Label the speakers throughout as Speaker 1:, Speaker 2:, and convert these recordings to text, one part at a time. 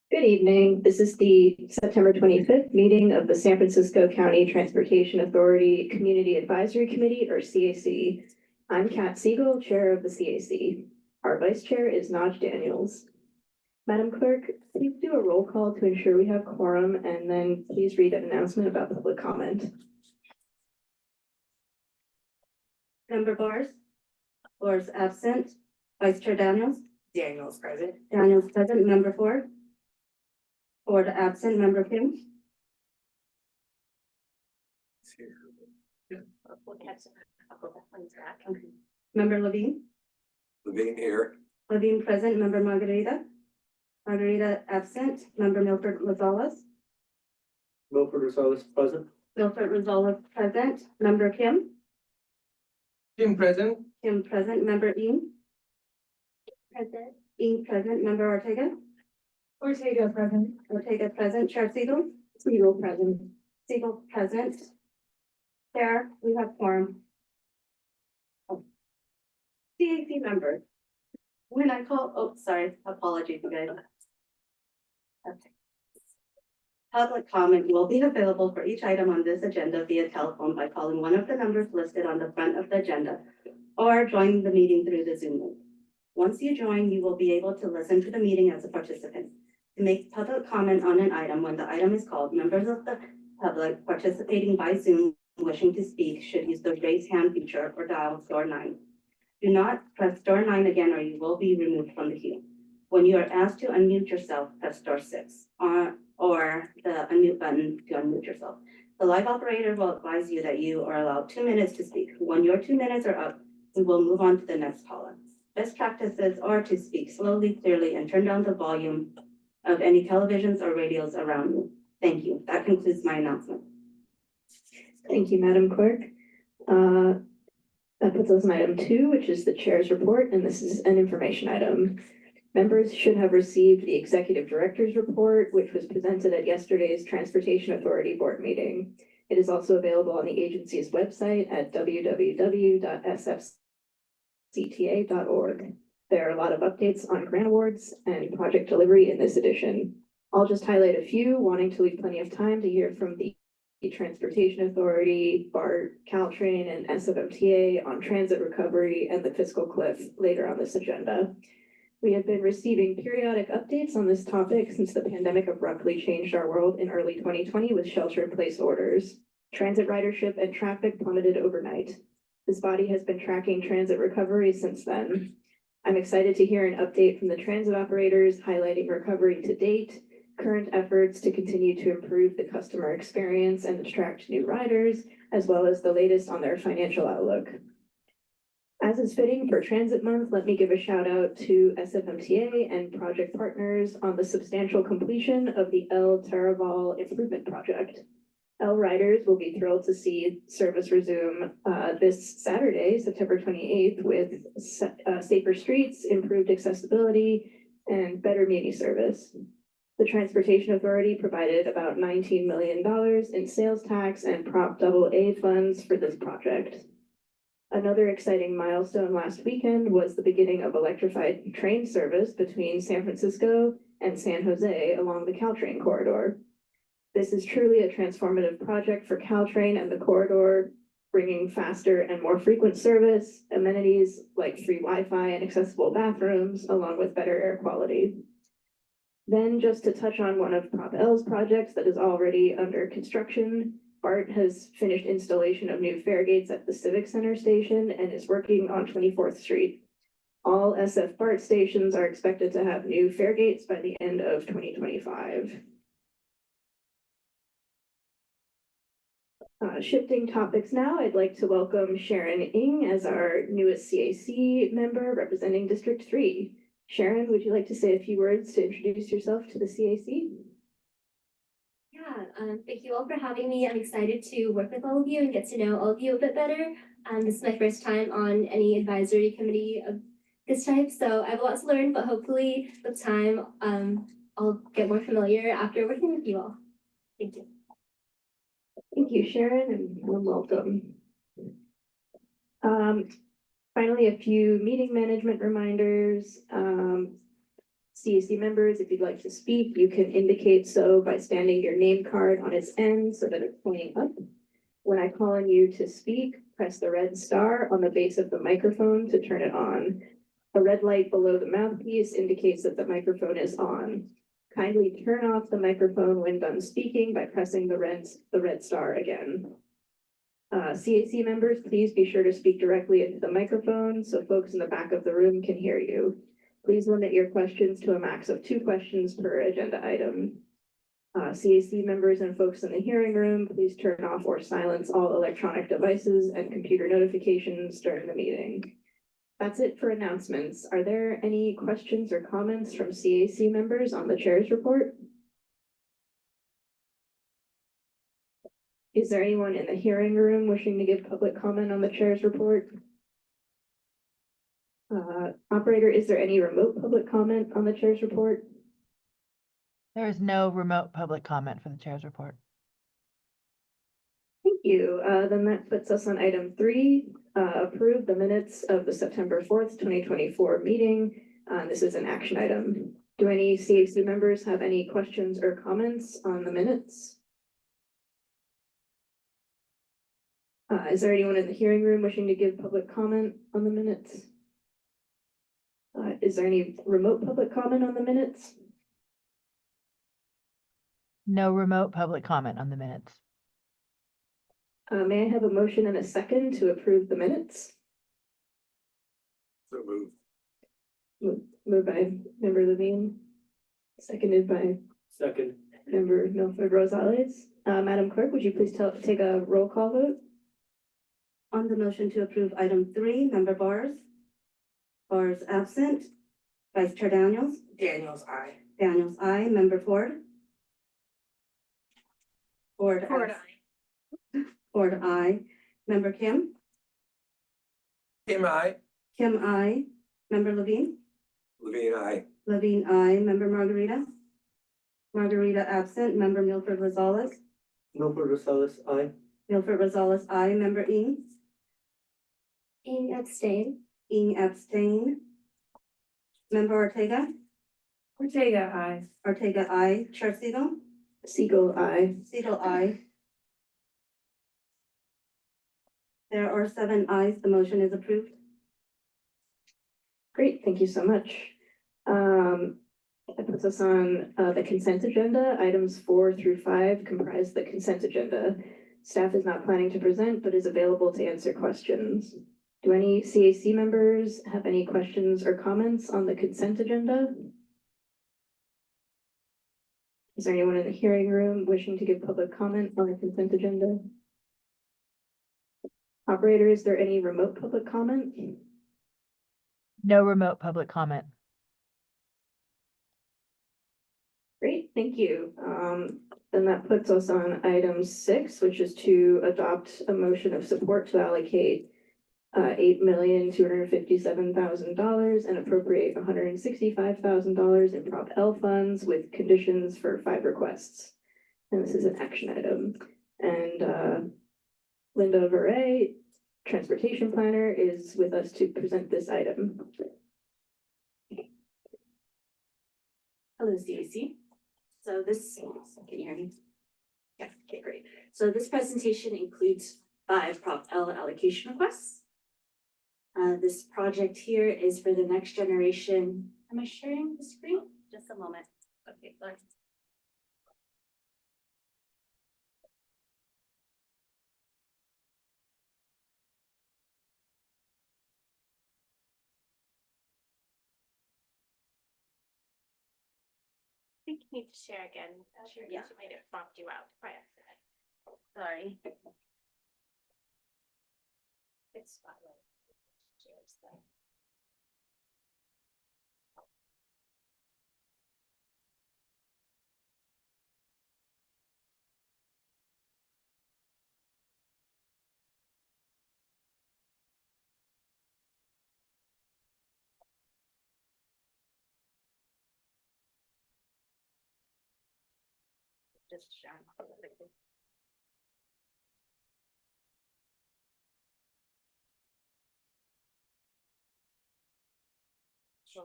Speaker 1: Good evening. This is the September 25th meeting of the San Francisco County Transportation Authority Community Advisory Committee, or CAC. I'm Kat Siegel, Chair of the CAC. Our Vice Chair is Naj Daniels. Madam Clerk, please do a roll call to ensure we have quorum, and then please read an announcement about public comment.
Speaker 2: Member Bars absent. Vice Chair Daniels.
Speaker 3: Daniels present.
Speaker 2: Daniels present. Member Ford absent. Member Kim. Member Levine.
Speaker 4: Levine here.
Speaker 2: Levine present. Member Margarita absent. Member Milford Rosales.
Speaker 5: Milford Rosales present.
Speaker 2: Milford Rosales present. Member Kim.
Speaker 5: Kim present.
Speaker 2: Kim present. Member Ing.
Speaker 3: Present.
Speaker 2: Ing present. Member Ortega.
Speaker 3: Ortega present.
Speaker 2: Ortega present. Chair Siegel.
Speaker 1: Siegel present.
Speaker 2: Siegel present. Chair, we have quorum. CAC member. When I call, sorry, apologies, you guys. Okay. Public comment will be available for each item on this agenda via telephone by calling one of the numbers listed on the front of the agenda or joining the meeting through the Zoom link. Once you join, you will be able to listen to the meeting as a participant. To make public comment on an item when the item is called, members of the public participating by Zoom wishing to speak should use the raise hand feature or dial *9. Do not press *9 again or you will be removed from the queue. When you are asked to unmute yourself, press *6 or the unmute button to unmute yourself. The live operator will advise you that you are allowed 2 minutes to speak. When your 2 minutes are up, we will move on to the next caller. Best practices are to speak slowly, clearly, and turn down the volume of any televisions or radios around you. Thank you. That concludes my announcement.
Speaker 1: Thank you, Madam Clerk. That puts us on item 2, which is the chair's report, and this is an information item. Members should have received the executive director's report, which was presented at yesterday's Transportation Authority board meeting. It is also available on the agency's website at www.sfcta.org. There are a lot of updates on grant awards and project delivery in this edition. I'll just highlight a few, wanting to leave plenty of time to hear from the Transportation Authority, BART, Caltrain, and SFCTA on transit recovery and the fiscal cliff later on this agenda. We have been receiving periodic updates on this topic since the pandemic abruptly changed our world in early 2020 with shelter-in-place orders. Transit ridership and traffic plummeted overnight. This body has been tracking transit recovery since then. I'm excited to hear an update from the transit operators highlighting recovery to date, current efforts to continue to improve the customer experience and attract new riders, as well as the latest on their financial outlook. As is fitting for Transit Month, let me give a shout out to SFMTA and project partners on the substantial completion of the El Taraval Improvement Project. L riders will be thrilled to see service resume this Saturday, September 28th, with safer streets, improved accessibility, and better Muni service. The Transportation Authority provided about $19 million in sales tax and Prop AA funds for this project. Another exciting milestone last weekend was the beginning of electrified train service between San Francisco and San Jose along the Caltrain corridor. This is truly a transformative project for Caltrain and the corridor, bringing faster and more frequent service, amenities like free Wi-Fi and accessible bathrooms, along with better air quality. Then, just to touch on one of Prop L's projects that is already under construction, BART has finished installation of new fare gates at the Civic Center station and is working on 24th Street. All SF BART stations are expected to have new fare gates by the end of 2025. Shifting topics now, I'd like to welcome Sharon Ng as our newest CAC member representing District 3. Sharon, would you like to say a few words to introduce yourself to the CAC?
Speaker 6: Yeah, thank you all for having me. I'm excited to work with all of you and get to know all of you a bit better. This is my first time on any advisory committee of this type, so I have a lot to learn, but hopefully with time, I'll get more familiar after working with you all. Thank you.
Speaker 1: Thank you, Sharon, and welcome. Finally, a few meeting management reminders. CAC members, if you'd like to speak, you can indicate so by standing your name card on its end so that it's pointing up. When I call on you to speak, press the red star on the base of the microphone to turn it on. A red light below the mouthpiece indicates that the microphone is on. Kindly turn off the microphone when done speaking by pressing the red star again. CAC members, please be sure to speak directly into the microphone so folks in the back of the room can hear you. Please limit your questions to a max of 2 questions per agenda item. CAC members and folks in the hearing room, please turn off or silence all electronic devices and computer notifications during the meeting. That's it for announcements. Are there any questions or comments from CAC members on the chair's report? Is there anyone in the hearing room wishing to give public comment on the chair's report? Operator, is there any remote public comment on the chair's report?
Speaker 7: There is no remote public comment for the chair's report.
Speaker 1: Thank you. Then that puts us on item 3, approve the minutes of the September 4th, 2024 meeting. This is an action item. Do any CAC members have any questions or comments on the minutes? Is there anyone in the hearing room wishing to give public comment on the minutes? Is there any remote public comment on the minutes?
Speaker 7: No remote public comment on the minutes.
Speaker 1: May I have a motion and a second to approve the minutes?
Speaker 4: So moved.
Speaker 1: Moved by member Levine, seconded by
Speaker 5: Second.
Speaker 1: member Milford Rosales. Madam Clerk, would you please take a roll call vote?
Speaker 2: On the motion to approve item 3, member Bars. Bars absent. Vice Chair Daniels.
Speaker 3: Daniels, aye.
Speaker 2: Daniels, aye. Member Ford. Ford, Ford, aye. Member Kim.
Speaker 4: Kim, I.
Speaker 2: Kim, aye. Member Levine.
Speaker 4: Levine, I.
Speaker 2: Levine, aye. Member Margarita. Margarita absent. Member Milford Rosales.
Speaker 5: Milford Rosales, aye.
Speaker 2: Milford Rosales, aye. Member Ing.
Speaker 6: Ing abstain.
Speaker 2: Ing abstain. Member Ortega.
Speaker 3: Ortega, aye.
Speaker 2: Ortega, aye. Chair Siegel.
Speaker 1: Siegel, aye.
Speaker 2: Siegel, aye. There are 7 ayes. The motion is approved.
Speaker 1: Great, thank you so much. That puts us on the consent agenda. Items 4 through 5 comprise the consent agenda. Staff is not planning to present, but is available to answer questions. Do any CAC members have any questions or comments on the consent agenda? Is there anyone in the hearing room wishing to give public comment on the consent agenda? Operator, is there any remote public comment?
Speaker 7: No remote public comment.
Speaker 1: Great, thank you. Then that puts us on item 6, which is to adopt a motion of support to allocate $8,257,000 and appropriate $165,000 in Prop L funds with conditions for 5 requests. And this is an action item. And Linda Veray, Transportation Planner, is with us to present this item.
Speaker 8: Hello, CAC. So this, can you hear me? Yeah, okay, great. So this presentation includes 5 Prop L allocation requests. This project here is for the next generation. Am I sharing the screen? Just a moment. Okay, let's. I think you need to share again. Sure, yeah. You made it prompt you out by accident. Sorry. It's spotlight. Shares there. Just sharing. So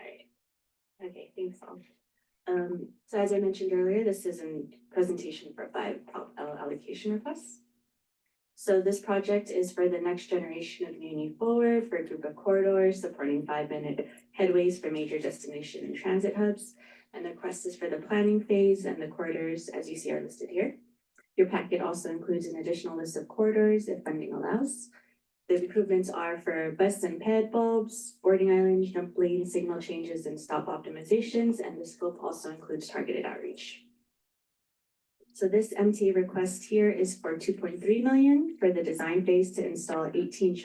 Speaker 8: Alright. Okay, thanks all. So as I mentioned earlier, this is a presentation for 5 Prop L allocation requests. So this project is for the next generation of Muni Forward for a group of corridors supporting 5-minute headways for major destination and transit hubs. And the request is for the planning phase, and the corridors, as you see, are listed here. Your packet also includes an additional list of corridors if funding allows. The improvements are for bus and ped bulbs, boarding islands, jump lane, signal changes, and stop optimizations, and the scope also includes targeted outreach. So this MTA request here is for 2.3 million for the design phase to install 18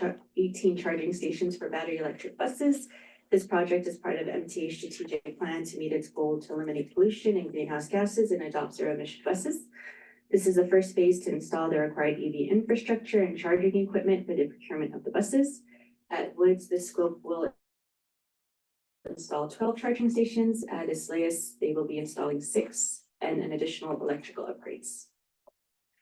Speaker 8: charging stations for battery electric buses. This project is part of MTA's strategic plan to meet its goal to eliminate pollution and greenhouse gases and adopt zero emission buses. This is the first phase to install the required EV infrastructure and charging equipment for the procurement of the buses. At Woods, this scope will install 12 charging stations. At Isleas, they will be installing 6 and an additional electrical upgrades.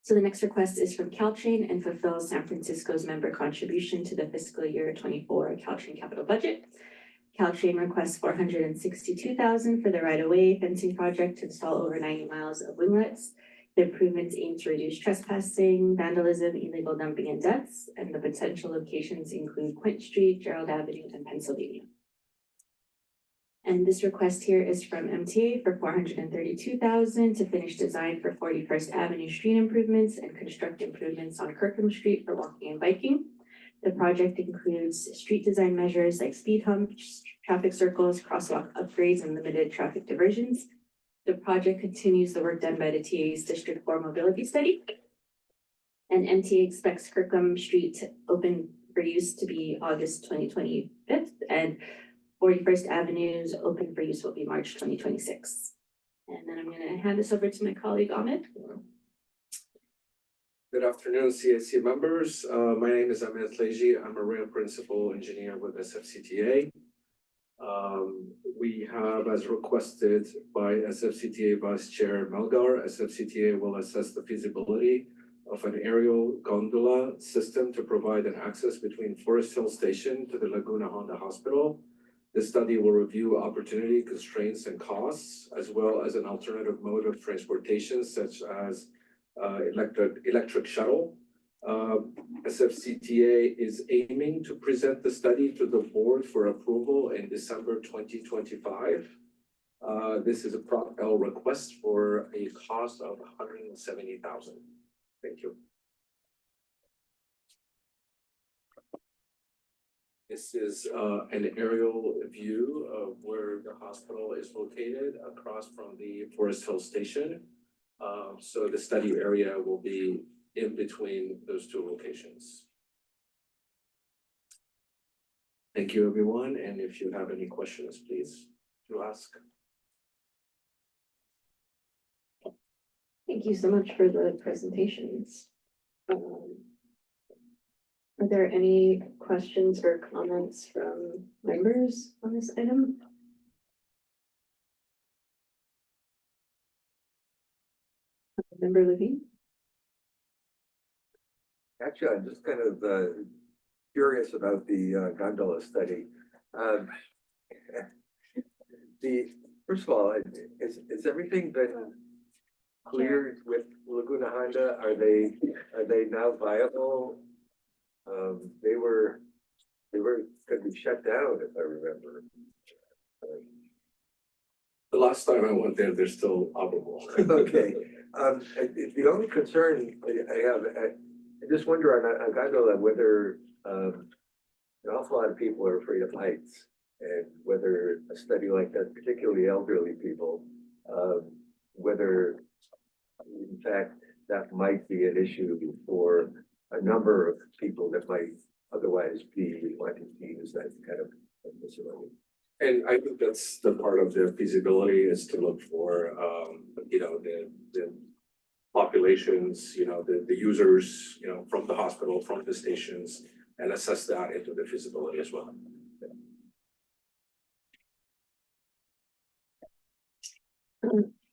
Speaker 8: So the next request is from Caltrain and fulfills San Francisco's member contribution to the fiscal year 24 Caltrain capital budget. Caltrain requests $462,000 for the right-of-way fencing project to install over 90 miles of winglets. The improvements aim to reduce trespassing, vandalism, illegal dumping, and deaths, and the potential locations include Quint Street, Gerald Avenue, and Pennsylvania. And this request here is from MTA for $432,000 to finish design for 41st Avenue street improvements and construct improvements on Kirkham Street for walking and biking. The project includes street design measures like speed humps, traffic circles, crosswalk upgrades, and limited traffic diversions. The project continues the work done by the TA's District 4 Mobility Study. And MTA expects Kirkham Street to open for use to be August 2025, and 41st Avenue's open for use will be March 2026. And then I'm going to hand this over to my colleague Ahmed.
Speaker 4: Good afternoon, CAC members. My name is Ahmed Tlaji. I'm a rail principal engineer with SFCTA. We have, as requested by SFCTA Vice Chair Melgar, SFCTA will assess the feasibility of an aerial gondola system to provide an access between Forest Hill Station to the Laguna Honda Hospital. This study will review opportunity, constraints, and costs, as well as an alternative mode of transportation, such as electric shuttle. SFCTA is aiming to present the study to the board for approval in December 2025. This is a Prop L request for a cost of $170,000. Thank you. This is an aerial view of where the hospital is located across from the Forest Hill Station. So the study area will be in between those two locations. Thank you, everyone. And if you have any questions, please do ask.
Speaker 1: Thank you so much for the presentations. Are there any questions or comments from members on this item? Member Levine?
Speaker 9: Actually, I'm just kind of curious about the gondola study. First of all, is everything been cleared with Laguna Honda? Are they now viable? They were going to be shut down, if I remember.
Speaker 4: The last time I went there, they're still operable.
Speaker 9: Okay. The only concern I have, I just wonder on a gondola whether an awful lot of people are afraid of heights, and whether a study like that, particularly elderly people, whether in fact that might be an issue for a number of people that might otherwise be wanting to use that kind of facility.
Speaker 4: And I think that's the part of the feasibility is to look for, the populations, the users, from the hospital, from the stations, and assess that into the feasibility as well.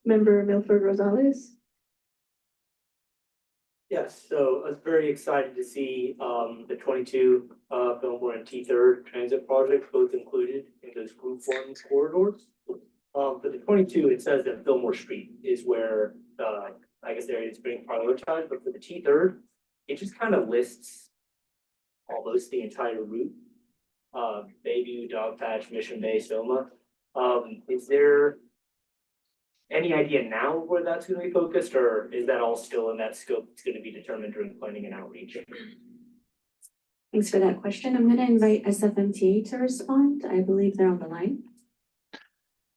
Speaker 1: Member Milford Rosales.
Speaker 5: Yes, so I was very excited to see the 22 Fillmore and T3 transit projects both included in those group 1 corridors. For the 22, it says that Fillmore Street is where I guess there is being prioritized, but for the T3, it just kind of lists almost the entire route. Bayview, Dogpatch, Mission Bay, Soma. Is there any idea now where that's going to be focused, or is that all still in that scope? It's going to be determined during planning and outreach.
Speaker 8: Thanks for that question. I'm gonna invite SFMTA to respond. I believe they're on the line.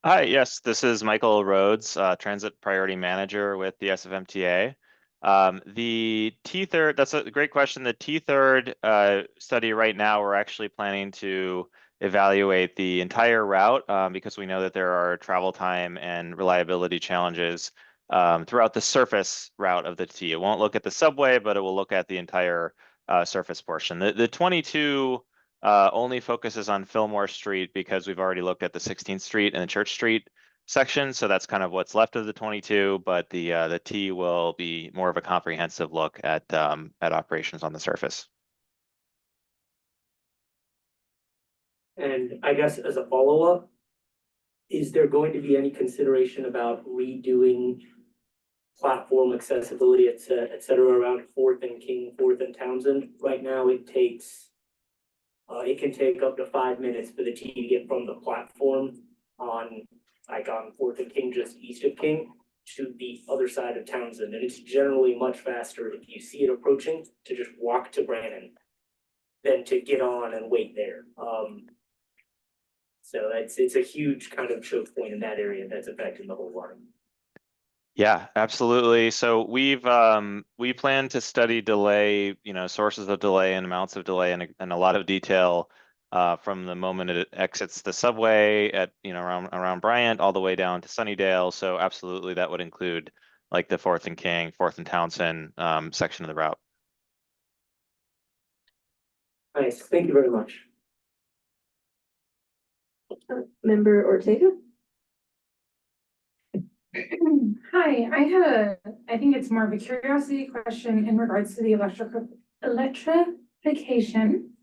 Speaker 10: Hi, yes, this is Michael Rhodes, Transit Priority Manager with the SFMTA. The T3, that's a great question. The T3 study right now, we're actually planning to evaluate the entire route because we know that there are travel time and reliability challenges throughout the surface route of the T. It won't look at the subway, but it will look at the entire surface portion. The 22 only focuses on Fillmore Street because we've already looked at the 16th Street and the Church Street section, so that's kind of what's left of the 22. But the T will be more of a comprehensive look at operations on the surface.
Speaker 5: And I guess as a follow-up, is there going to be any consideration about redoing platform accessibility, et cetera, around 4th and King, 4th and Townsend? Right now, it can take up to 5 minutes for the T to get from the platform on 4th and King, just east of King, to the other side of Townsend. And it's generally much faster if you see it approaching to just walk to Brannan than to get on and wait there. So it's a huge kind of choke point in that area that's affecting the whole line.
Speaker 10: Yeah, absolutely. So we plan to study delay, sources of delay and amounts of delay in a lot of detail from the moment it exits the subway at around Bryant all the way down to Sunnydale. So absolutely, that would include like the 4th and King, 4th and Townsend section of the route.
Speaker 5: Nice, thank you very much.
Speaker 1: Member Ortega.
Speaker 3: Hi, I think it's more of a curiosity question in regards to the electrification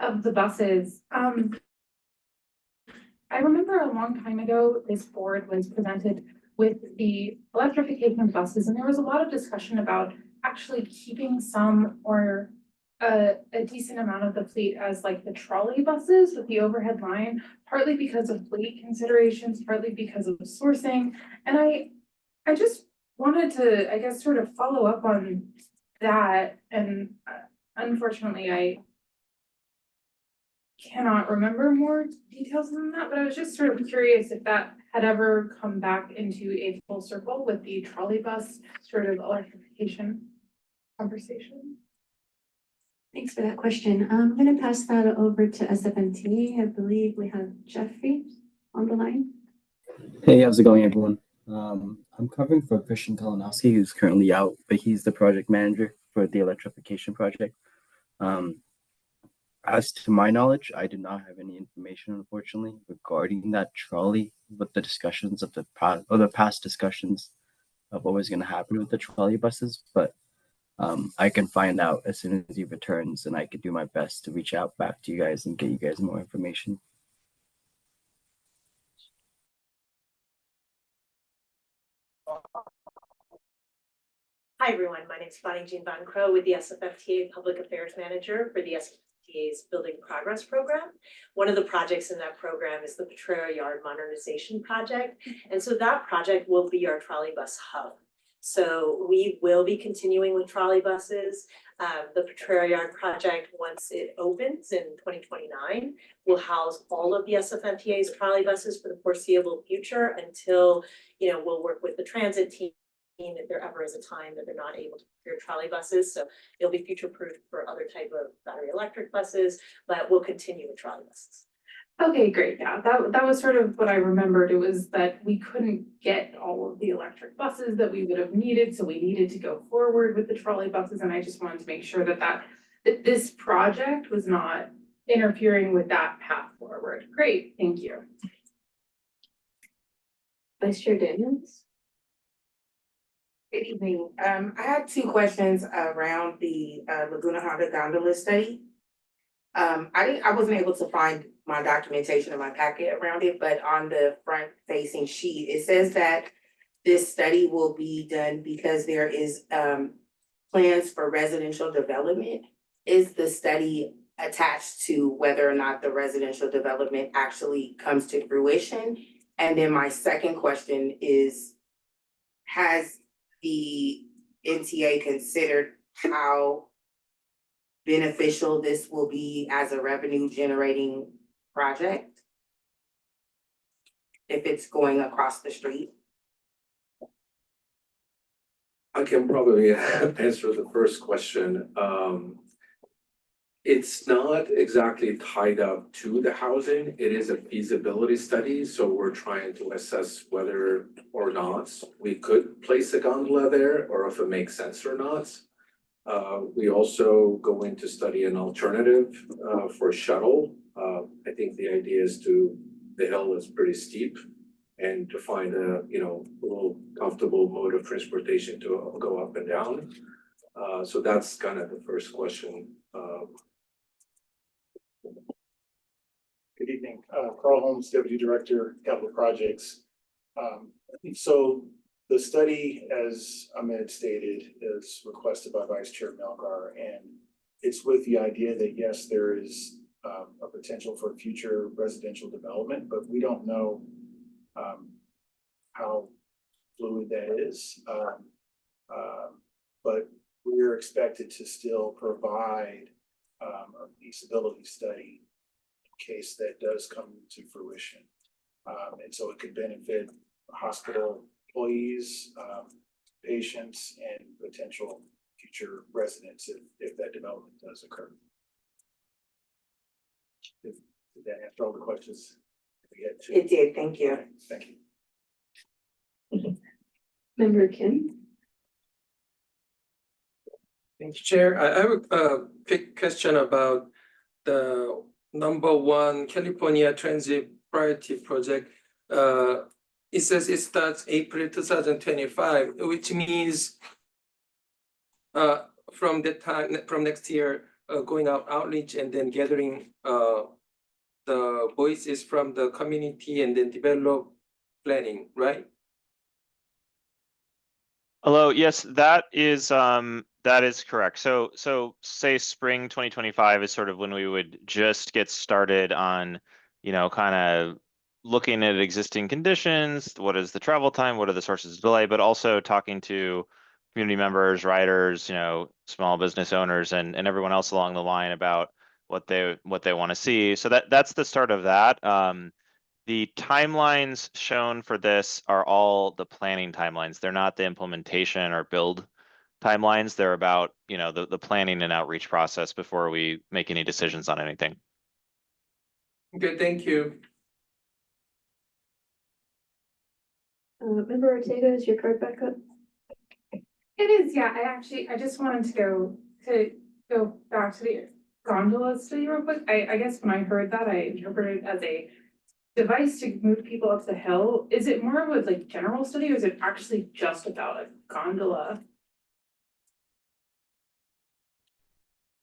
Speaker 3: of the buses. I remember a long time ago, this board was presented with the electrification of buses, and there was a lot of discussion about actually keeping some or a decent amount of the fleet as like the trolley buses with the overhead line, partly because of fleet considerations, partly because of sourcing. And I just wanted to, I guess, sort of follow up on that. And unfortunately, I cannot remember more details than that, but I was just sort of curious if that had ever come back into a full circle with the trolley bus sort of electrification conversation.
Speaker 8: Thanks for that question. I'm gonna pass that over to SFMTA. I believe we have Jeffrey on the line.
Speaker 11: Hey, how's it going, everyone? I'm covering for Christian Kalinowski, who's currently out, but he's the project manager for the electrification project. As to my knowledge, I did not have any information, unfortunately, regarding that trolley, with the discussions of the past discussions of what was going to happen with the trolley buses. But I can find out as soon as he returns, and I could do my best to reach out back to you guys and get you guys more information.
Speaker 12: Hi, everyone. My name is Bonnie Jean Van Crow with the SFFTA Public Affairs Manager for the SFFTA's Building Progress Program. One of the projects in that program is the Potrero Yard Modernization Project. And so that project will be our trolley bus hub. So we will be continuing with trolley buses. The Potrero Yard project, once it opens in 2029, will house all of the SFMTA's trolley buses for the foreseeable future until, we'll work with the transit team if there ever is a time that they're not able to procure trolley buses. So it'll be future-proof for other type of battery electric buses, but we'll continue with trolley buses.
Speaker 3: Okay, great. Yeah, that was sort of what I remembered. It was that we couldn't get all of the electric buses that we would have needed, so we needed to go forward with the trolley buses, and I just wanted to make sure that this project was not interfering with that path forward. Great, thank you.
Speaker 1: Vice Chair Daniels?
Speaker 13: Good evening. I had two questions around the Laguna Honda gondola study. I wasn't able to find my documentation in my packet around it, but on the front facing sheet, it says that this study will be done because there is plans for residential development. Is the study attached to whether or not the residential development actually comes to fruition? And then my second question is, has the NTA considered how beneficial this will be as a revenue generating project? If it's going across the street?
Speaker 4: I can probably answer the first question. It's not exactly tied up to the housing. It is a feasibility study, so we're trying to assess whether or not we could place a gondola there or if it makes sense or not. We also go in to study an alternative for shuttle. I think the idea is the hill is pretty steep, and to find a little comfortable mode of transportation to go up and down. So that's kind of the first question.
Speaker 14: Good evening, Carl Holmes, Deputy Director, Capital Projects. So the study, as Ahmed stated, is requested by Vice Chair Melgar, and it's with the idea that yes, there is a potential for future residential development, but we don't know how fluid that is. But we're expected to still provide a feasibility study in case that does come to fruition. And so it could benefit hospital employees, patients, and potential future residents if that development does occur. Did that answer all the questions?
Speaker 13: It did, thank you.
Speaker 14: Thank you.
Speaker 1: Member Kim?
Speaker 15: Thank you, Chair. I have a quick question about the #1 California Transit Priority Project. It says it starts April 2025, which means from that time, from next year, going out outreach and then gathering the voices from the community and then develop planning, right?
Speaker 10: Hello, yes, that is correct. So say spring 2025 is sort of when we would just get started on, kind of looking at existing conditions. What is the travel time? What are the sources of delay? But also talking to community members, riders, small business owners, and everyone else along the line about what they want to see. So that's the start of that. The timelines shown for this are all the planning timelines. They're not the implementation or build timelines. They're about, the planning and outreach process before we make any decisions on anything.
Speaker 15: Okay, thank you.
Speaker 1: Member Ortega, is your card back up?
Speaker 3: It is, yeah, I just wanted to go back to the gondola study real quick. I guess when I heard that, I interpreted it as a device to move people up the hill. Is it more of a like general study, or is it actually just about a gondola?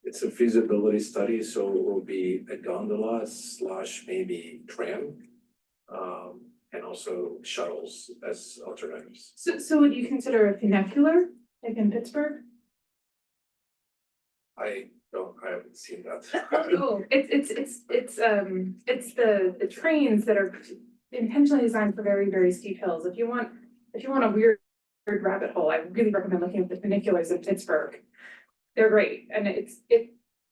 Speaker 4: It's a feasibility study, so it will be a gondola / maybe tram, and also shuttles as alternatives.
Speaker 3: So would you consider a funicular, like in Pittsburgh?
Speaker 4: I haven't seen that.
Speaker 3: Oh, it's the trains that are intentionally designed for very, very steep hills. If you want a weird rabbit hole, I really recommend looking at the funiculars in Pittsburgh. They're great, and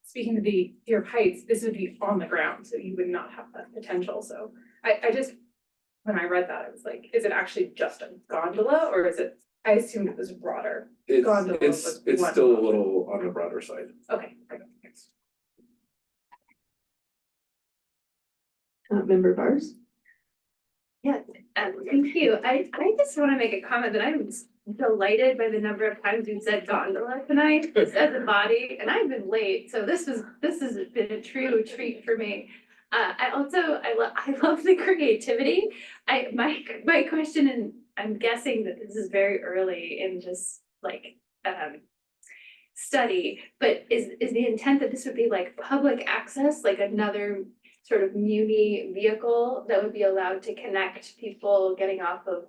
Speaker 3: speaking to the fear of heights, this would be on the ground, so you would not have that potential. So I just, when I read that, I was like, is it actually just a gondola, or is it? I assumed it was broader.
Speaker 4: It's still a little on the broader side.
Speaker 3: Okay, great. Thanks.
Speaker 1: Member Bars?
Speaker 16: Yeah, thank you. I just want to make a comment that I'm delighted by the number of times we've said gondola tonight, just as a body, and I've been late, so this has been a true treat for me. I love the creativity. My question, and I'm guessing that this is very early in this study, but is the intent that this would be like public access, like another sort of muni vehicle that would be allowed to connect people getting off of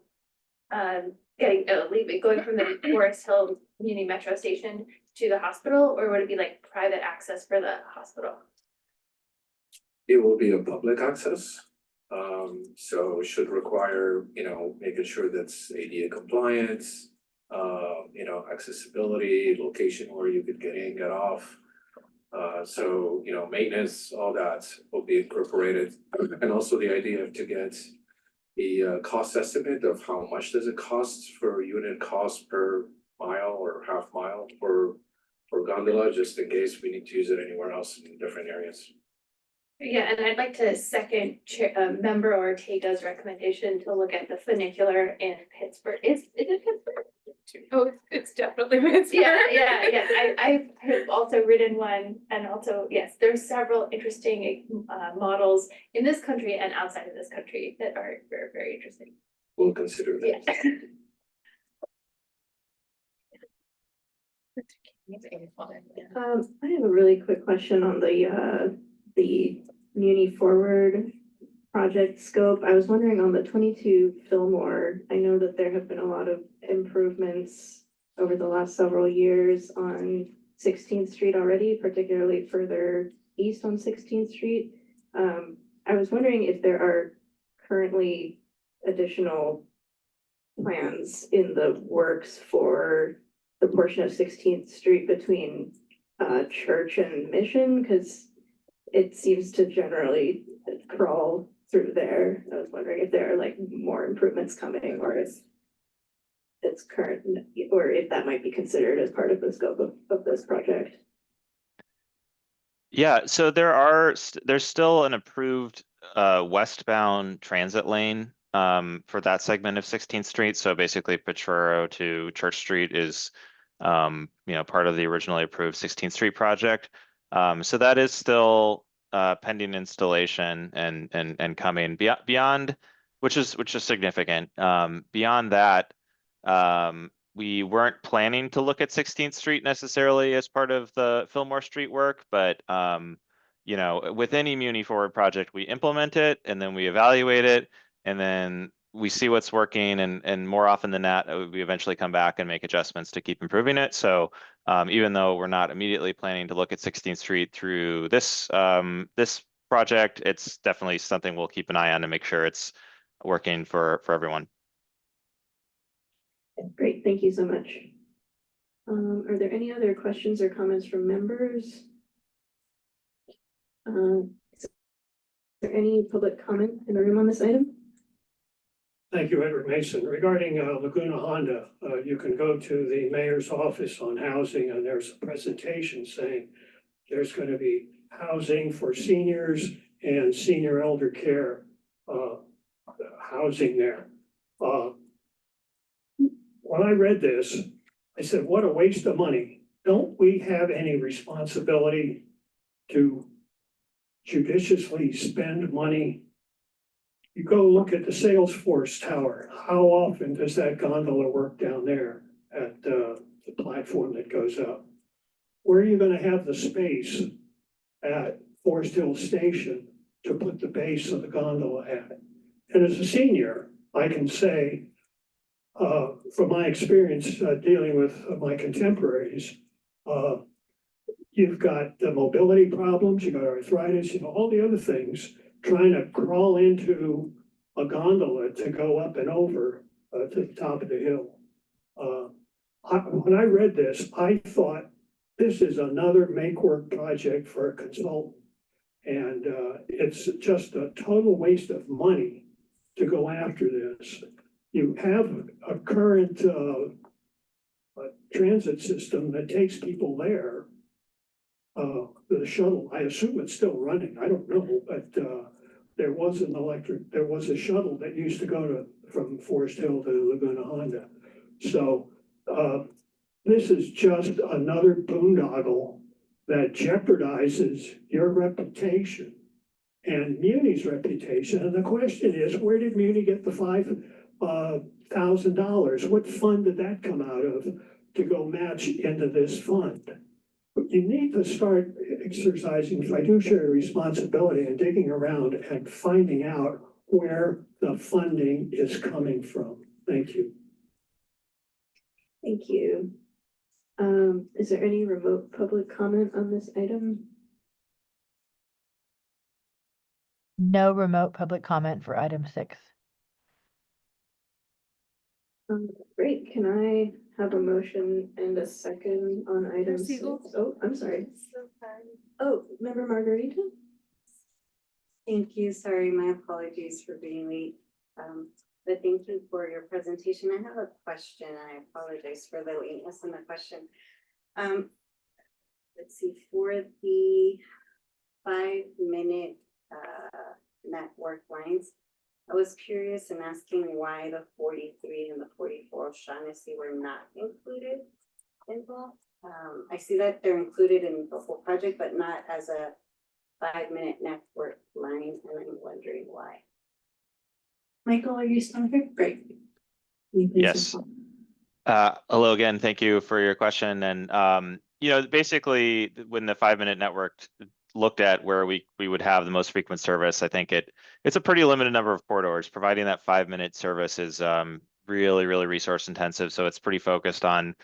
Speaker 16: going from the Forest Hill Muni Metro Station to the hospital, or would it be like private access for the hospital?
Speaker 4: It will be a public access. So it should require, making sure that's ADA compliant, accessibility, location where you could get in, get off. So, maintenance, all that will be incorporated. And also the idea to get the cost estimate of how much does it cost for unit cost per mile or half mile for gondola, just in case we need to use it anywhere else in different areas.
Speaker 16: Yeah, and I'd like to second Member Ortega's recommendation to look at the funicular in Pittsburgh. Is it Pittsburgh?
Speaker 3: Oh, it's definitely Pittsburgh.
Speaker 16: Yeah. I have also ridden one, and also, yes, there's several interesting models in this country and outside of this country that are very, very interesting.
Speaker 4: We'll consider that.
Speaker 16: Yeah.
Speaker 1: I have a really quick question on the Muni Forward project scope. I was wondering on the 22 Fillmore, I know that there have been a lot of improvements over the last several years on 16th Street already, particularly further east on 16th Street. I was wondering if there are currently additional plans in the works for the portion of 16th Street between Church and Mission, because it seems to generally crawl through there. I was wondering if there are like more improvements coming, or if it's current, or if that might be considered as part of the scope of this project.
Speaker 10: Yeah, so there's still an approved westbound transit lane for that segment of 16th Street. So basically Potrero to Church Street is part of the originally approved 16th Street project. So that is still pending installation and coming beyond, which is significant. Beyond that, we weren't planning to look at 16th Street necessarily as part of the Fillmore Street work, but with any Muni Forward project, we implement it and then we evaluate it, and then we see what's working, and more often than not, we eventually come back and make adjustments to keep improving it. So even though we're not immediately planning to look at 16th Street through this project, it's definitely something we'll keep an eye on to make sure it's working for everyone.
Speaker 1: Great, thank you so much. Are there any other questions or comments from members? Is there any public comment in the room on this item?
Speaker 17: Thank you, Edward Mason. Regarding Laguna Honda, you can go to the mayor's office on housing, and there's a presentation saying there's going to be housing for seniors and senior elder care housing there. When I read this, I said, what a waste of money. Don't we have any responsibility to judiciously spend money? You go look at the Salesforce Tower. How often does that gondola work down there at the platform that goes up? Where are you going to have the space at Forest Hill Station to put the base of the gondola at? And as a senior, I can say, from my experience dealing with my contemporaries, you've got the mobility problems, you've got arthritis, all the other things, trying to crawl into a gondola to go up and over to the top of the hill. When I read this, I thought this is another make-work project for a consultant. And it's just a total waste of money to go after this. You have a current transit system that takes people there. The shuttle, I assume it's still running, I don't know, but there was a shuttle that used to go from Forest Hill to Laguna Honda. So, this is just another boondoggle that jeopardizes your reputation and Muni's reputation. And the question is, where did Muni get the $5,000? What fund did that come out of to go match into this fund? You need to start exercising fiduciary responsibility and digging around and finding out where the funding is coming from. Thank you.
Speaker 1: Thank you. Is there any remote public comment on this item?
Speaker 7: No remote public comment for item 6.
Speaker 1: Great, can I have a motion and a second on item 6? Oh, I'm sorry. Oh, Member Margarita?
Speaker 2: Thank you. Sorry, my apologies for being late. But thank you for your presentation. I have a question. I apologize for the lateness in the question. Let's see, for the 5-minute network lines, I was curious in asking why the 43 and the 44 O'Shaughnessy were not included involved. I see that they're included in the whole project, but not as a 5-minute network line, and I'm wondering why. Michael, are you still here? Great.
Speaker 10: Yes. Hello again. Thank you for your question. And basically, when the 5-minute network looked at where we would have the most frequent service, I think it's a pretty limited number of corridors. Providing that 5-minute service is really, really resource intensive. So it's pretty focused on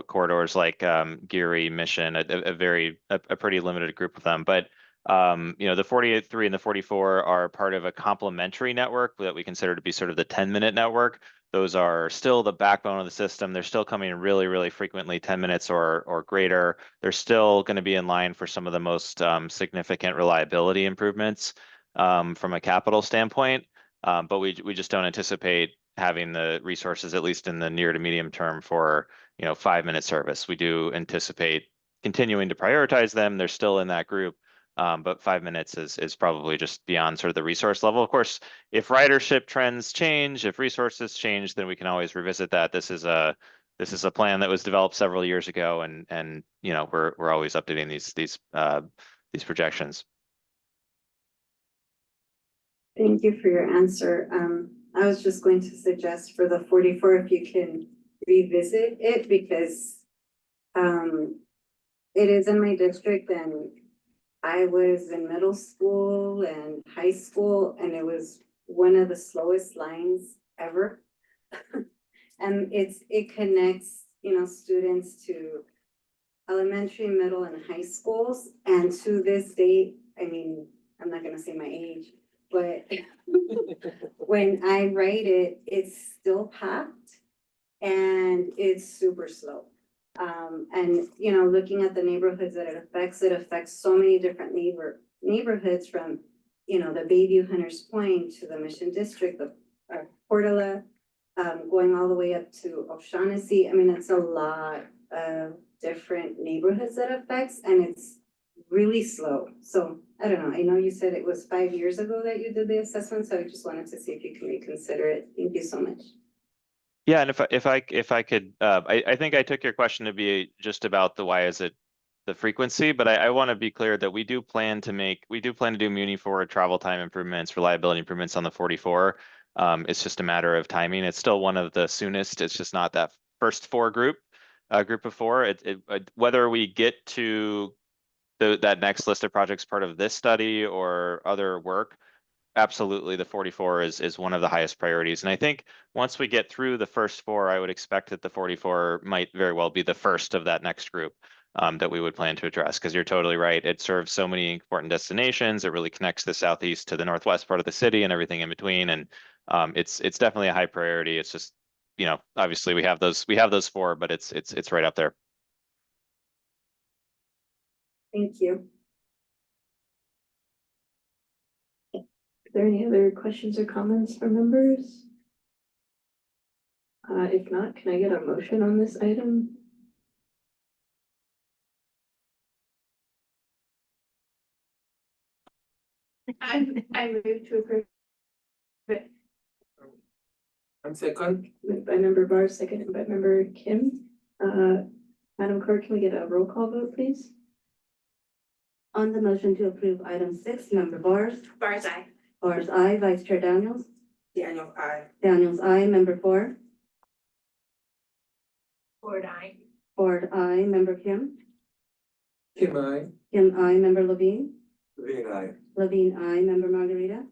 Speaker 10: corridors like Geary, Mission, a pretty limited group of them. But the 48.3 and the 44 are part of a complementary network that we consider to be sort of the 10-minute network. Those are still the backbone of the system. They're still coming in really, really frequently, 10 minutes or greater. They're still going to be in line for some of the most significant reliability improvements from a capital standpoint. But we just don't anticipate having the resources, at least in the near to medium term, for 5-minute service. We do anticipate continuing to prioritize them. They're still in that group. But 5 minutes is probably just beyond sort of the resource level. Of course, if ridership trends change, if resources change, then we can always revisit that. This is a plan that was developed several years ago, and we're always updating these projections.
Speaker 2: Thank you for your answer. I was just going to suggest for the 44, if you can revisit it, because it is in my district, and I was in middle school and high school, and it was one of the slowest lines ever. And it connects, students to elementary, middle, and high schools. And to this day, I mean, I'm not gonna say my age, but when I write it, it's still packed and it's super slow. And looking at the neighborhoods that it affects so many different neighborhoods, from the Bayview Hunters Point to the Mission District, the Portola, going all the way up to O'Shaughnessy. I mean, it's a lot of different neighborhoods that affects, and it's really slow. So I don't know. I know you said it was 5 years ago that you did the assessment, so I just wanted to see if you can reconsider it. Thank you so much.
Speaker 10: Yeah, and if I could, I think I took your question to be just about the why is it the frequency, but I want to be clear that we do plan to do Muni forward travel time improvements, reliability improvements on the 44. It's just a matter of timing. It's still one of the soonest. It's just not that first group of 4. Whether we get to that next list of projects part of this study or other work, absolutely, the 44 is one of the highest priorities. And I think once we get through the first 4, I would expect that the 44 might very well be the first of that next group that we would plan to address, because you're totally right. It serves so many important destinations. It really connects the southeast to the northwest part of the city and everything in between. And it's definitely a high priority. It's just, obviously we have those 4, but it's right up there.
Speaker 2: Thank you.
Speaker 1: Are there any other questions or comments from members? If not, can I get a motion on this item?
Speaker 16: I move to approve it.
Speaker 15: And second,
Speaker 1: Moved by member Barr, seconded by member Kim. Madam Clerk, can we get a roll call vote, please?
Speaker 2: On the motion to approve item 6, member Bars.
Speaker 16: Bars eye.
Speaker 2: Bars, aye. Vice Chair Daniels.
Speaker 13: Daniel, I.
Speaker 2: Daniels, aye. Member Ford.
Speaker 16: Ford eye.
Speaker 2: Ford, aye. Member Kim.
Speaker 15: Kim I.
Speaker 2: Kim, aye. Member Levine.
Speaker 9: Levine, aye.
Speaker 2: Levine, aye. Member Margarita.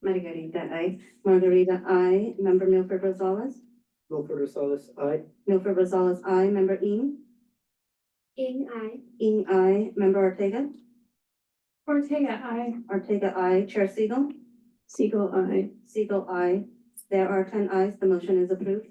Speaker 2: Margarita, aye. Margarita, aye. Member Milford Rosales.
Speaker 5: Milford Rosales, aye.
Speaker 2: Milford Rosales, aye. Member Ing.
Speaker 6: Ing eye.
Speaker 2: Ing, aye. Member Ortega.
Speaker 3: Ortega, aye.
Speaker 2: Ortega, aye. Chair Siegel.
Speaker 1: Siegel, aye.
Speaker 2: Siegel, aye. There are 10 ayes. The motion is approved.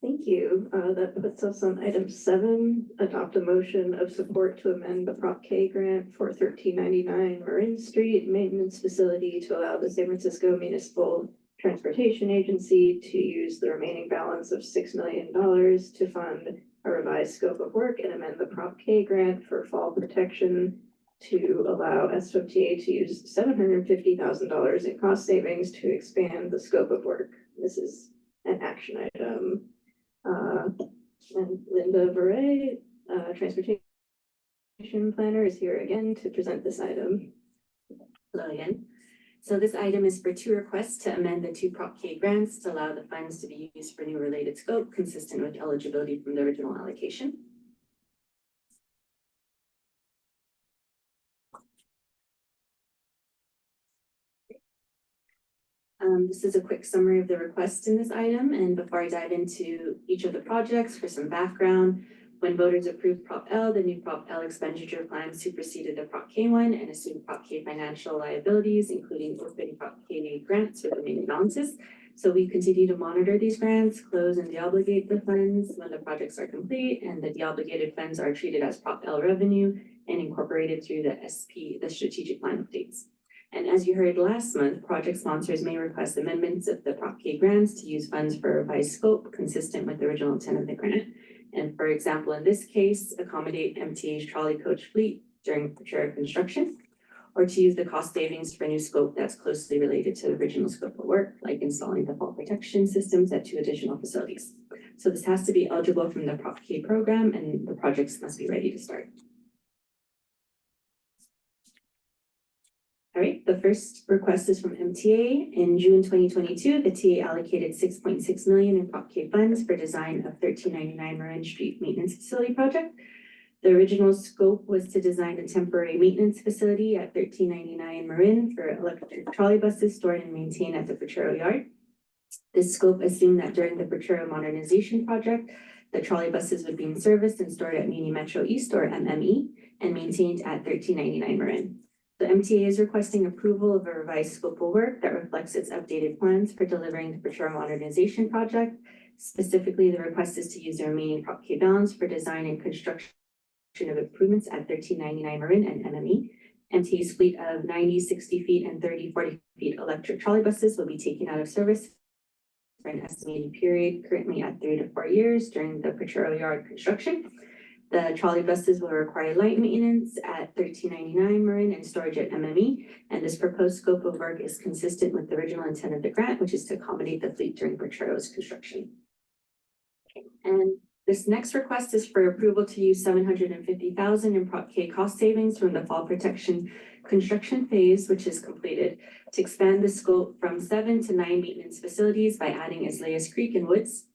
Speaker 1: Thank you. That puts us on item 7, adopt a motion of support to amend the Prop K grant for 1399 Marin Street Maintenance Facility to allow the San Francisco Municipal Transportation Agency to use the remaining balance of $6 million to fund a revised scope of work and amend the Prop K grant for fall protection to allow SFCTA to use $750,000 in cost savings to expand the scope of work. This is an action item. And Linda Beret, Transportation Planner, is here again to present this item.
Speaker 8: Hello again. So this item is for 2 requests to amend the 2 Prop K grants to allow the funds to be used for new related scope consistent with eligibility from the original allocation. This is a quick summary of the request in this item, and before I dive into each of the projects, for some background, when voters approved Prop L, the new Prop L expenditure plan superseded the Prop K one and assumed Prop K financial liabilities, including open Prop K grants with remaining balances. So we continue to monitor these grants, close and deobligate the funds when the projects are complete, and the deobligated funds are treated as Prop L revenue and incorporated through the the strategic plan updates. And as you heard last month, project sponsors may request amendments of the Prop K grants to use funds for revised scope consistent with the original intent of the grant. And for example, in this case, accommodate MTA's trolley coach fleet during Potrero construction, or to use the cost savings for new scope that's closely related to the original scope of work, like installing the fall protection systems at 2 additional facilities. So this has to be eligible from the Prop K program, and the projects must be ready to start. All right, the first request is from MTA. In June 2022, the TA allocated $6.6 million in Prop K funds for design of 1399 Marin Street Maintenance Facility project. The original scope was to design a temporary maintenance facility at 1399 Marin for electric trolley buses stored and maintained at the Potrero Yard. This scope assumed that during the Potrero modernization project, the trolley buses would be in service and stored at Muni Metro East or MME and maintained at 1399 Marin. The MTA is requesting approval of a revised scope of work that reflects its updated plans for delivering the Potrero modernization project. Specifically, the request is to use the remaining Prop K balance for design and construction of improvements at 1399 Marin and MME. MTA's fleet of 90, 60 feet and 30, 40 feet electric trolley buses will be taken out of service for an estimated period currently at 3 to 4 years during the Potrero Yard construction. The trolley buses will require light maintenance at 1399 Marin and storage at MME, and this proposed scope of work is consistent with the original intent of the grant, which is to accommodate the fleet during Potero's construction. And this next request is for approval to use $750,000 in Prop K cost savings from the fall protection construction phase, which is completed, to expand the scope from 7 to 9 maintenance facilities by adding Islayas Creek and Woods.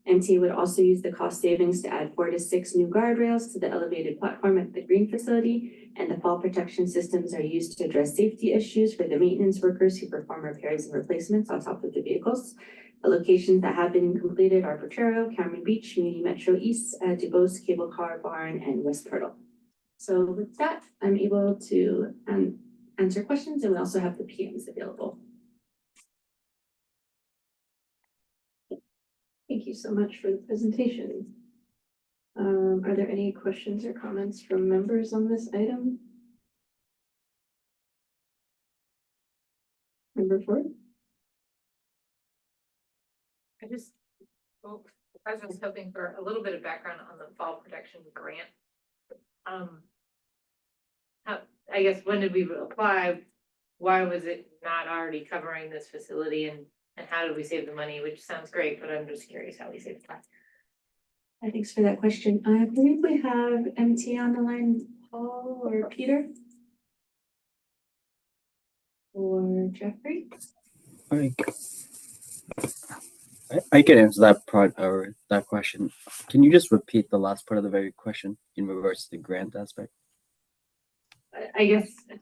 Speaker 8: MTA would also use the cost savings to add 4 to 6 new guardrails to the elevated platform at the green facility, and the fall protection systems are used to address safety issues for the maintenance workers who perform repairs and replacements on top of the vehicles. The locations that have been completed are Potrero, Cameron Beach, Muni Metro East, Dubose, Cable Car Barn, and West Turtle. So with that, I'm able to answer questions, and we also have the PMs available.
Speaker 1: Thank you so much for the presentation. Are there any questions or comments from members on this item? Member Ford?
Speaker 3: I was just hoping for a little bit of background on the fall protection grant. I guess when did we apply? Why was it not already covering this facility?
Speaker 16: And how did we save the money, which sounds great, but I'm just curious how we saved the money.
Speaker 8: Thanks for that question. I believe we have MT on the line, Paul or Peter? Or Jeffrey?
Speaker 11: I can answer that or that question. Can you just repeat the last part of the very question in regards to the grant aspect?
Speaker 16: I guess it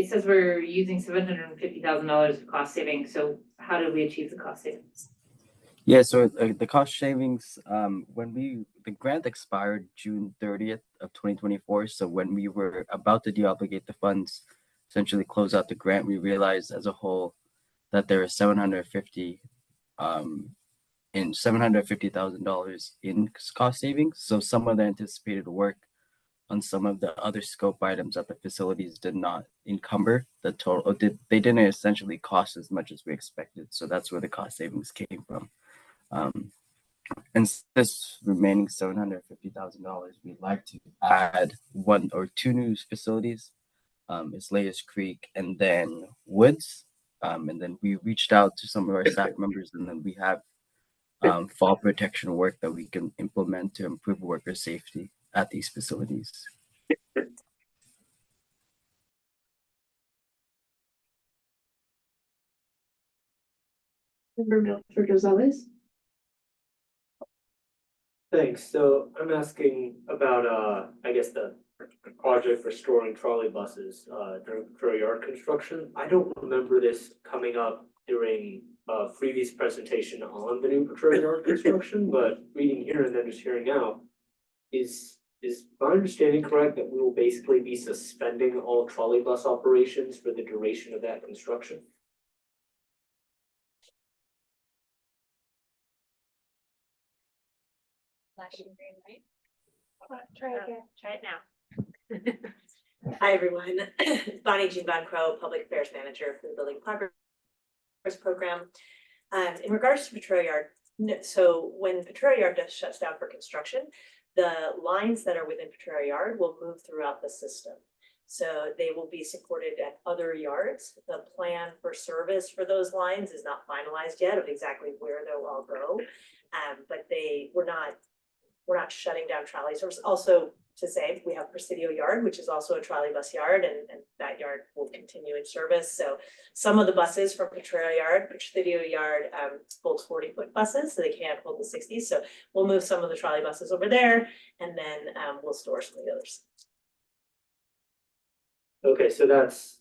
Speaker 16: says we're using $750,000 of cost savings. So how did we achieve the cost savings?
Speaker 11: Yeah, so the cost savings, the grant expired June 30th of 2024. So when we were about to deobligate the funds, essentially close out the grant, we realized as a whole that there is $750,000 in cost savings. So some of the anticipated work on some of the other scope items at the facilities did not encumber the total. They didn't essentially cost as much as we expected. So that's where the cost savings came from. And this remaining $750,000, we'd like to add 1 or 2 new facilities. It's Layers Creek and then Woods. And then we reached out to some of our staff members, and then we have fall protection work that we can implement to improve worker safety at these facilities.
Speaker 1: Member Milford Rosales?
Speaker 5: Thanks. So I'm asking about, I guess the project for storing trolley buses, during Petro Yard construction. I don't remember this coming up during a previous presentation on the new Petro Yard construction, but reading here and then just hearing out, is my understanding correct that we will basically be suspending all trolley bus operations for the duration of that construction?
Speaker 16: Flashing green, right?
Speaker 12: Try it now. Hi, everyone. Bonnie Jean Van Crow, Public Affairs Manager for the Building Progress Program. In regards to Petro Yard, so when Petro Yard shuts down for construction, the lines that are within Petro Yard will move throughout the system. So they will be supported at other yards. The plan for service for those lines is not finalized yet of exactly where they'll all go. But we're not shutting down trolley service. Also to say, we have Presidio Yard, which is also a trolley bus yard, and that yard will continue in service. So some of the buses from Presidio Yard holds 40-foot buses, so they can't hold the 60s. So we'll move some of the trolley buses over there, and then we'll store some of the others.
Speaker 5: Okay, so those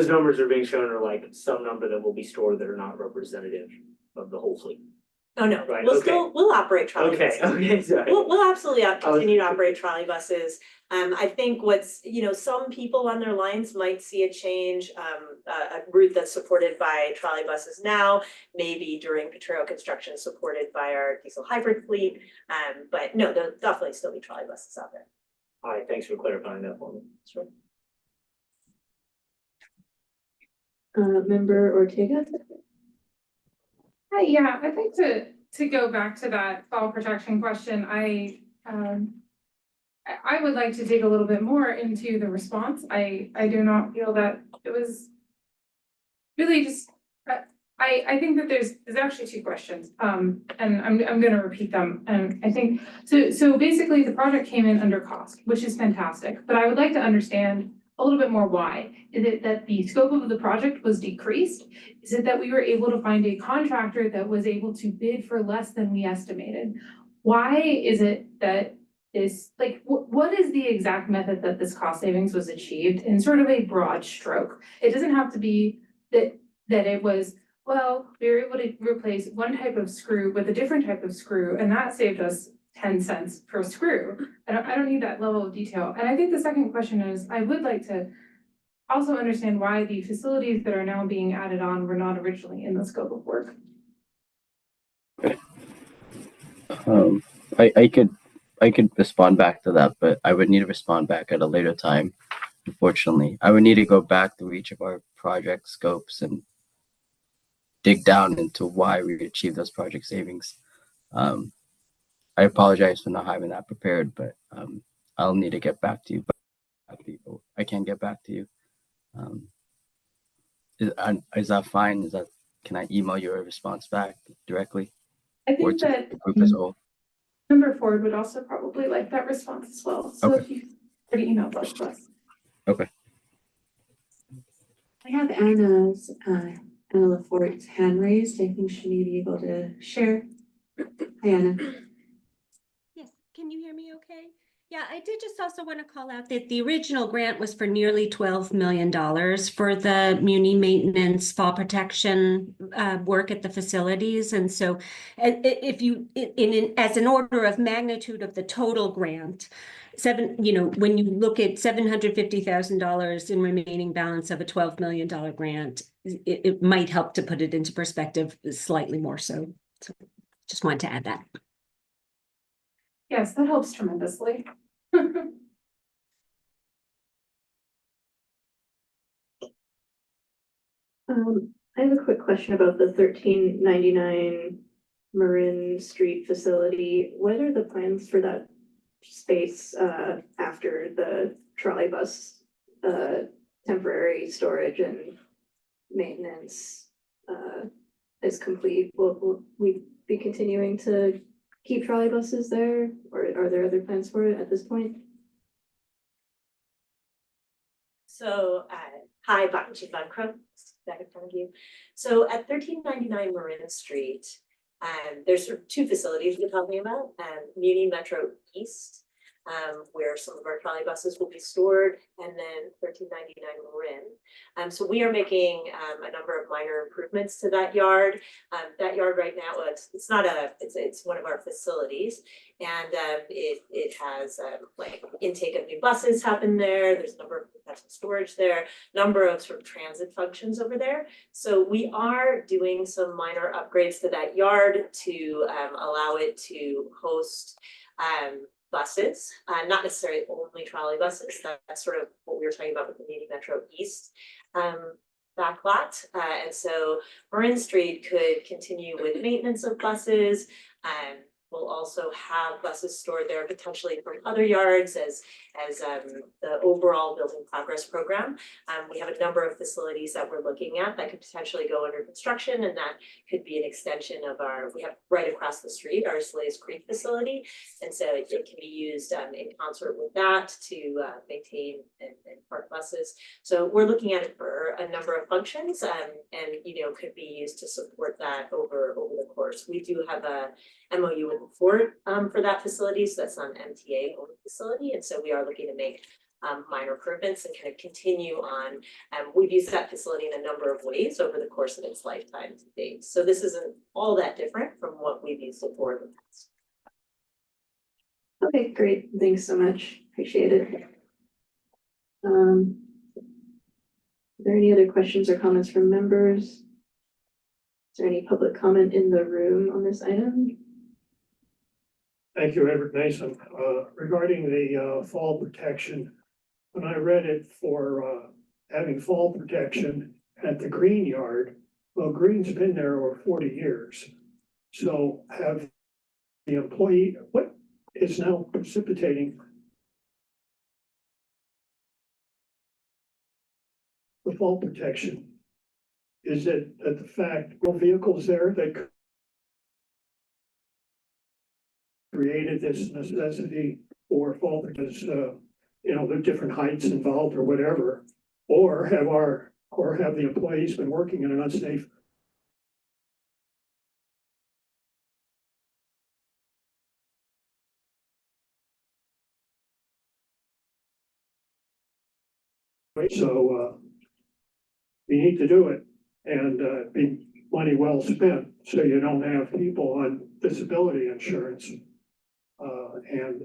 Speaker 5: numbers are being shown are like some number that will be stored that are not representative of the whole fleet.
Speaker 12: Oh, no,
Speaker 5: Right,
Speaker 12: we'll operate trolley buses.
Speaker 5: Okay, sorry.
Speaker 12: We'll absolutely continue to operate trolley buses. I think some people on their lines might see a change, a route that's supported by trolley buses now, maybe during Petro construction supported by our diesel hybrid fleet. But no, there'll definitely still be trolley buses out there.
Speaker 5: All right, thanks for clarifying that for me.
Speaker 12: Sure.
Speaker 1: Member Ortega?
Speaker 3: Hi, yeah, I'd like to go back to that fall protection question. I would like to dig a little bit more into the response. I do not feel that it was really just, I think that there's actually 2 questions, and I'm gonna repeat them. And I think, so basically the project came in under cost, which is fantastic, but I would like to understand a little bit more why. Is it that the scope of the project was decreased? Is it that we were able to find a contractor that was able to bid for less than we estimated? Why is it that this, what is the exact method that this cost savings was achieved in sort of a broad stroke? It doesn't have to be that it was, well, we were able to replace one type of screw with a different type of screw, and that saved us 10 cents per screw. I don't need that level of detail. And I think the second question is, I would like to also understand why the facilities that are now being added on were not originally in the scope of work.
Speaker 11: I could respond back to that, but I would need to respond back at a later time. Unfortunately, I would need to go back through each of our project scopes and dig down into why we achieved those project savings. I apologize for not having that prepared, but I'll need to get back to you. But I can get back to you. Is that fine? Is that can I email you a response back directly
Speaker 3: I
Speaker 11: or
Speaker 3: think
Speaker 11: to
Speaker 3: that
Speaker 11: the group as a whole?
Speaker 3: Member Ford would also probably like that response as well. So
Speaker 11: Okay.
Speaker 3: if you already emailed those to us.
Speaker 11: Okay.
Speaker 8: I have Anna's, Anna LaForte's hand raised. I think she may be able to share. Hi, Anna.
Speaker 18: Yes, can you hear me okay? Yeah, I did just also want to call out that the original grant was for nearly $12 million for the muni maintenance fall protection work at the facilities. And so if you, as an order of magnitude of the total grant, when you look at $750,000 in remaining balance of a $12 million grant, it might help to put it into perspective slightly more so. So just wanted to add that.
Speaker 3: Yes, that helps tremendously.
Speaker 1: I have a quick question about the 1399 Marin Street facility. What are the plans for that space after the trolley bus temporary storage and maintenance is complete? Will we be continuing to keep trolley buses there, or are there other plans for it at this point?
Speaker 12: So, hi, Chief Von Crow, back in front of you. So at 1399 Marin Street, there's sort of two facilities we're talking about, Muni Metro East, where some of our trolley buses will be stored, and then 1399 Marin. So we are making a number of minor improvements to that yard. That yard right now, it's one of our facilities, and it has like intake of new buses happen there. There's a number of potential storage there, number of sort of transit functions over there. So we are doing some minor upgrades to that yard to allow it to host buses, not necessarily only trolley buses. That's sort of what we were talking about with the Muni Metro East backlot. And so Marin Street could continue with maintenance of buses. We'll also have buses stored there potentially from other yards as the overall building progress program. We have a number of facilities that we're looking at that could potentially go under construction, and that could be an extension of we have right across the street, our Slays Creek facility. And so it can be used in concert with that to maintain and park buses. So we're looking at it for a number of functions and could be used to support that over the course. We do have a MOU with the Fort for that facility, so that's not an MTA owned facility, and so we are looking to make minor improvements and kind of continue on. We've used that facility in a number of ways over the course of its lifetime to date. So this isn't all that different from what we've used it for in the past.
Speaker 1: Okay, great. Thanks so much. Appreciate it. Are there any other questions or comments from members? Is there any public comment in the room on this item?
Speaker 17: Thank you, Edward Mason. Regarding the fall protection, when I read it for having fall protection at the Green Yard, well, Green's been there over 40 years. So have the employee, what is now precipitating the fall protection? Is it that the fact, well, vehicles there that created this necessity for fall because, there are different heights involved or whatever, or have the employees been working in an unsafe way? So, we need to do it and be money well spent, so you don't have people on disability insurance and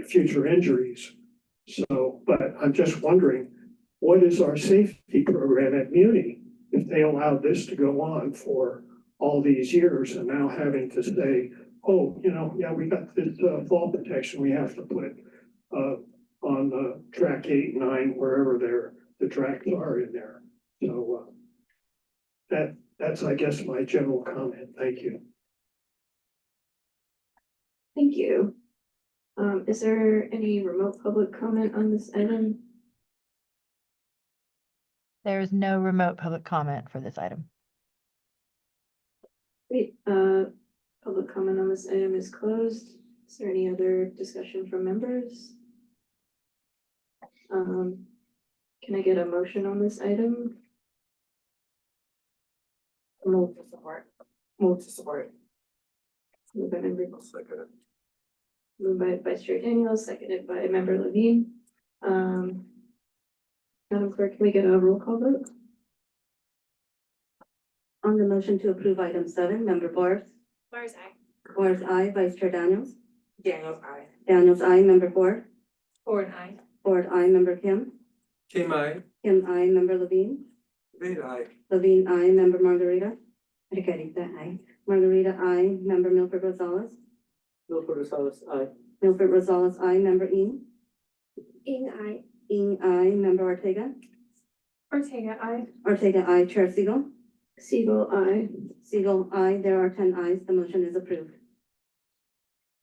Speaker 17: future injuries. So, but I'm just wondering, what is our safety program at Muni if they allowed this to go on for all these years and now having to say, oh, yeah, we got this fall protection we have to put on track 8, 9, wherever the tracks are in there. So that's, I guess, my general comment. Thank you.
Speaker 1: Thank you. Is there any remote public comment on this item?
Speaker 7: There is no remote public comment for this item.
Speaker 1: Great, public comment on this item is closed. Is there any other discussion from members? Can I get a motion on this item?
Speaker 13: Move to support. Move to support.
Speaker 1: Moved by member,
Speaker 9: Second.
Speaker 1: moved by Vice Chair Daniels, seconded by member Levine. Madam Clerk, can we get a roll call vote?
Speaker 2: On the motion to approve item 7, member Borges.
Speaker 16: Mars, aye.
Speaker 2: Borges, aye. Vice Chair Daniels.
Speaker 13: Daniels, aye.
Speaker 2: Daniels, aye. Member Ford.
Speaker 16: Ford, aye.
Speaker 2: Ford, aye. Member Kim.
Speaker 15: Kim, I.
Speaker 2: Kim, aye. Member Levine.
Speaker 9: Levine, aye.
Speaker 2: Levine, aye. Member Margarita. Margarita, aye. Margarita, aye. Member Milford Rosales.
Speaker 5: Milford Rosales, aye.
Speaker 2: Milford Rosales, aye. Member Ing.
Speaker 6: Ing, aye.
Speaker 2: Ing, aye. Member Ortega.
Speaker 3: Ortega, aye.
Speaker 2: Ortega, aye. Chair Siegel.
Speaker 1: Siegel, aye.
Speaker 2: Siegel, aye. There are 10 ayes. The motion is approved.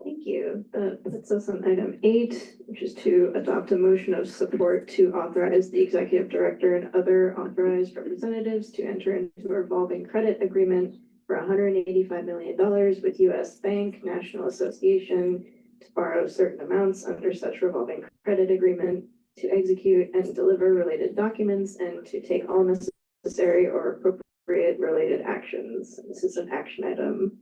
Speaker 1: Thank you. That puts us on item 8, which is to adopt a motion of support to authorize the executive director and other authorized representatives to enter into a revolving credit agreement for $185 million with U.S. Bank National Association to borrow certain amounts under such revolving credit agreement, to execute and deliver related documents, and to take all necessary or appropriate related actions. This is an action item.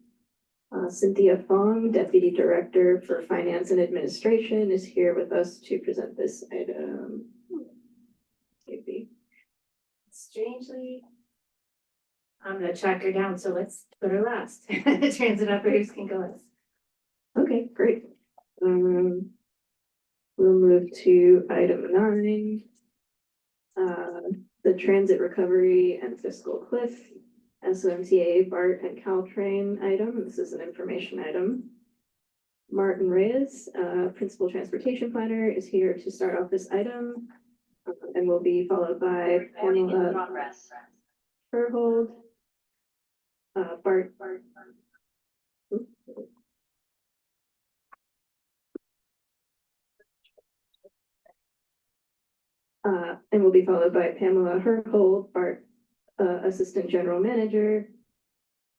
Speaker 1: Cynthia Fong, Deputy Director for Finance and Administration, is here with us to present this item. Maybe.
Speaker 16: Strangely, I'm gonna track her down, so let's put her last. The transit operators can go last.
Speaker 1: Okay, great. We'll move to item 9. The transit recovery and fiscal cliff. SFCTA, BART, and Caltrain item. This is an information item. Martin Reyes, Principal Transportation Planner, is here to start off this item and will be followed by Pamela Herhold. Bart. And will be followed by Pamela Herhold, BART Assistant General Manager,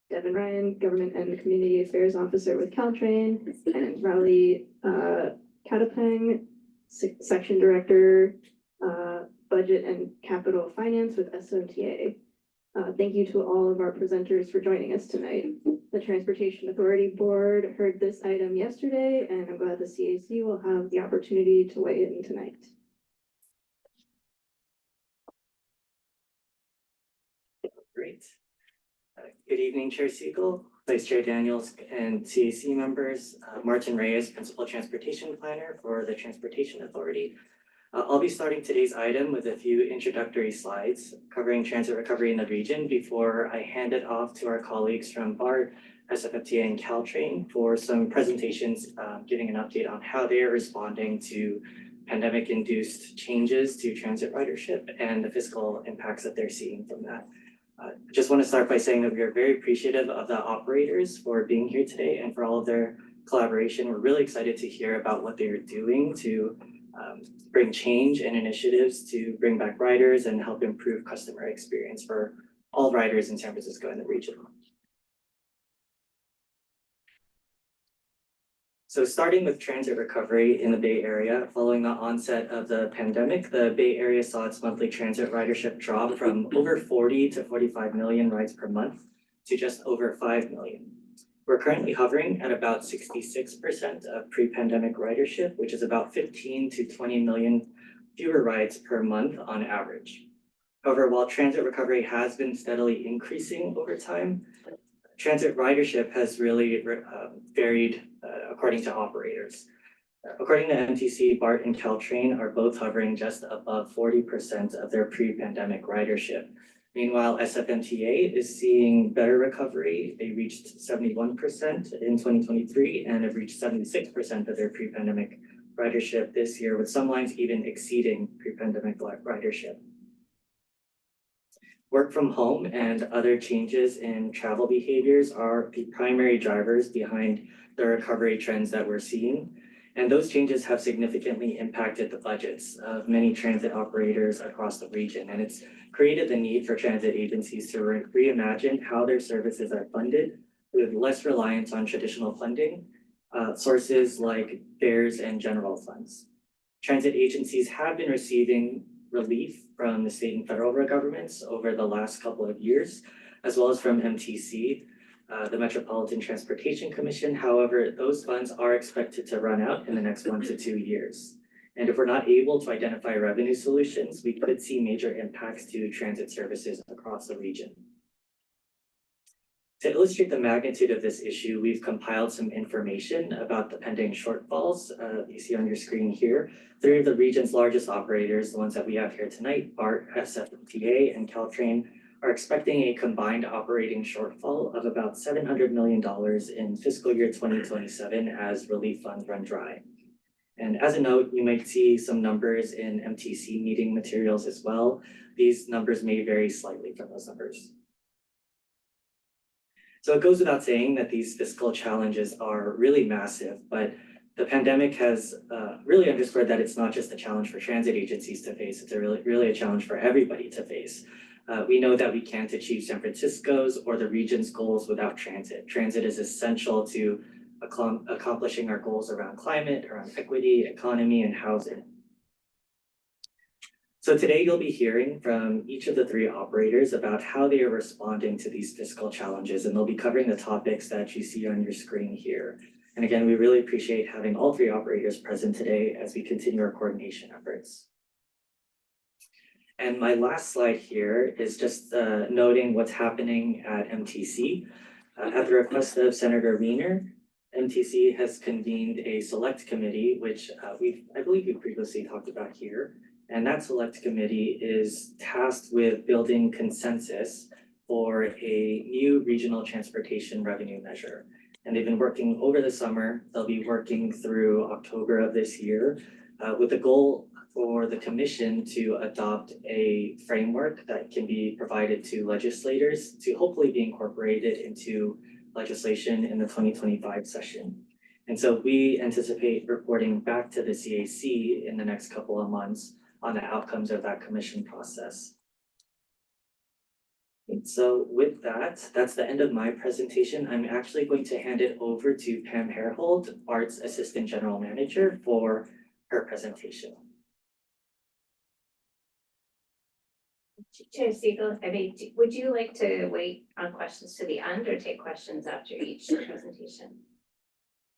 Speaker 1: Devin Ryan, Government and Community Affairs Officer with Caltrain, and Raleigh Katapang, Section Director, Budget and Capital Finance with SFCTA. Thank you to all of our presenters for joining us tonight. The Transportation Authority Board heard this item yesterday, and I'm glad the CAC will have the opportunity to weigh in tonight.
Speaker 19: Great. Good evening, Chair Siegel, Vice Chair Daniels, and CAC members. Martin Reyes, Principal Transportation Planner for the Transportation Authority. I'll be starting today's item with a few introductory slides covering transit recovery in the region before I hand it off to our colleagues from BART, SFCTA, and Caltrain for some presentations giving an update on how they are responding to pandemic-induced changes to transit ridership and the fiscal impacts that they're seeing from that. Just want to start by saying that we are very appreciative of the operators for being here today and for all of their collaboration. We're really excited to hear about what they are doing to bring change and initiatives to bring back riders and help improve customer experience for all riders in San Francisco and the region. So starting with transit recovery in the Bay Area, following the onset of the pandemic, the Bay Area saw its monthly transit ridership drop from over 40 to 45 million rides per month to just over 5 million. We're currently hovering at about 66% of pre-pandemic ridership, which is about 15 to 20 million fewer rides per month on average. However, while transit recovery has been steadily increasing over time, transit ridership has really varied according to operators. According to MTC, BART and Caltrain are both hovering just above 40% of their pre-pandemic ridership. Meanwhile, SFMTA is seeing better recovery. They reached 71% in 2023 and have reached 76% of their pre-pandemic ridership this year, with some lines even exceeding pre-pandemic ridership. Work from home and other changes in travel behaviors are the primary drivers behind the recovery trends that we're seeing. And those changes have significantly impacted the budgets of many transit operators across the region. And it's created the need for transit agencies to reimagine how their services are funded with less reliance on traditional funding sources like fares and general funds. Transit agencies have been receiving relief from the state and federal governments over the last couple of years, as well as from MTC, the Metropolitan Transportation Commission. However, those funds are expected to run out in the next 1 to 2 years. And if we're not able to identify revenue solutions, we could see major impacts to transit services across the region. To illustrate the magnitude of this issue, we've compiled some information about the pending shortfalls you see on your screen here. 3 of the region's largest operators, the ones that we have here tonight, BART, SFCTA, and Caltrain, are expecting a combined operating shortfall of about $700 million in fiscal year 2027 as relief funds run dry. And as a note, you might see some numbers in MTC meeting materials as well. These numbers may vary slightly from those numbers. So it goes without saying that these fiscal challenges are really massive, but the pandemic has really underscored that it's not just a challenge for transit agencies to face, it's really a challenge for everybody to face. We know that we can't achieve San Francisco's or the region's goals without transit. Transit is essential to accomplishing our goals around climate, around equity, economy, and housing. So today you'll be hearing from each of the 3 operators about how they are responding to these fiscal challenges, and they'll be covering the topics that you see on your screen here. And again, we really appreciate having all 3 operators present today as we continue our coordination efforts. And my last slide here is just noting what's happening at MTC. At the request of Senator Wiener, MTC has convened a select committee, which I believe we previously talked about here. And that select committee is tasked with building consensus for a new regional transportation revenue measure. And they've been working over the summer. They'll be working through October of this year with the goal for the commission to adopt a framework that can be provided to legislators to hopefully be incorporated into legislation in the 2025 session. And so we anticipate reporting back to the CAC in the next couple of months on the outcomes of that commission process. And so with that, that's the end of my presentation. I'm actually going to hand it over to Pam Herhold, BART's Assistant General Manager, for her presentation.
Speaker 20: Chair Siegel, would you like to wait on questions to the end or take questions after each presentation?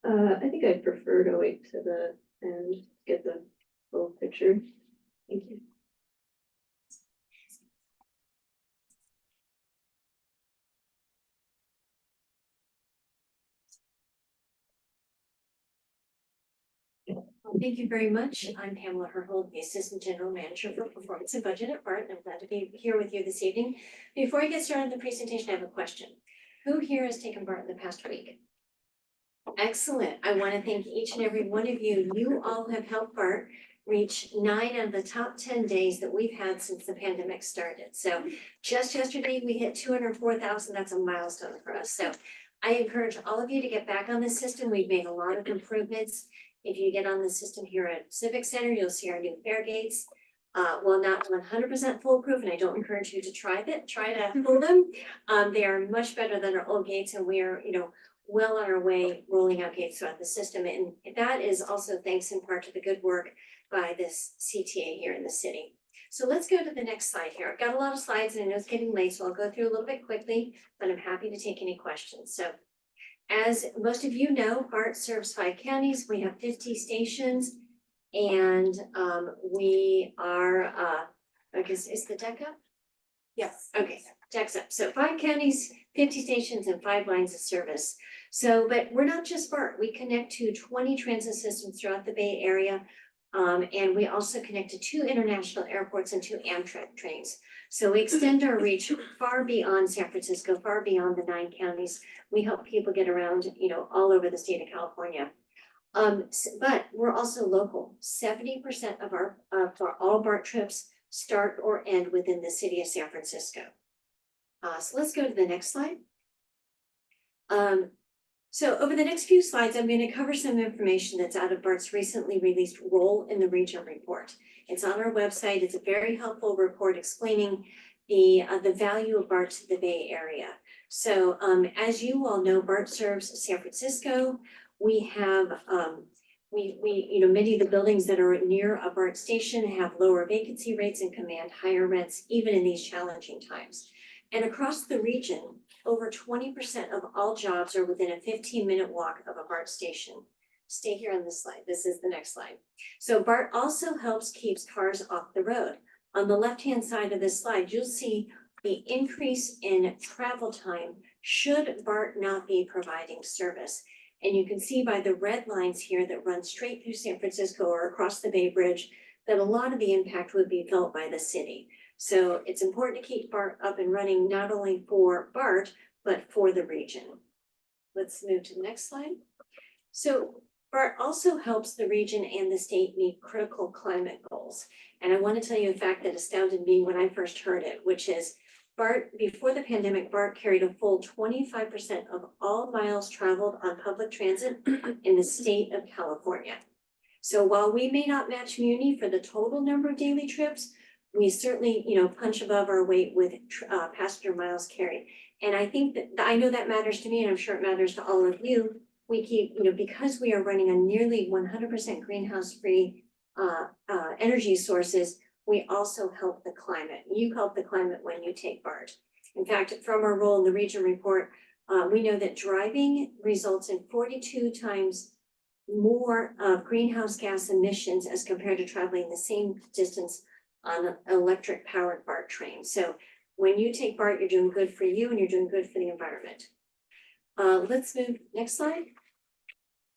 Speaker 1: I think I'd prefer to wait to the end, get the full picture. Thank you.
Speaker 21: Thank you very much. I'm Pamela Herhold, the Assistant General Manager for Performance and Budget at BART, and I'm glad to be here with you this evening. Before I get started on the presentation, I have a question. Who here has taken BART in the past week? Excellent. I want to thank each and every one of you. You all have helped BART reach 9 of the top 10 days that we've had since the pandemic started. So just yesterday, we hit 204,000. That's a milestone for us. So I encourage all of you to get back on the system. We've made a lot of improvements. If you get on the system here at Civic Center, you'll see our new fare gates. While not 100% foolproof, and I don't encourage you to try to pull them. They are much better than our old gates, and we are, well on our way rolling out gates throughout the system. And that is also thanks in part to the good work by this CTA here in the city. So let's go to the next slide here. I've got a lot of slides and I know it's getting late, so I'll go through a little bit quickly, but I'm happy to take any questions. So as most of you know, BART serves 5 counties. We have 50 stations, and we are, I guess, is the deck up? Yes. Okay, deck's up. So 5 counties, 50 stations, and 5 lines of service. So, but we're not just BART. We connect to 20 transit systems throughout the Bay Area, and we also connect to 2 international airports and 2 Amtrak trains. So we extend our reach far beyond San Francisco, far beyond the 9 counties. We help people get around, all over the state of California. But we're also local. 70% of all BART trips start or end within the city of San Francisco. So let's go to the next slide. So over the next few slides, I'm going to cover some information that's out of BART's recently released Role in the Region report. It's on our website. It's a very helpful report explaining the value of BART to the Bay Area. So as you all know, BART serves San Francisco. We have many of the buildings that are near a BART station have lower vacancy rates and command higher rents, even in these challenging times. And across the region, over 20% of all jobs are within a 15-minute walk of a BART station. Stay here on this slide. This is the next slide. So BART also helps keeps cars off the road. On the left-hand side of this slide, you'll see the increase in travel time should BART not be providing service. And you can see by the red lines here that run straight through San Francisco or across the Bay Bridge that a lot of the impact would be felt by the city. So it's important to keep BART up and running, not only for BART, but for the region. Let's move to the next slide. So BART also helps the region and the state meet critical climate goals. And I want to tell you a fact that astounded me when I first heard it, which is BART, before the pandemic, BART carried a full 25% of all miles traveled on public transit in the state of California. So while we may not match Muni for the total number of daily trips, we certainly, punch above our weight with passenger miles carried. And I think that, I know that matters to me, and I'm sure it matters to all of you. We keep, because we are running on nearly 100% greenhouse-free energy sources, we also help the climate. You help the climate when you take BART. In fact, from our role in the region report, we know that driving results in 42 times more greenhouse gas emissions as compared to traveling the same distance on an electric powered BART train. So when you take BART, you're doing good for you and you're doing good for the environment. Let's move, next slide.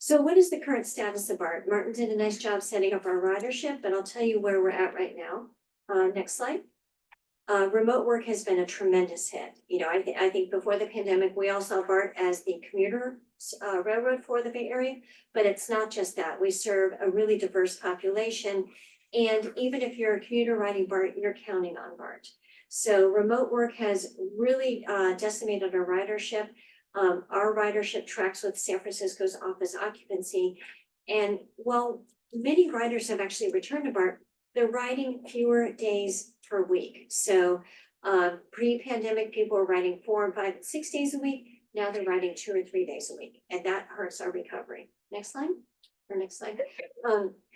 Speaker 21: So what is the current status of BART? Martin did a nice job setting up our ridership, but I'll tell you where we're at right now. Next slide. Remote work has been a tremendous hit. I think before the pandemic, we all saw BART as the commuter railroad for the Bay Area, but it's not just that. We serve a really diverse population. And even if you're a commuter riding BART, you're counting on BART. So remote work has really decimated our ridership. Our ridership tracks with San Francisco's office occupancy. And while many riders have actually returned to BART, they're riding fewer days per week. So pre-pandemic, people were riding 4 and 5 and 6 days a week. Now they're riding 2 or 3 days a week, and that hurts our recovery. Next slide, or next slide.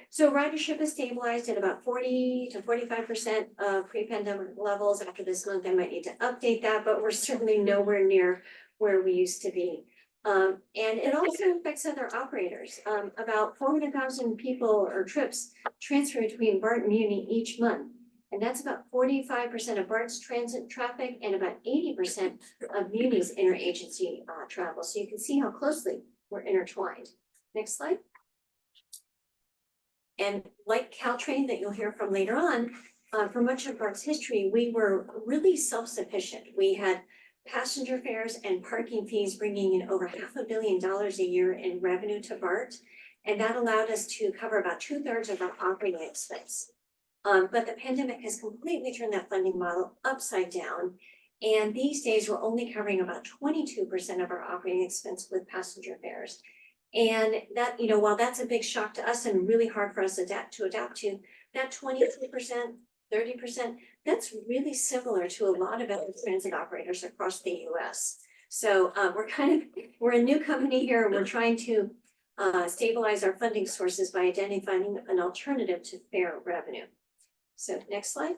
Speaker 21: So ridership is stabilized at about 40 to 45% of pre-pandemic levels. After this month, I might need to update that, but we're certainly nowhere near where we used to be. And it also affects other operators. About 400,000 people or trips transfer between BART and Muni each month. And that's about 45% of BART's transit traffic and about 80% of Muni's interagency travel. So you can see how closely we're intertwined. Next slide. And like Caltrain that you'll hear from later on, for much of BART's history, we were really self-sufficient. We had passenger fares and parking fees bringing in over $500 million a year in revenue to BART. And that allowed us to cover about 2/3 of our operating expense. But the pandemic has completely turned that funding model upside down. And these days we're only covering about 22% of our operating expense with passenger fares. And that, while that's a big shock to us and really hard for us to adapt to, that 22%, 30%, that's really similar to a lot of other transit operators across the US. So we're a new company here, and we're trying to stabilize our funding sources by identifying an alternative to fare revenue. So next slide.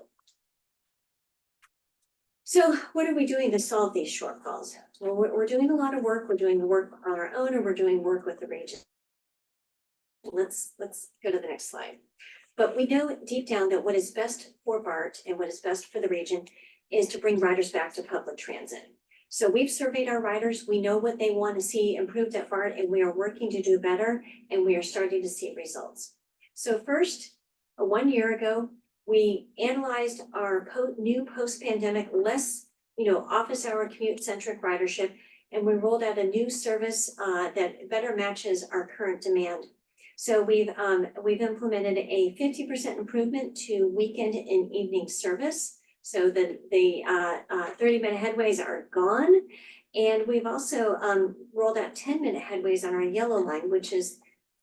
Speaker 21: So what are we doing to solve these shortfalls? Well, we're doing a lot of work. We're doing the work on our own, and we're doing work with the region. Let's go to the next slide. But we know deep down that what is best for BART and what is best for the region is to bring riders back to public transit. So we've surveyed our riders. We know what they want to see improved at BART, and we are working to do better, and we are starting to see results. So first, 1 year ago, we analyzed our new post-pandemic, less, office hour commute-centric ridership, and we rolled out a new service that better matches our current demand. So we've implemented a 50% improvement to weekend and evening service. So the 30-minute headways are gone. And we've also rolled out 10-minute headways on our yellow line, which is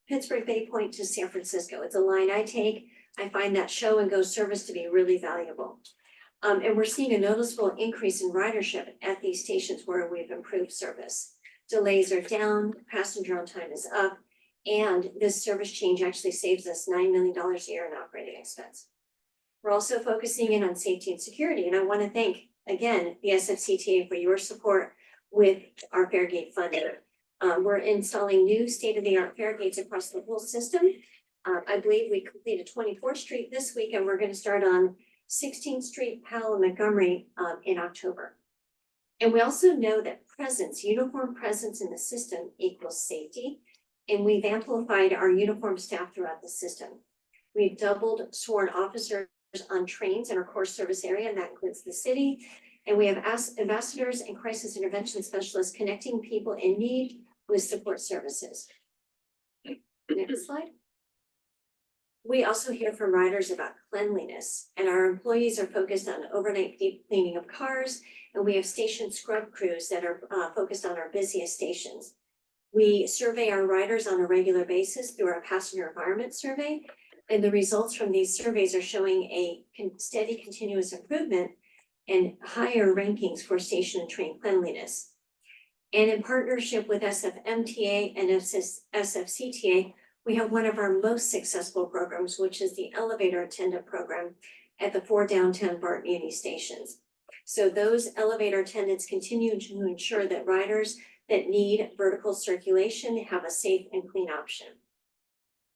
Speaker 21: Pittsburgh Bay Point to San Francisco. It's a line I take. I find that show and go service to be really valuable. And we're seeing a noticeable increase in ridership at these stations where we've improved service. Delays are down, passenger on time is up, and this service change actually saves us $9 million a year in operating expense. We're also focusing in on safety and security, and I want to thank, again, the SFCTA for your support with our fare gate funding. We're installing new state-of-the-art fare gates across the whole system. I believe we completed 24th Street this week, and we're going to start on 16th Street, Powell, and Montgomery in October. And we also know that presence, uniform presence in the system equals safety, and we've amplified our uniform staff throughout the system. We've doubled sworn officers on trains in our core service area, and that includes the city. And we have ambassadors and crisis intervention specialists connecting people in need with support services. Next slide. We also hear from riders about cleanliness, and our employees are focused on overnight deep cleaning of cars, and we have station scrub crews that are focused on our busiest stations. We survey our riders on a regular basis through our passenger environment survey, and the results from these surveys are showing a steady continuous improvement and higher rankings for station and train cleanliness. And in partnership with SFMTA and SFCTA, we have one of our most successful programs, which is the elevator attendant program at the 4 downtown BART Muni stations. So those elevator attendants continue to ensure that riders that need vertical circulation have a safe and clean option.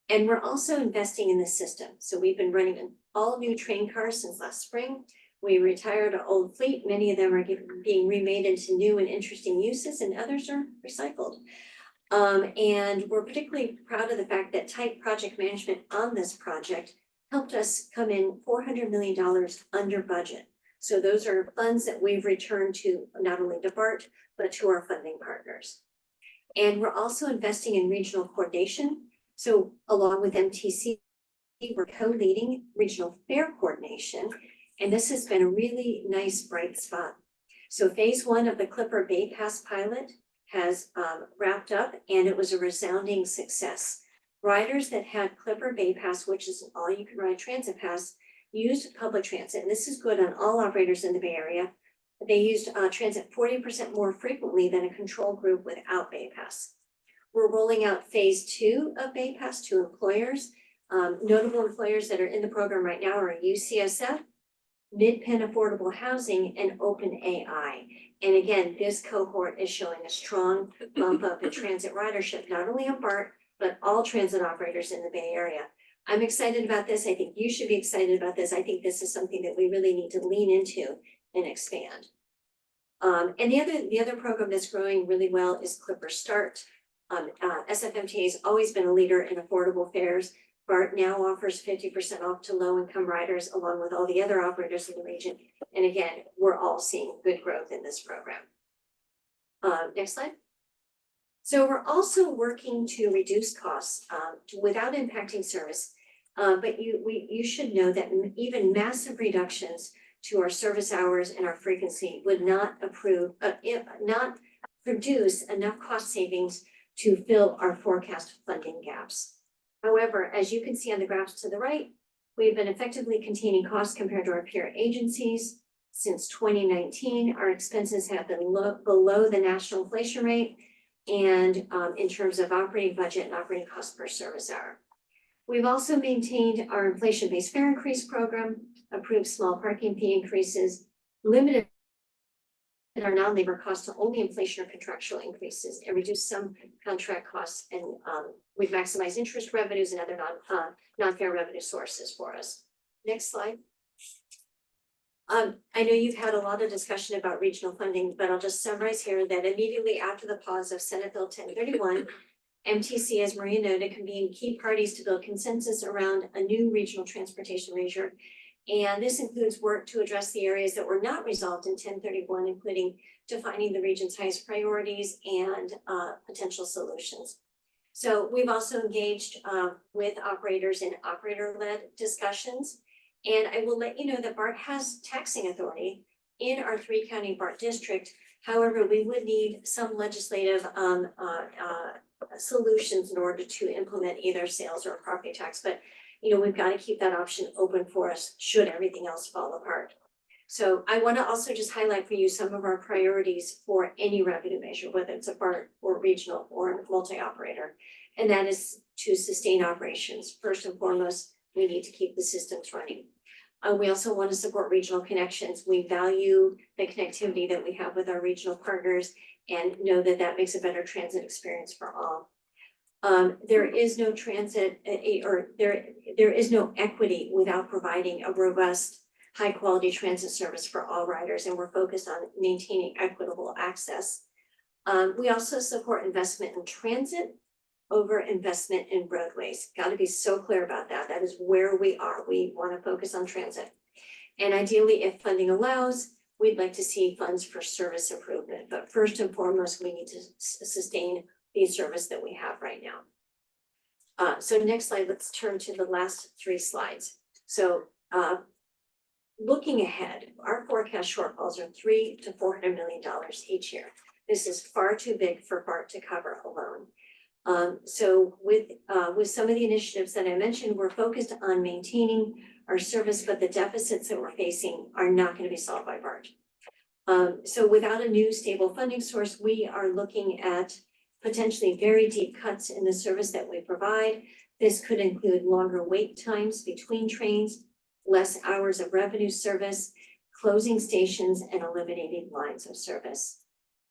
Speaker 21: And we're also investing in the system. So we've been running an all new train cars since last spring. We retired an old fleet. Many of them are being remade into new and interesting uses, and others are recycled. And we're particularly proud of the fact that tight project management on this project helped us come in $400 million under budget. So those are funds that we've returned to not only to BART, but to our funding partners. And we're also investing in regional coordination. So along with MTC, we're co-leading regional fare coordination. And this has been a really nice bright spot. So phase 1 of the Clipper Bay Pass pilot has wrapped up, and it was a resounding success. Riders that had Clipper Bay Pass, which is an all-you-can-ride transit pass, used public transit, and this is good on all operators in the Bay Area. They used transit 40% more frequently than a control group without Bay Pass. We're rolling out phase 2 of Bay Pass to employers. Notable employers that are in the program right now are UCSF, Mid-Penn Affordable Housing, and OpenAI. And again, this cohort is showing a strong bump up in transit ridership, not only on BART, but all transit operators in the Bay Area. I'm excited about this. I think you should be excited about this. I think this is something that we really need to lean into and expand. And the other program that's growing really well is Clipper Start. SFMTA has always been a leader in affordable fares. BART now offers 50% off to low-income riders along with all the other operators in the region. And again, we're all seeing good growth in this program. Next slide. So we're also working to reduce costs without impacting service. But you should know that even massive reductions to our service hours and our frequency would not produce enough cost savings to fill our forecast funding gaps. However, as you can see on the graphs to the right, we've been effectively containing costs compared to our peer agencies. Since 2019, our expenses have been below the national inflation rate and in terms of operating budget and operating cost per service hour. We've also maintained our inflation-based fare increase program, approved small parking fee increases, limited our non-labor costs to only inflation or contractual increases, and reduced some contract costs, and we've maximized interest revenues and other non-fare revenue sources for us. Next slide. I know you've had a lot of discussion about regional funding, but I'll just summarize here that immediately after the pause of Senate Bill 1031, MTC, as Maria noted, convened key parties to build consensus around a new regional transportation measure. And this includes work to address the areas that were not resolved in 1031, including defining the region's highest priorities and potential solutions. So we've also engaged with operators in operator-led discussions. And I will let you know that BART has taxing authority in our 3-county BART district. However, we would need some legislative solutions in order to implement either sales or property tax. But we've got to keep that option open for us should everything else fall apart. So I want to also just highlight for you some of our priorities for any revenue measure, whether it's a BART or regional or multi-operator. And that is to sustain operations. First and foremost, we need to keep the systems running. We also want to support regional connections. We value the connectivity that we have with our regional partners and know that that makes a better transit experience for all. There is no transit there is no equity without providing a robust, high quality transit service for all riders, and we're focused on maintaining equitable access. We also support investment in transit over investment in roadways. Got to be so clear about that. That is where we are. We want to focus on transit. And ideally, if funding allows, we'd like to see funds for service improvement. But first and foremost, we need to sustain the service that we have right now. So next slide, let's turn to the last 3 slides. So looking ahead, our forecast shortfalls are $300 to $400 million each year. This is far too big for BART to cover alone. So with some of the initiatives that I mentioned, we're focused on maintaining our service, but the deficits that we're facing are not going to be solved by BART. So without a new stable funding source, we are looking at potentially very deep cuts in the service that we provide. This could include longer wait times between trains, less hours of revenue service, closing stations, and eliminating lines of service.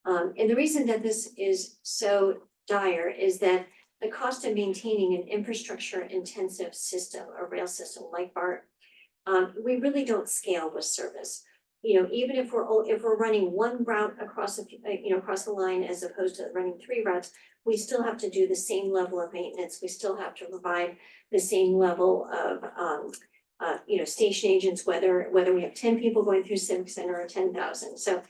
Speaker 21: And the reason that this is so dire is that the cost of maintaining an infrastructure intensive system, a rail system like BART, we really don't scale with service. You know, even if we're running one route across the line as opposed to running 3 routes, we still have to do the same level of maintenance. We still have to provide the same level of station agents, whether we have 10 people going through Civic Center or 10,000. So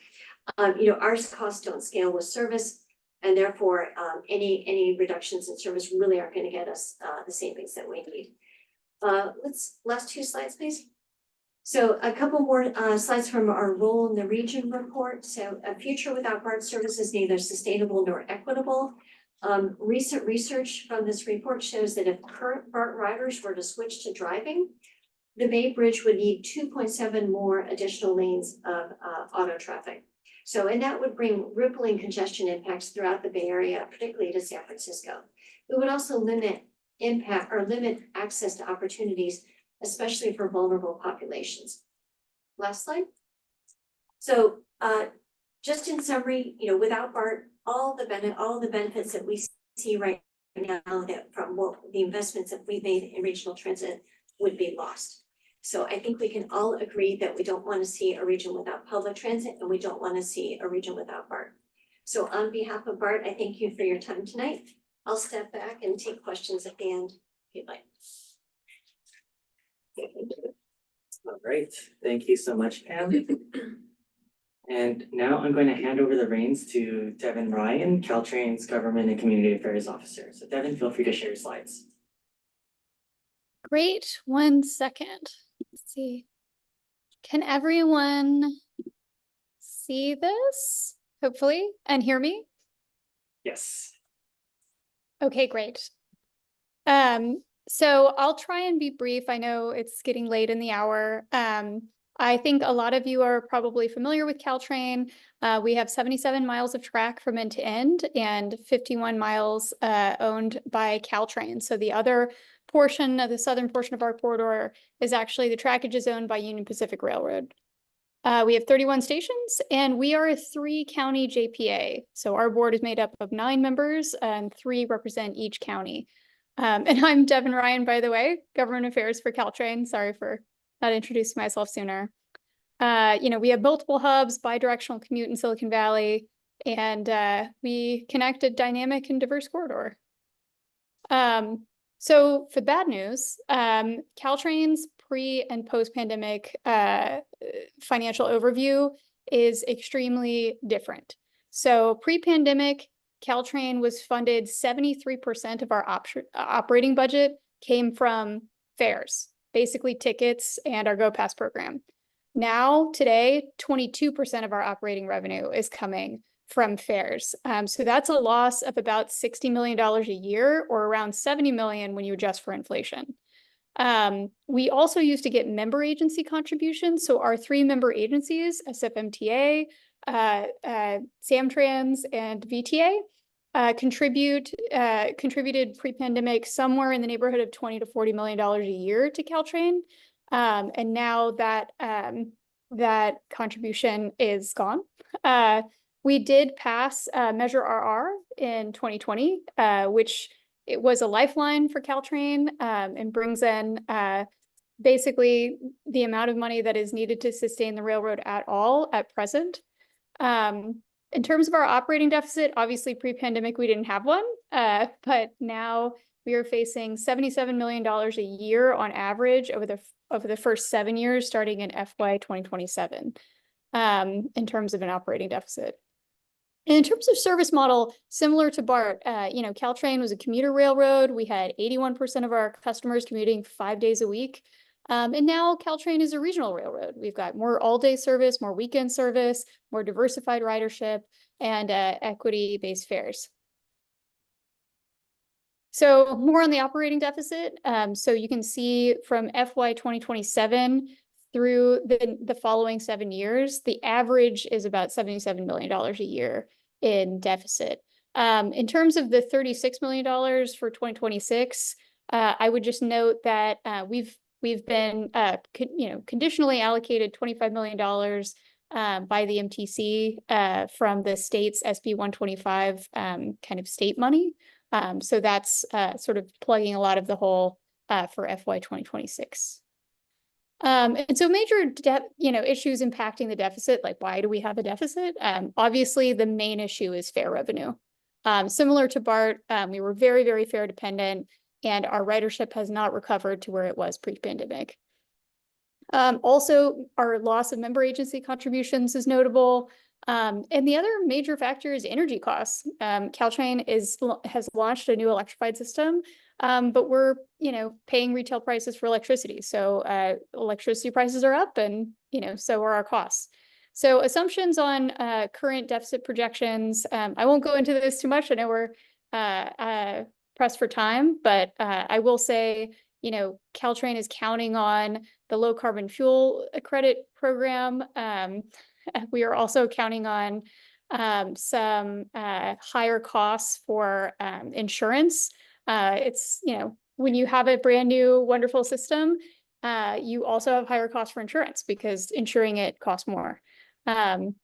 Speaker 21: our costs don't scale with service, and therefore any reductions in service really aren't going to get us the savings that we need. Last 2 slides, please. So a couple more slides from our role in the region report. So a future without BART service is neither sustainable nor equitable. Recent research from this report shows that if current BART riders were to switch to driving, the Bay Bridge would need 2.7 more additional lanes of auto traffic. So, and that would bring rippling congestion impacts throughout the Bay Area, particularly to San Francisco. It would also limit access to opportunities, especially for vulnerable populations. Last slide. So just in summary, without BART, all the benefits that we see right now that from the investments that we've made in regional transit would be lost. So I think we can all agree that we don't want to see a region without public transit, and we don't want to see a region without BART. So on behalf of BART, I thank you for your time tonight. I'll step back and take questions at the end if you'd like.
Speaker 19: All right, thank you so much, Pam. And now I'm going to hand over the reins to Devin Ryan, Caltrain's Government and Community Affairs Officer. So Devin, feel free to share your slides.
Speaker 14: Great, 1 second. Let's see. Can everyone see this, hopefully, and hear me?
Speaker 19: Yes.
Speaker 14: Okay, great. So I'll try and be brief. I know it's getting late in the hour. I think a lot of you are probably familiar with Caltrain. We have 77 miles of track from end to end and 51 miles owned by Caltrain. So the other portion of the southern portion of our corridor is actually the trackage is owned by Union Pacific Railroad. We have 31 stations, and we are a 3-county JPA. So our board is made up of 9 members, and 3 represent each county. And I'm Devin Ryan, by the way, Government Affairs for Caltrain. Sorry for not introducing myself sooner. We have multiple hubs, bi-directional commute in Silicon Valley, and we connect a dynamic and diverse corridor. So for bad news, Caltrain's pre and post-pandemic financial overview is extremely different. So pre-pandemic, Caltrain was funded 73% of our operating budget came from fares, basically tickets and our Go Pass program. Now, today, 22% of our operating revenue is coming from fares. So that's a loss of about $60 million a year, or around $70 million when you adjust for inflation. We also used to get member agency contributions. So our 3 member agencies, SFMTA, Samtrans, and VTA, contributed pre-pandemic somewhere in the neighborhood of $20 to $40 million a year to Caltrain. And now that that contribution is gone. We did pass Measure RR in 2020, which it was a lifeline for Caltrain, and brings in basically the amount of money that is needed to sustain the railroad at all at present. In terms of our operating deficit, obviously pre-pandemic we didn't have one, but now we are facing $77 million a year on average over the first 7 years, starting in FY 2027, in terms of an operating deficit. And in terms of service model, similar to BART, Caltrain was a commuter railroad. We had 81% of our customers commuting 5 days a week. And now Caltrain is a regional railroad. We've got more all-day service, more weekend service, more diversified ridership, and equity-based fares. So more on the operating deficit. So you can see from FY 2027 through the following 7 years, the average is about $77 million a year in deficit. In terms of the $36 million for 2026, I would just note that we've been conditionally allocated $25 million by the MTC from the state's SB 125 kind of state money. So that's sort of plugging a lot of the hole for FY 2026. And so major issues impacting the deficit, like why do we have a deficit? Obviously, the main issue is fare revenue. Similar to BART, we were very, very fare dependent, and our ridership has not recovered to where it was pre-pandemic. Also, our loss of member agency contributions is notable. And the other major factor is energy costs. Caltrain has launched a new electrified system, but we're paying retail prices for electricity. So electricity prices are up, and so are our costs. So assumptions on current deficit projections. I won't go into this too much. I know we're pressed for time, but I will say, Caltrain is counting on the low carbon fuel credit program. We are also counting on some higher costs for insurance. It's, when you have a brand new wonderful system, you also have higher costs for insurance because insuring it costs more. And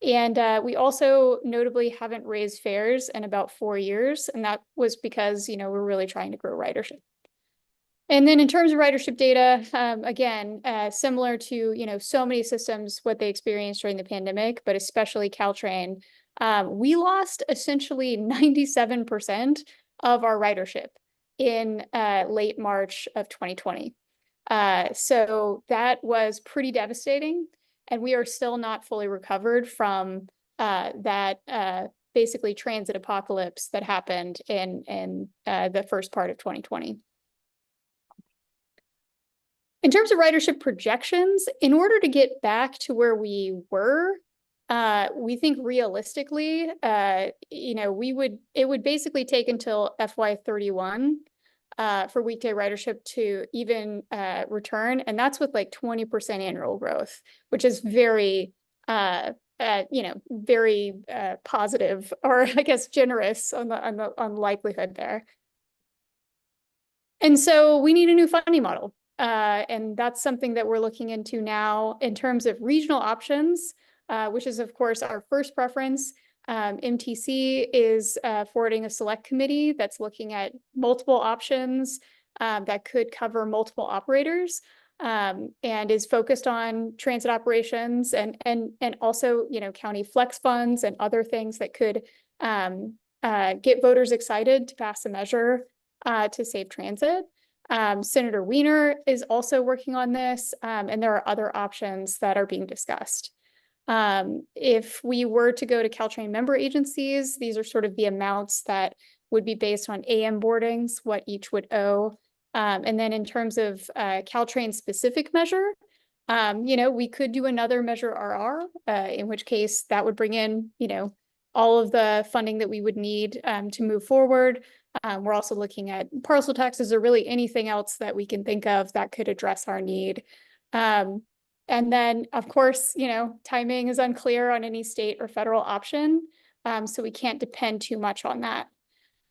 Speaker 14: we also notably haven't raised fares in about 4 years, and that was because, we're really trying to grow ridership. And then in terms of ridership data, again, similar to, so many systems, what they experienced during the pandemic, but especially Caltrain, we lost essentially 97% of our ridership in late March of 2020. So that was pretty devastating, and we are still not fully recovered from that basically transit apocalypse that happened in the first part of 2020. In terms of ridership projections, in order to get back to where we were, we think realistically, it would basically take until FY 31 for weekday ridership to even return, and that's with like 20% annual growth, which is very, very positive, or I guess generous on the likelihood there. And so we need a new funding model. And that's something that we're looking into now in terms of regional options, which is, of course, our first preference. MTC is forwarding a select committee that's looking at multiple options that could cover multiple operators, and is focused on transit operations and also, county flex funds and other things that could get voters excited to pass a measure to save transit. Senator Wiener is also working on this, and there are other options that are being discussed. If we were to go to Caltrain member agencies, these are sort of the amounts that would be based on AM boardings, what each would owe. And then in terms of Caltrain specific measure, we could do another measure RR, in which case that would bring in, all of the funding that we would need to move forward. We're also looking at parcel taxes or really anything else that we can think of that could address our need. And then, of course, timing is unclear on any state or federal option, so we can't depend too much on that.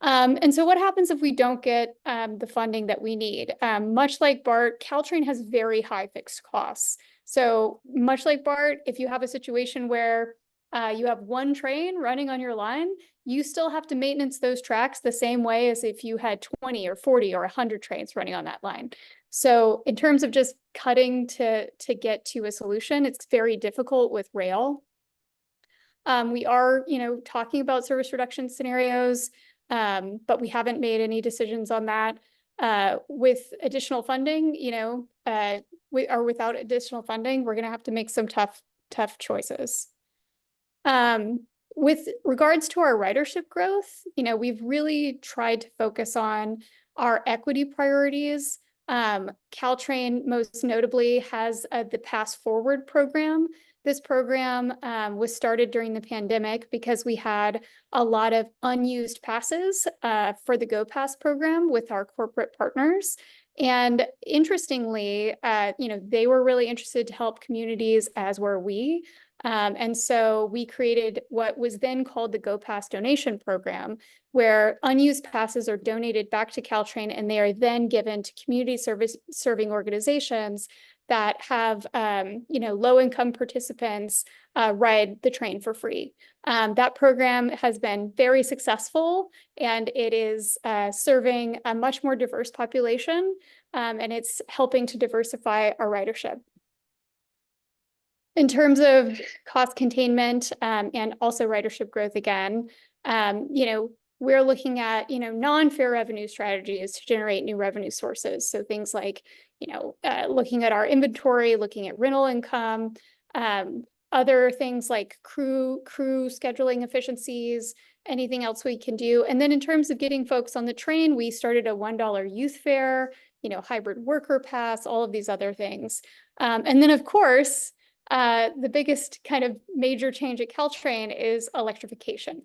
Speaker 14: And so what happens if we don't get the funding that we need? Much like BART, Caltrain has very high fixed costs. So much like BART, if you have a situation where you have one train running on your line, you still have to maintenance those tracks the same way as if you had 20 or 40 or 100 trains running on that line. So in terms of just cutting to get to a solution, it's very difficult with rail. We are, talking about service reduction scenarios, but we haven't made any decisions on that. With additional funding, or without additional funding, we're going to have to make some tough choices. With regards to our ridership growth, we've really tried to focus on our equity priorities. Caltrain most notably has the Pass Forward program. This program was started during the pandemic because we had a lot of unused passes for the Go Pass program with our corporate partners. And interestingly, they were really interested to help communities, as were we. And so we created what was then called the Go Pass donation program, where unused passes are donated back to Caltrain and they are then given to community serving organizations that have, low-income participants ride the train for free. That program has been very successful, and it is serving a much more diverse population, and it's helping to diversify our ridership. In terms of cost containment and also ridership growth again, we're looking at, non-fare revenue strategies to generate new revenue sources. So things like, looking at our inventory, looking at rental income, other things like crew scheduling efficiencies, anything else we can do. And then in terms of getting folks on the train, we started a $1 youth fare, hybrid worker pass, all of these other things. And then of course, the biggest kind of major change at Caltrain is electrification.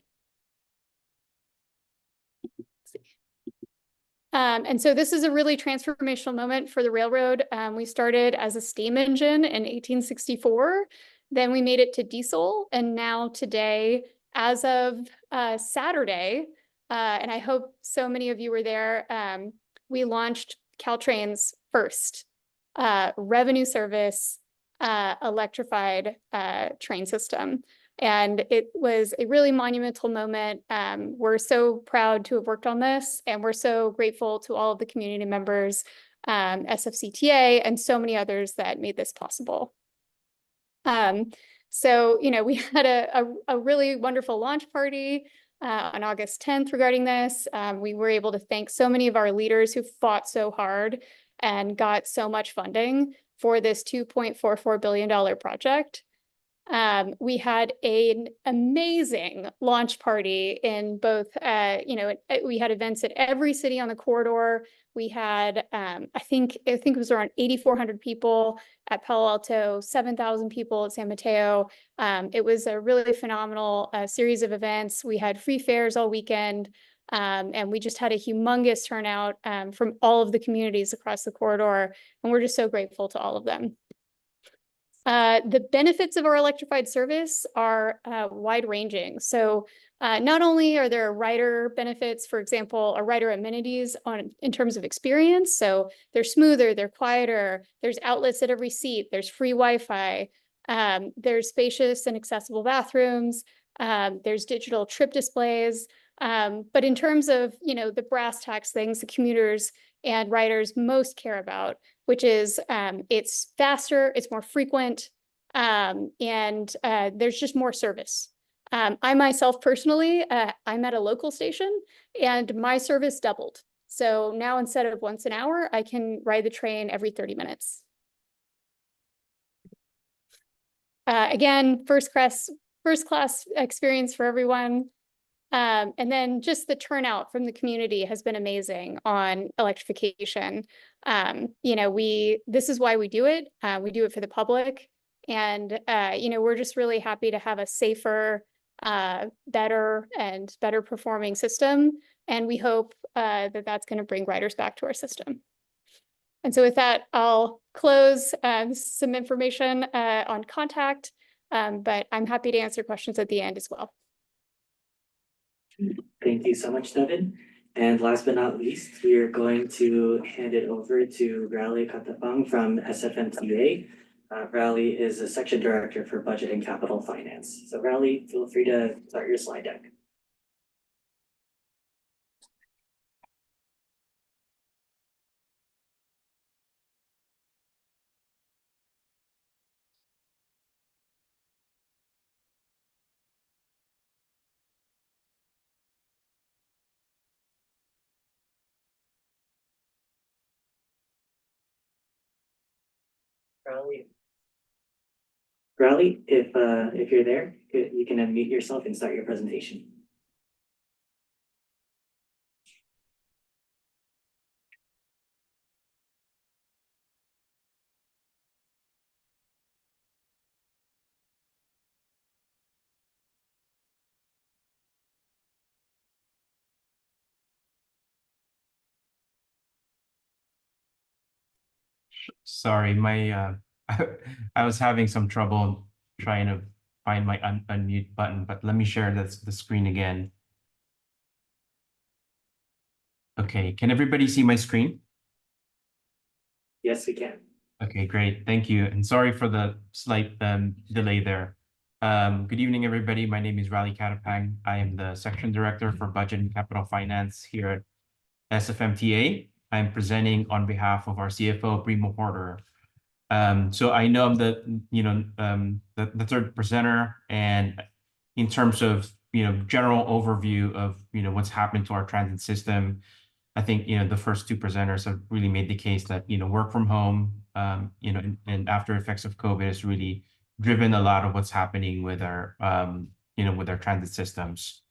Speaker 14: And so this is a really transformational moment for the railroad. We started as a steam engine in 1864, then we made it to diesel, and now today, as of Saturday, and I hope so many of you were there, we launched Caltrain's first revenue service electrified train system. And it was a really monumental moment. We're so proud to have worked on this, and we're so grateful to all of the community members, SFCTA, and so many others that made this possible. So, we had a really wonderful launch party on August 10th regarding this. We were able to thank so many of our leaders who fought so hard and got so much funding for this $2.44 billion project. We had an amazing launch party in both, we had events at every city on the corridor. We had, I think it was around 8,400 people at Palo Alto, 7,000 people at San Mateo. It was a really phenomenal series of events. We had free fares all weekend, and we just had a humongous turnout from all of the communities across the corridor, and we're just so grateful to all of them. The benefits of our electrified service are wide-ranging. So not only are there rider benefits, for example, rider amenities in terms of experience. So they're smoother, they're quieter, there's outlets at every seat, there's free Wi-Fi, there's spacious and accessible bathrooms, there's digital trip displays. But in terms of, the brass tacks things the commuters and riders most care about, which is it's faster, it's more frequent, and there's just more service. I myself personally, I'm at a local station and my service doubled. So now instead of once an hour, I can ride the train every 30 minutes. Again, first class experience for everyone. And then just the turnout from the community has been amazing on electrification. This is why we do it. We do it for the public. And, we're just really happy to have a safer, better and better performing system. And we hope that that's going to bring riders back to our system. And so with that, I'll close some information on contact, but I'm happy to answer questions at the end as well.
Speaker 19: Thank you so much, Devin. And last but not least, we are going to hand it over to Rally Katapang from SFMTA. Rally is a section director for budget and capital finance. So Rally, feel free to start your slide deck. Rally, if you're there, you can unmute yourself and start your presentation.
Speaker 4: Sorry, my I was having some trouble trying to find my unmute button, but let me share the screen again. Okay, can everybody see my screen?
Speaker 19: Yes, we can.
Speaker 4: Okay, great. Thank you. And sorry for the slight delay there. Good evening, everybody. My name is Rally Katapang. I am the section director for budget and capital finance here at SFMTA. I'm presenting on behalf of our CFO, Primo Porter. So I know I'm the third presenter, and in terms of general overview of what's happened to our transit system, I think the first two presenters have really made the case that work from home and after effects of COVID has really driven a lot of what's happening with our with our transit systems.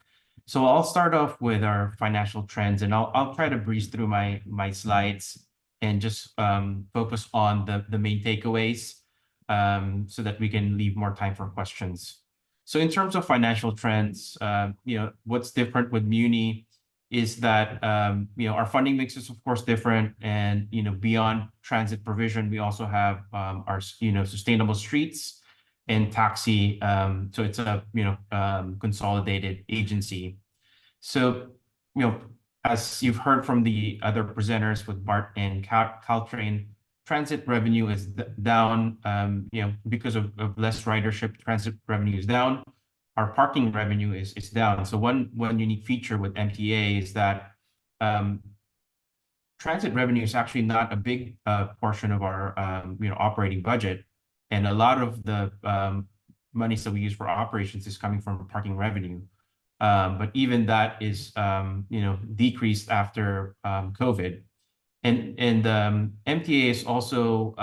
Speaker 4: So I'll start off with our financial trends, and I'll try to breeze through my slides and just focus on the main takeaways so that we can leave more time for questions. So in terms of financial trends, what's different with Muni is that our funding mix is of course different, and beyond transit provision, we also have our sustainable streets and taxi. So it's a consolidated agency. So as you've heard from the other presenters with BART and Caltrain, transit revenue is down. Because of less ridership, transit revenue is down. Our parking revenue is down. So one unique feature with MTA is that transit revenue is actually not a big portion of our operating budget, and a lot of the monies that we use for operations is coming from parking revenue. But even that is decreased after COVID, and MTA is also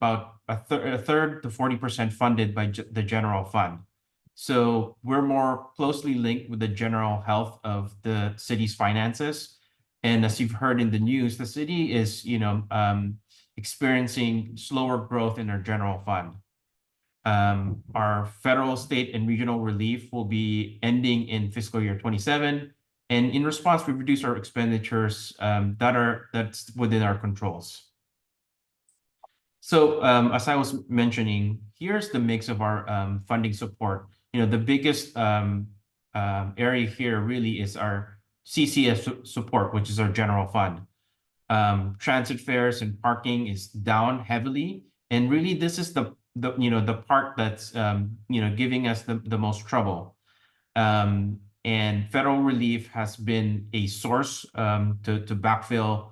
Speaker 4: about a third to 40% funded by the general fund. So we're more closely linked with the general health of the city's finances. And as you've heard in the news, the city is experiencing slower growth in our general fund. Our federal, state, and regional relief will be ending in fiscal year 27. And in response, we reduce our expenditures that's within our controls. So as I was mentioning, here's the mix of our funding support. The biggest area here really is our CCS support, which is our general fund. Transit fares and parking is down heavily. And really, this is the part that's giving us the most trouble. And federal relief has been a source to backfill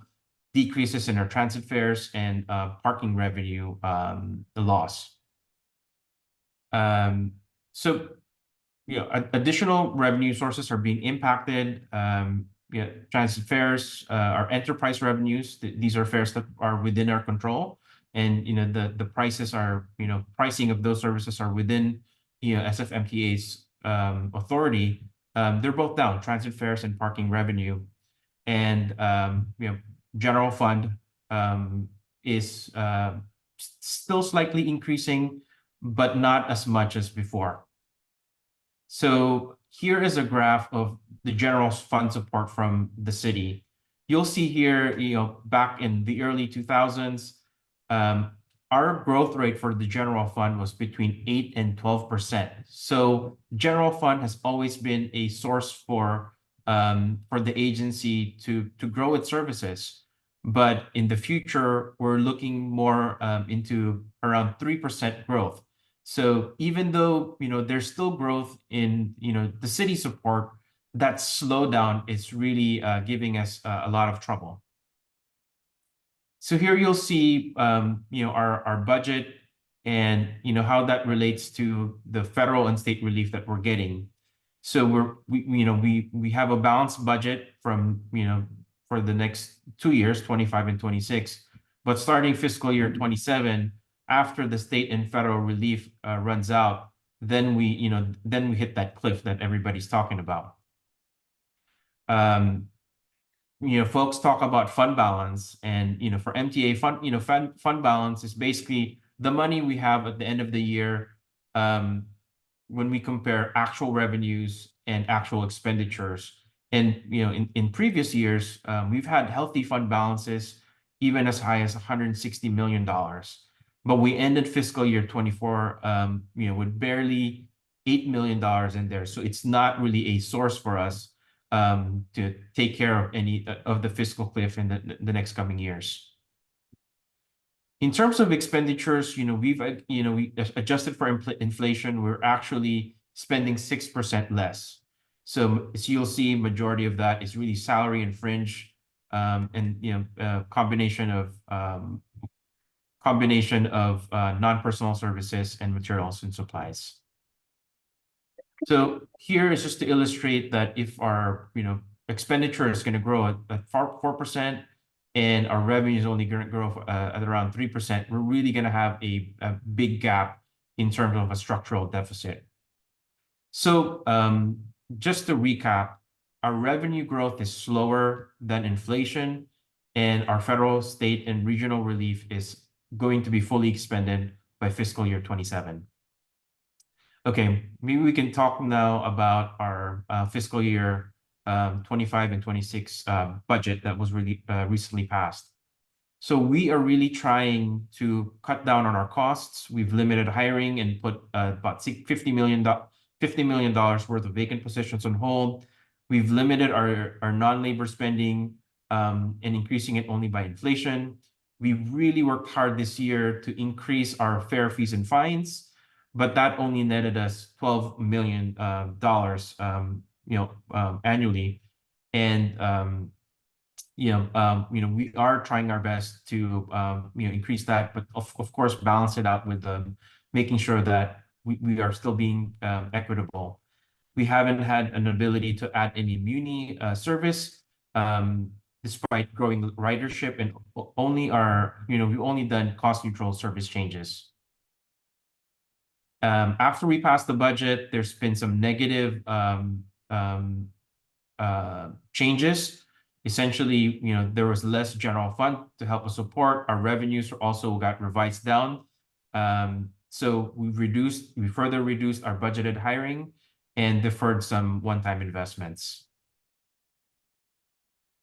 Speaker 4: decreases in our transit fares and parking revenue loss. So additional revenue sources are being impacted. Transit fares, our enterprise revenues, these are fares that are within our control. And the prices are, pricing of those services are within SFMTA's authority. They're both down, transit fares and parking revenue. And general fund is still slightly increasing, but not as much as before. So here is a graph of the general fund support from the city. You'll see here, back in the early 2000s, our growth rate for the general fund was between 8 and 12%. So general fund has always been a source for the agency to grow its services. But in the future, we're looking more into around 3% growth. So even though, there's still growth in, the city support, that slowdown is really giving us a lot of trouble. So here you'll see, our budget and, how that relates to the federal and state relief that we're getting. So we have a balanced budget from, for the next 2 years, 25 and 26, but starting fiscal year 27, after the state and federal relief runs out, then we hit that cliff that everybody's talking about. Folks talk about fund balance, and for MTA fund balance is basically the money we have at the end of the year when we compare actual revenues and actual expenditures. And in previous years, we've had healthy fund balances even as high as $160 million. But we ended fiscal year 24 with barely $8 million in there. So it's not really a source for us to take care of any of the fiscal cliff in the next coming years. In terms of expenditures, we adjusted for inflation. We're actually spending 6% less. So as you'll see, majority of that is really salary and fringe, and combination of non-personal services and materials and supplies. So here is just to illustrate that if our expenditure is going to grow at 4%, and our revenue is only going to grow at around 3%, we're really going to have a big gap in terms of a structural deficit. So just to recap, our revenue growth is slower than inflation, and our federal, state, and regional relief is going to be fully expended by fiscal year 27. Okay, maybe we can talk now about our fiscal year 25 and 26 budget that was really recently passed. So we are really trying to cut down on our costs. We've limited hiring and put about $50 million worth of vacant positions on hold. We've limited our non-labor spending and increasing it only by inflation. We really worked hard this year to increase our fare, fees, and fines, but that only netted us $12 million annually. And we are trying our best to increase that, but of course balance it out with making sure that we are still being equitable. We haven't had an ability to add any muni service despite growing ridership, and we've only done cost neutral service changes. After we passed the budget, there's been some negative changes. Essentially, there was less general fund to help us support. Our revenues also got revised down. So we further reduced our budgeted hiring and deferred some one-time investments.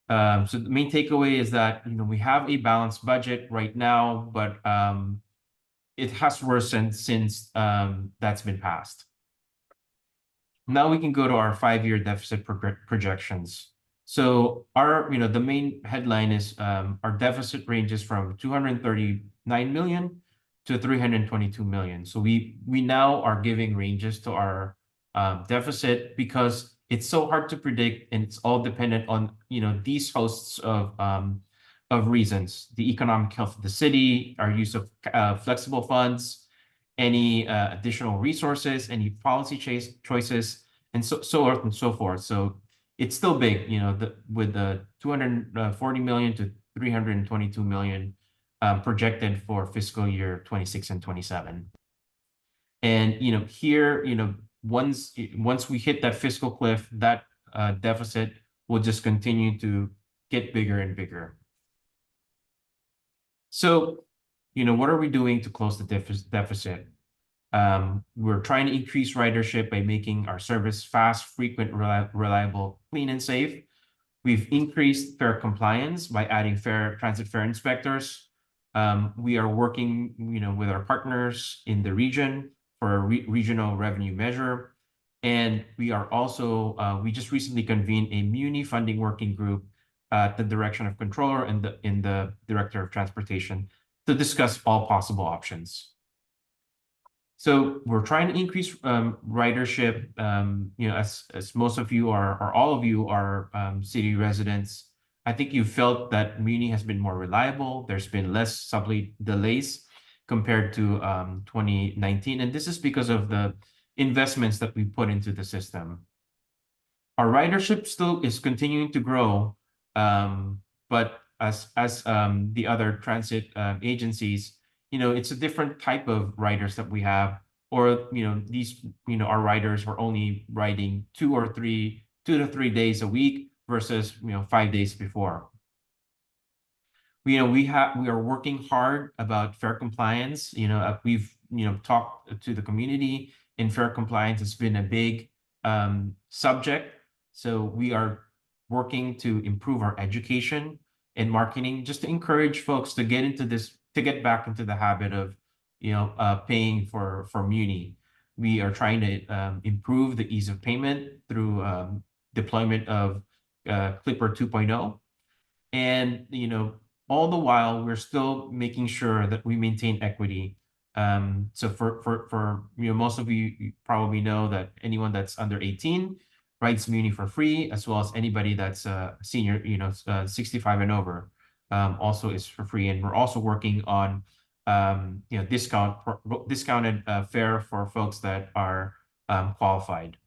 Speaker 4: So the main takeaway is that we have a balanced budget right now, but it has worsened since that's been passed. Now we can go to our 5-year deficit projections. So the main headline is our deficit ranges from 239 million to 322 million. So we now are giving ranges to our deficit because it's so hard to predict, and it's all dependent on these hosts of reasons: the economic health of the city, our use of flexible funds, any additional resources, any policy choices, and so forth and so forth. So it's still big, with the 240 million to 322 million projected for fiscal year 26 and 27. And here, once we hit that fiscal cliff, that deficit will just continue to get bigger and bigger. So, what are we doing to close the deficit? We're trying to increase ridership by making our service fast, frequent, reliable, clean, and safe. We've increased fare compliance by adding transit fare inspectors. We are working, with our partners in the region for a regional revenue measure. And we are also, we just recently convened a Muni funding working group at the direction of Controller and in the Director of Transportation to discuss all possible options. So we're trying to increase ridership. As most of you are, or all of you are city residents, I think you felt that Muni has been more reliable. There's been less subway delays compared to 2019. And this is because of the investments that we put into the system. Our ridership still is continuing to grow, but as the other transit agencies, it's a different type of riders that we have, or these our riders were only riding 2 to 3 days a week versus 5 days before. We are working hard about fare compliance. We've talked to the community, and fare compliance has been a big subject. So we are working to improve our education and marketing, just to encourage folks to get back into the habit of paying for Muni. We are trying to improve the ease of payment through deployment of Clipper 2.0, and all the while we're still making sure that we maintain equity. So for most of you probably know that anyone that's under 18 rides Muni for free, as well as anybody that's senior, 65 and over, also is for free. And we're also working on discounted fare for folks that are qualified.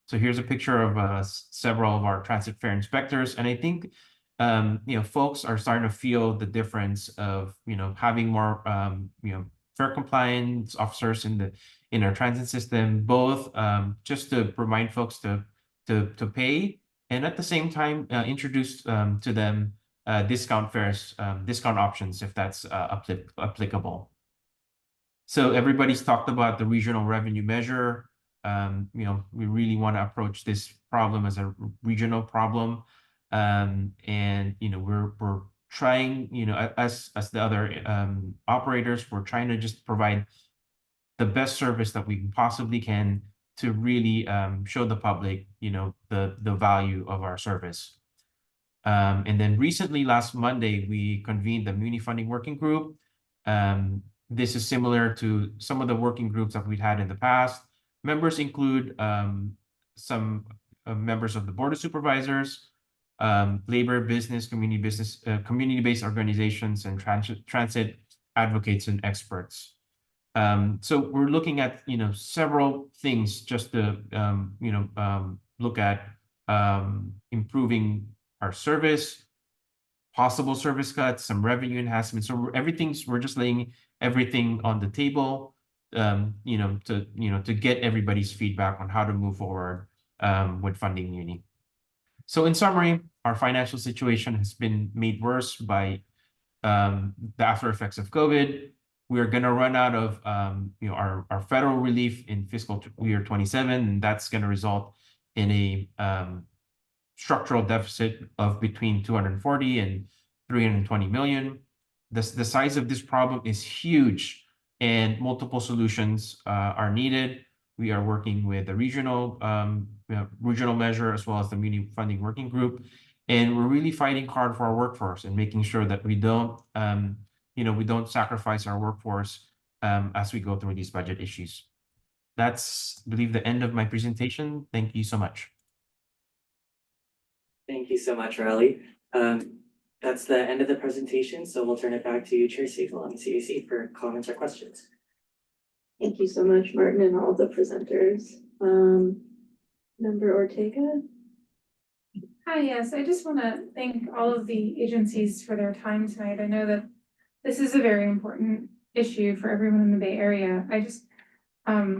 Speaker 4: So here's a picture of several of our transit fare inspectors, and I think folks are starting to feel the difference of having more fare compliance officers in our transit system, both just to remind folks to pay, and at the same time introduce to them discount fares, discount options if that's applicable. So everybody's talked about the regional revenue measure. We really want to approach this problem as a regional problem. And we're trying, as the other operators, we're trying to just provide the best service that we possibly can to really show the public, the value of our service. And then recently, last Monday, we convened the Muni Funding Working Group. This is similar to some of the working groups that we've had in the past. Members include some members of the Board of Supervisors, labor, business, community-based organizations, and transit advocates and experts. So we're looking at several things just to look at improving our service, possible service cuts, some revenue enhancements. So we're just laying everything on the table, to get everybody's feedback on how to move forward with funding Muni. So in summary, our financial situation has been made worse by the after effects of COVID. We are going to run out of our federal relief in fiscal year 27, and that's going to result in a structural deficit of between 240 and 320 million. The size of this problem is huge, and multiple solutions are needed. We are working with the regional measure as well as the Muni Funding Working Group, and we're really fighting hard for our workforce and making sure that we don't sacrifice our workforce as we go through these budget issues. That's, I believe, the end of my presentation. Thank you so much.
Speaker 19: Thank you so much, Raleigh. That's the end of the presentation, so we'll turn it back to you, Chair Siegel and CAC for comments or questions.
Speaker 1: Thank you so much, Martin, and all the presenters. Member Ortega?
Speaker 3: Hi, yes, I just want to thank all of the agencies for their time tonight. I know that this is a very important issue for everyone in the Bay Area. I just I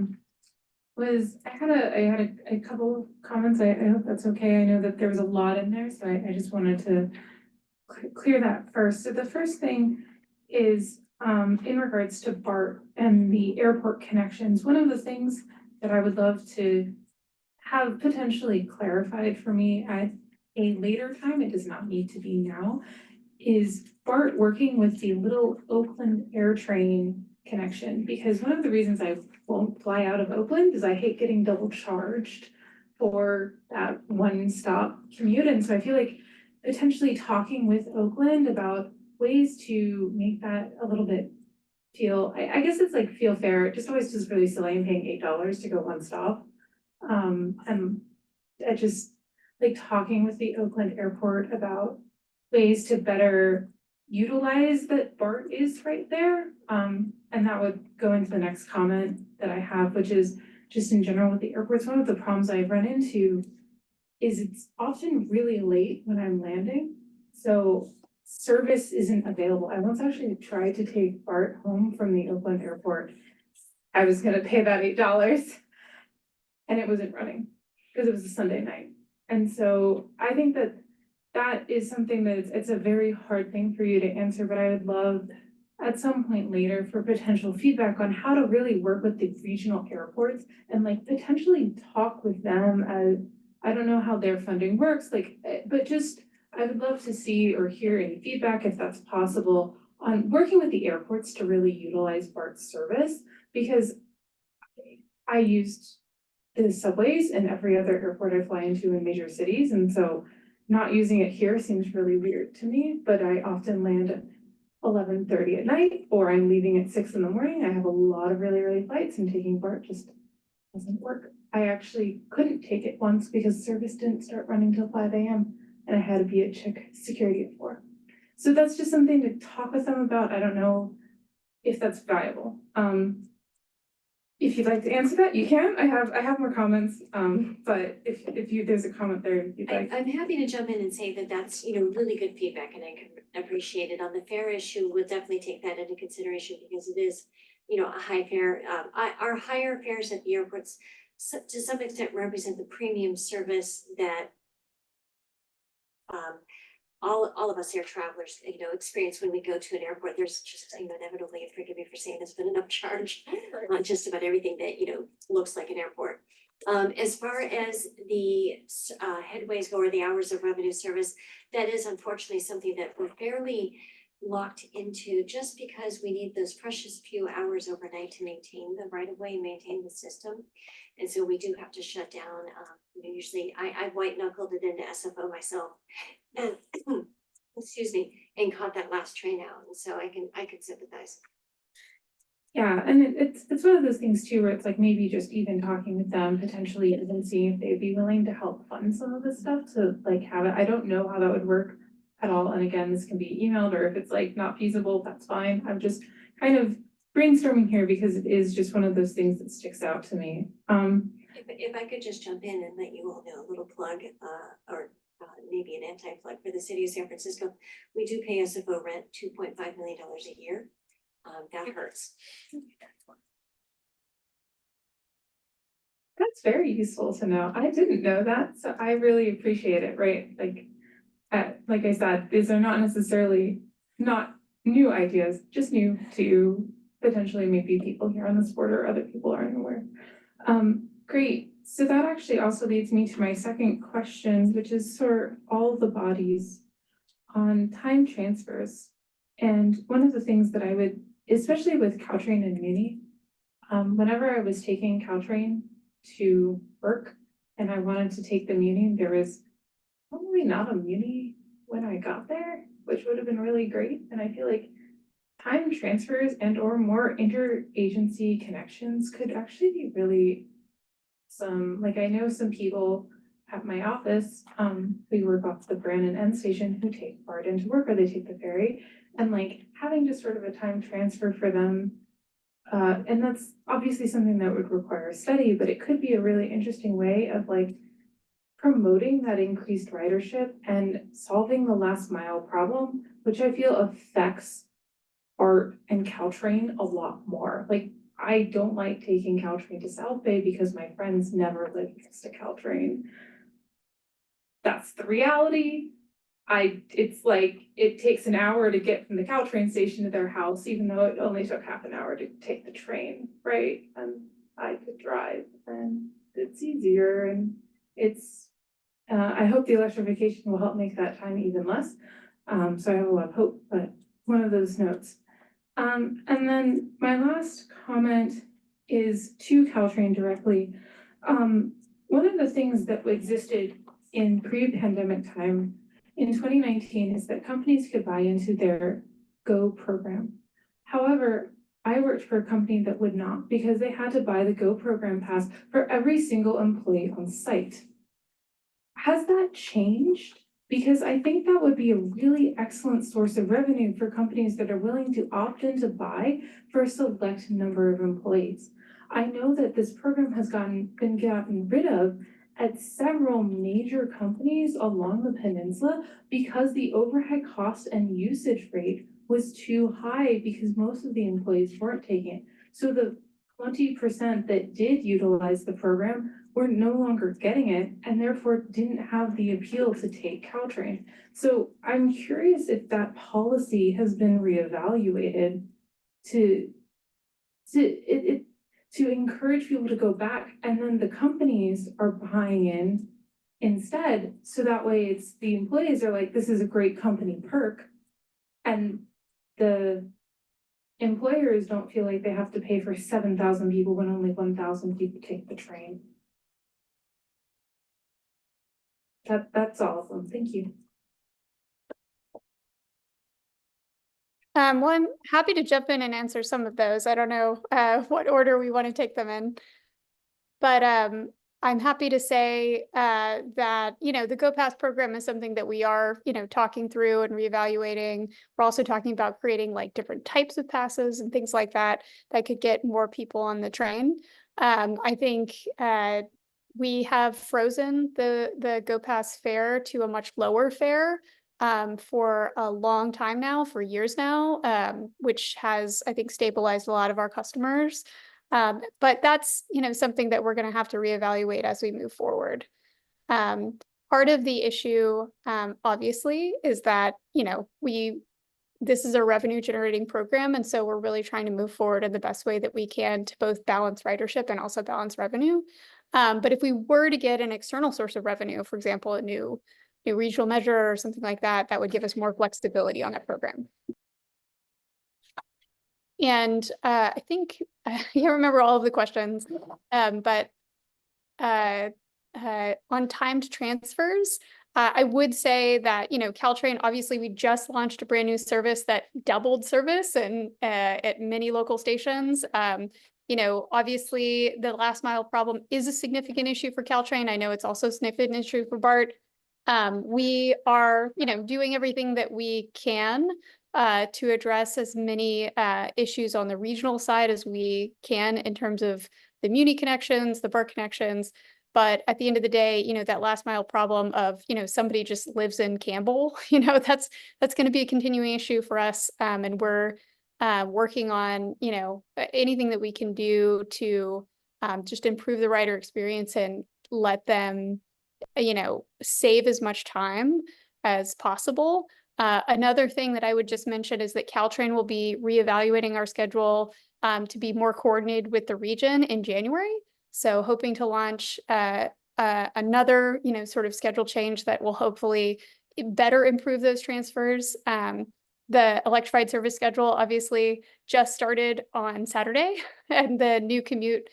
Speaker 3: had a couple of comments. I hope that's okay. I know that there was a lot in there, so I just wanted to clear that first. So the first thing is in regards to BART and the airport connections, one of the things that I would love to have potentially clarified for me at a later time, it does not need to be now, is BART working with the Little Oakland Air Train connection, because one of the reasons I won't fly out of Oakland is I hate getting double charged for that one stop commute. And so I feel like potentially talking with Oakland about ways to make that a little bit feel, I guess it's like feel fair. It just always feels really silly. I'm paying $8 to go one stop. And I just like talking with the Oakland airport about ways to better utilize that BART is right there. And that would go into the next comment that I have, which is just in general with the airports. One of the problems I've run into is it's often really late when I'm landing. So service isn't available. I once actually tried to take BART home from the Oakland airport. I was gonna pay that $8 and it wasn't running because it was a Sunday night. And so I think that that is something that it's a very hard thing for you to answer, but I would love at some point later for potential feedback on how to really work with the regional airports and like potentially talk with them as, I don't know how their funding works, like, but just, I would love to see or hear any feedback if that's possible on working with the airports to really utilize BART's service, because I used the subways in every other airport I fly into in major cities, and so not using it here seems really weird to me, but I often land at 11:30 at night, or I'm leaving at 6 in the morning. I have a lot of really early flights and taking BART just doesn't work. I actually couldn't take it once because service didn't start running till 5 a.m. and I had to be at check security at 4. So that's just something to talk with them about. I don't know if that's viable. If you'd like to answer that, you can. I have more comments, but if there's a comment there you'd like.
Speaker 21: I'm happy to jump in and say that that's, really good feedback and I can appreciate it. On the fare issue, we'll definitely take that into consideration because it is, a high fare. Our higher fares at the airports to some extent represent the premium service that all of us air travelers, experience when we go to an airport. There's just, inevitably, and forgive me for saying this, but an upcharge on just about everything that, looks like an airport. As far as the headways go or the hours of revenue service, that is unfortunately something that we're fairly locked into just because we need those precious few hours overnight to maintain the right of way, maintain the system. And so we do have to shut down. Usually I white knuckled it into SFO myself and excuse me, and caught that last train out. And so I can sympathize.
Speaker 3: Yeah, and it's one of those things too, where it's like maybe just even talking with them, potentially even seeing if they'd be willing to help fund some of this stuff to like have it. I don't know how that would work at all. And again, this can be emailed, or if it's like not feasible, that's fine. I'm just kind of brainstorming here because it is just one of those things that sticks out to me.
Speaker 21: If I could just jump in and let you all know a little plug, or maybe an anti-plug for the city of San Francisco. We do pay SFO rent $2.5 million a year. That hurts.
Speaker 3: That's very useful to know. I didn't know that, so I really appreciate it, right? Like I said, these are not necessarily not new ideas, just new to potentially maybe people here on this board or other people aren't aware. Great. So that actually also leads me to my second question, which is for all the bodies on time transfers. And one of the things that I would, especially with Caltrain and Muni, whenever I was taking Caltrain to work and I wanted to take the Muni, there was probably not a Muni when I got there, which would have been really great. And I feel like time transfers and or more interagency connections could actually be really like I know some people at my office who work off the Brandon End station who take BART into work or they take the ferry, and like having just sort of a time transfer for them. And that's obviously something that would require a study, but it could be a really interesting way of like promoting that increased ridership and solving the last mile problem, which I feel affects BART and Caltrain a lot more. Like I don't like taking Caltrain to South Bay because my friends never live next to Caltrain. That's the reality. it's like, it takes an hour to get from the Caltrain station to their house, even though it only took half an hour to take the train, right? And I could drive, and it's easier, and it's, I hope the electrification will help make that time even less. So I have a lot of hope, but one of those notes. And then my last comment is to Caltrain directly. One of the things that existed in pre-pandemic time in 2019 is that companies could buy into their Go program. However, I worked for a company that would not, because they had to buy the Go program pass for every single employee on site. Has that changed? Because I think that would be a really excellent source of revenue for companies that are willing to opt in to buy for a select number of employees. I know that this program has been gotten rid of at several major companies along the peninsula because the overhead cost and usage rate was too high because most of the employees weren't taking it. So the 20% that did utilize the program were no longer getting it and therefore didn't have the appeal to take Caltrain. So I'm curious if that policy has been reevaluated to encourage people to go back, and then the companies are buying in instead. So that way it's the employees are like, this is a great company perk, and the employers don't feel like they have to pay for 7,000 people when only 1,000 people take the train. That's all of them. Thank you.
Speaker 14: Well, I'm happy to jump in and answer some of those. I don't know what order we want to take them in. But I'm happy to say that, the Go Pass program is something that we are, talking through and reevaluating. We're also talking about creating like different types of passes and things like that could get more people on the train. I think we have frozen the Go Pass fare to a much lower fare for a long time now, for years now, which has, I think, stabilized a lot of our customers. But that's, something that we're going to have to reevaluate as we move forward. Part of the issue, obviously, is that, this is a revenue generating program. And so we're really trying to move forward in the best way that we can to both balance ridership and also balance revenue. But if we were to get an external source of revenue, for example, a new regional measure or something like that, that would give us more flexibility on that program. And I think I can't remember all of the questions, but on timed transfers, I would say that, Caltrain, obviously, we just launched a brand new service that doubled service and at many local stations. Obviously, the last mile problem is a significant issue for Caltrain. I know it's also a significant issue for BART. We are, doing everything that we can to address as many issues on the regional side as we can in terms of the Muni connections, the BART connections. But at the end of the day, that last mile problem of, somebody just lives in Campbell, that's going to be a continuing issue for us. And we're working on, anything that we can do to just improve the rider experience and let them, save as much time as possible. Another thing that I would just mention is that Caltrain will be reevaluating our schedule to be more coordinated with the region in January. So hoping to launch another, sort of schedule change that will hopefully better improve those transfers. The electrified service schedule obviously just started on Saturday, and the new commute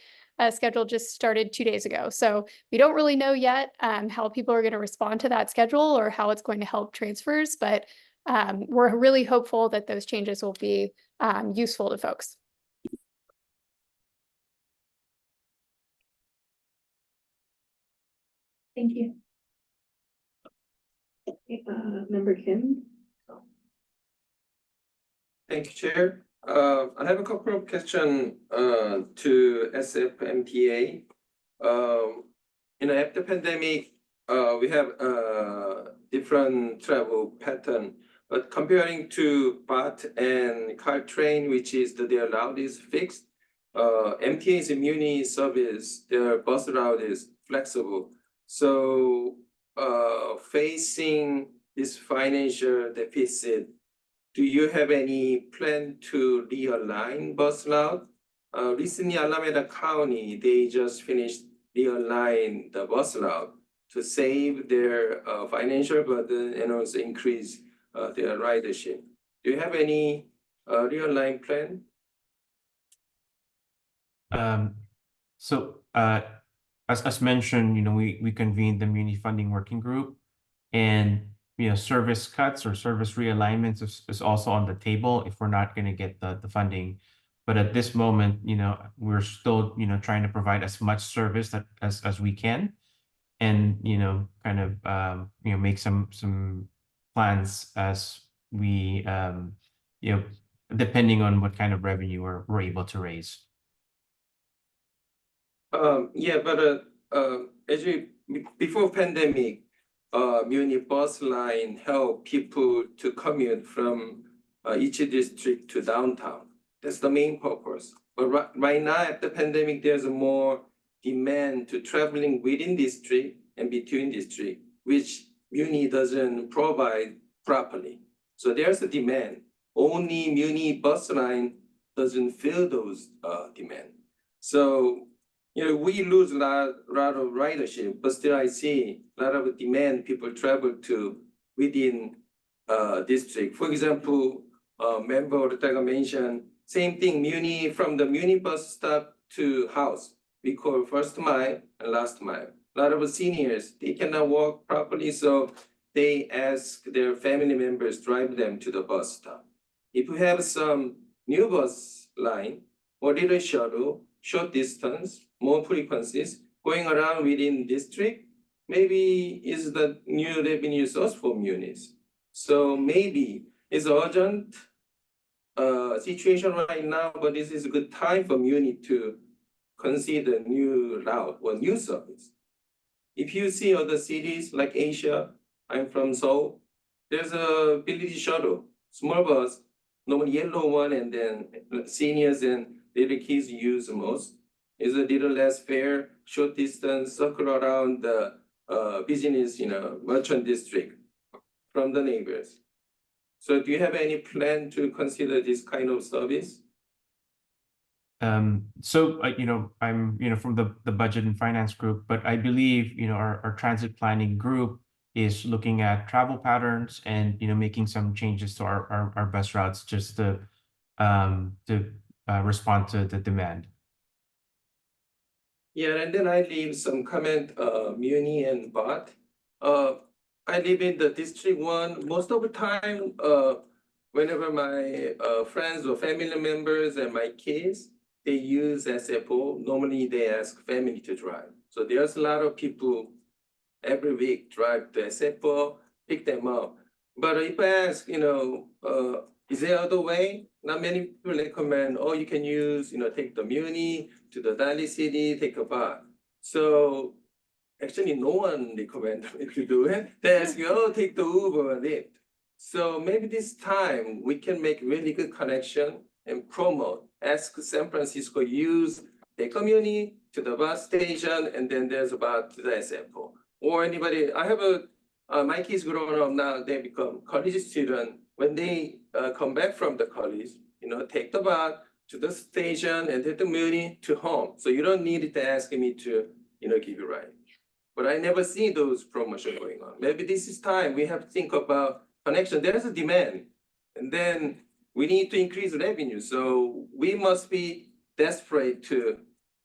Speaker 14: schedule just started 2 days ago. So we don't really know yet how people are going to respond to that schedule or how it's going to help transfers, but we're really hopeful that those changes will be useful to folks.
Speaker 1: Thank you. Member Kim.
Speaker 15: Thank you, Chair. I have a couple of questions to SFMTA. After pandemic, we have different travel pattern, but comparing to BART and Caltrain, which is their route is fixed, MTA's Muni service, their bus route is flexible. So facing this this financial deficit, do you have any plan to realign bus route? Recently, Alameda County, they just finished realign the bus route to save their financial burden and also increase their ridership. Do you have any realign plan?
Speaker 4: So as mentioned, we convened the Muni Funding Working Group, and service cuts or service realignments is also on the table if we're not going to get the funding. But at this moment, we're still trying to provide as much service as we can, and kind of make some plans as we depending on what kind of revenue we're able to raise.
Speaker 15: Yeah, but before pandemic, Muni bus line help people to commute from each district to downtown. That's the main purpose. But right now at the pandemic, there's more demand to traveling within district and between district, which Muni doesn't provide properly. So there's a demand. Only Muni bus line doesn't fill those demand. So we lose a lot of ridership, but still I see a lot of demand people travel to within district. For example, member Ortega mentioned, same thing, Muni, from the Muni bus stop to house, we call first mile and last mile. A lot of seniors, they cannot walk properly, so they ask their family members drive them to the bus stop. If we have some new bus line or little shuttle, short distance, more frequencies going around within district, maybe is the new revenue source for munis. So maybe it's urgent situation right now, but this is a good time for Muni to consider new route or new service. If you see other cities like Asia, I'm from Seoul, there's a village shuttle, small bus, normally yellow one, and then seniors and little kids use most. Is a little less fare, short distance, circle around the business, merchant district from the neighbors. So do you have any plan to consider this kind of service?
Speaker 4: So I'm from the budget and finance group, but I believe our transit planning group is looking at travel patterns and making some changes to our bus routes just to respond to the demand.
Speaker 15: Yeah, and then I leave some comment, Muni and BOT. I live in the District 1. Most of the time, whenever my friends or family members and my kids, they use SFO, normally they ask family to drive. So there's a lot of people every week drive the SFO, pick them up. But if I ask, is there other way? Not many people recommend, oh, you can use, take the Muni to the Daly City, take a bus. So actually no one recommends if you do it. They ask you, oh, take the Uber and Lyft. So maybe this time we can make really good connection and promote, ask San Francisco use, take a Muni to the bus station, and then there's about the SFO. Or anybody, I have my kids growing up now, they become college student. When they come back from the college, take the bus to the station and take the Muni to home. So you don't need to ask me to, give you a ride. But I never see those promotions going on. Maybe this is time we have to think about connection. There's a demand, and then we need to increase revenue. So we must be desperate to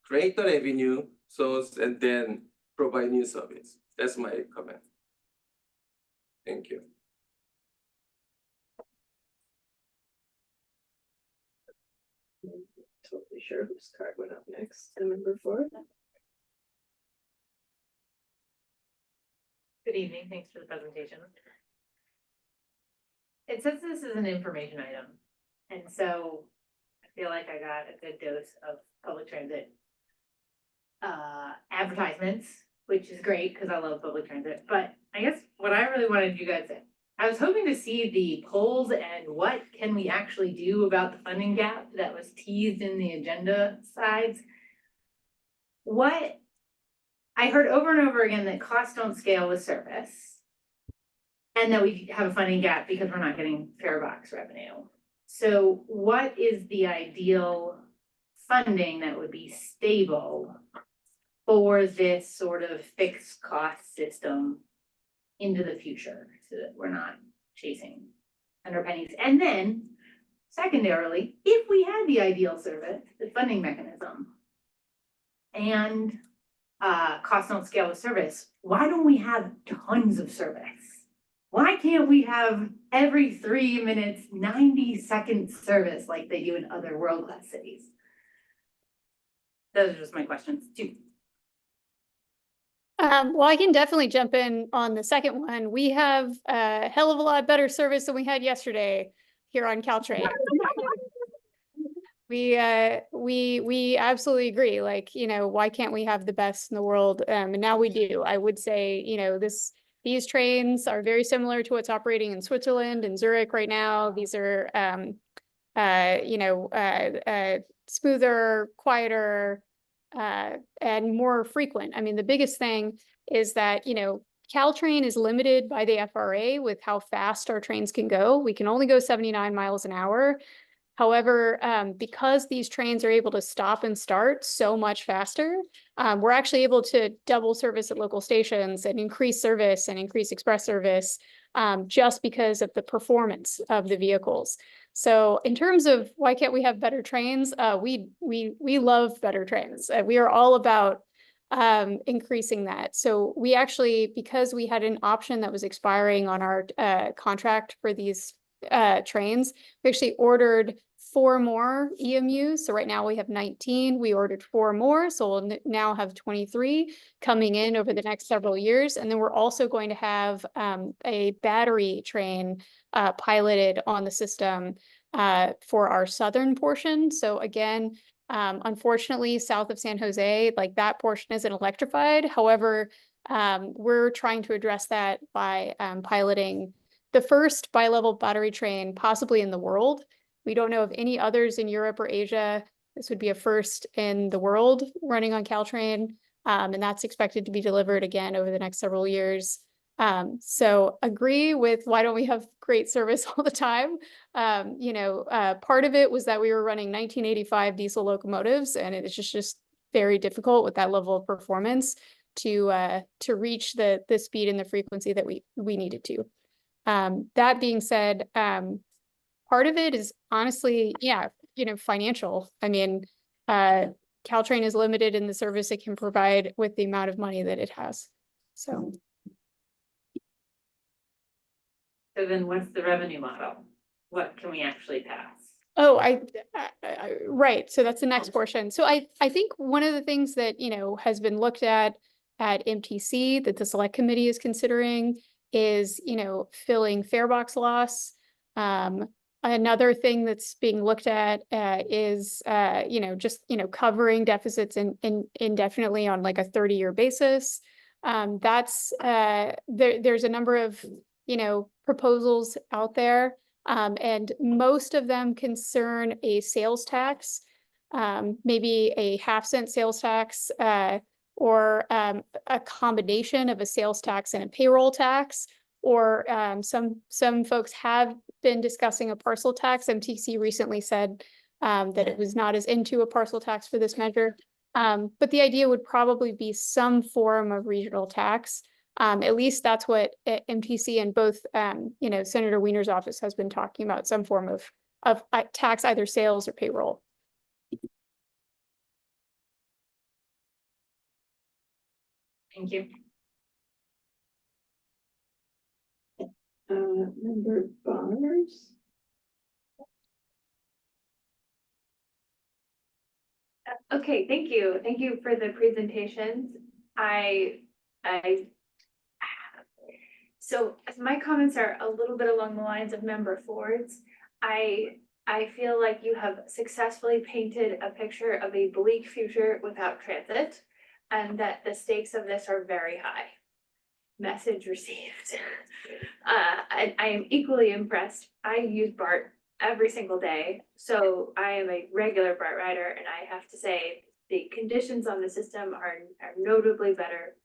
Speaker 15: create the revenue source and then provide new service. That's my comment. Thank you.
Speaker 1: Totally sure whose card went up next. Number 4.
Speaker 10: Good evening, thanks for the presentation. It says this is an information item, and so I feel like I got a good dose of public transit advertisements, which is great because I love public transit. But I guess what I really wanted you guys to, I was hoping to see the polls and what can we actually do about the funding gap that was teased in the agenda sides. What I heard over and over again that costs don't scale with service. And that we have a funding gap because we're not getting fare box revenue. So what is the ideal funding that would be stable for this sort of fixed cost system into the future so that we're not chasing under pennies? And then secondarily, if we had the ideal service, the funding mechanism, and cost don't scale with service, why don't we have tons of service? Why can't we have every 3 minutes, 90-second service like they do in other world-class cities? Those are just my questions too.
Speaker 14: Well, I can definitely jump in on the second one. We have a hell of a lot better service than we had yesterday here on Caltrain. We absolutely agree. Like, you know, why can't we have the best in the world? And now we do. I would say, you know, these trains are very similar to what's operating in Switzerland and Zurich right now. These are, smoother, quieter, and more frequent. I mean, the biggest thing is that, you know, Caltrain is limited by the FRA with how fast our trains can go. We can only go 79 miles an hour. However, because these trains are able to stop and start so much faster, we're actually able to double service at local stations and increase service and increase express service just because of the performance of the vehicles. So in terms of why can't we have better trains, we love better trains. We are all about increasing that. So we actually, because we had an option that was expiring on our contract for these trains, we actually ordered 4 more EMUs. So right now we have 19. We ordered 4 more. So we'll now have 23 coming in over the next several years. And then we're also going to have a battery train piloted on the system for our southern portion. So again, unfortunately, south of San Jose, like that portion isn't electrified. However, we're trying to address that by piloting the first bi-level battery train possibly in the world. We don't know of any others in Europe or Asia. This would be a first in the world running on Caltrain, and that's expected to be delivered again over the next several years. So agree with why don't we have great service all the time? Part of it was that we were running 1985 diesel locomotives, and it's just very difficult with that level of performance to reach the speed and the frequency that we needed to. That being said, part of it is honestly, financial. I mean, Caltrain is limited in the service it can provide with the amount of money that it has. So
Speaker 10: then what's the revenue model? What can we actually pass?
Speaker 14: Oh, right. So that's the next portion. So I think one of the things that, has been looked at MTC that the select committee is considering is, filling fare box loss. Another thing that's being looked at is, covering deficits indefinitely on like a 30-year basis. There's a number of, proposals out there. And most of them concern a sales tax, maybe a half-cent sales tax, or a combination of a sales tax and a payroll tax, or some folks have been discussing a parcel tax. MTC recently said that it was not as into a parcel tax for this measure. But the idea would probably be some form of regional tax. At least that's what MTC and both, Senator Wiener's office has been talking about, some form of tax, either sales or payroll.
Speaker 10: Thank you.
Speaker 1: Member Bars.
Speaker 16: Okay, thank you. Thank you for the presentations. So my comments are a little bit along the lines of Member Ford's. I feel like you have successfully painted a picture of a bleak future without transit, and that the stakes of this are very high. Message received. I am equally impressed. I use BART every single day, so I am a regular BART rider, and I have to say the conditions on the system are notably better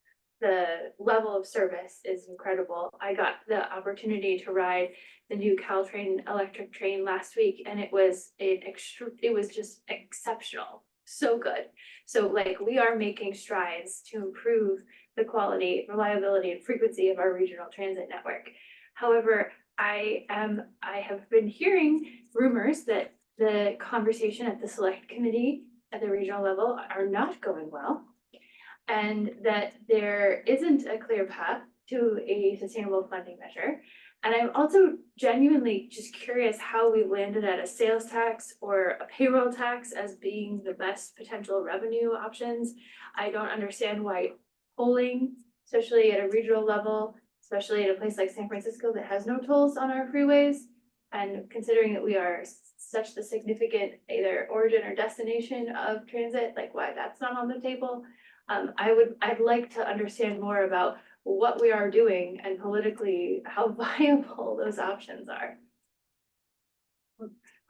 Speaker 16: the level of service is incredible. I got the opportunity to ride the new Caltrain electric train last week, and it was just exceptional, so good. So like we are making strides to improve the quality, reliability, and frequency of our regional transit network. However, I have been hearing rumors that the conversation at the select committee at the regional level are not going well, and that there isn't a clear path to a sustainable funding measure. And I'm also genuinely just curious how we landed at a sales tax or a payroll tax as being the best potential revenue options. I don't understand why tolling, especially at a regional level, especially at a place like San Francisco that has no tolls on our freeways, and considering that we are such the significant either origin or destination of transit, like why that's not on the table. I'd like to understand more about what we are doing and politically how viable those options are.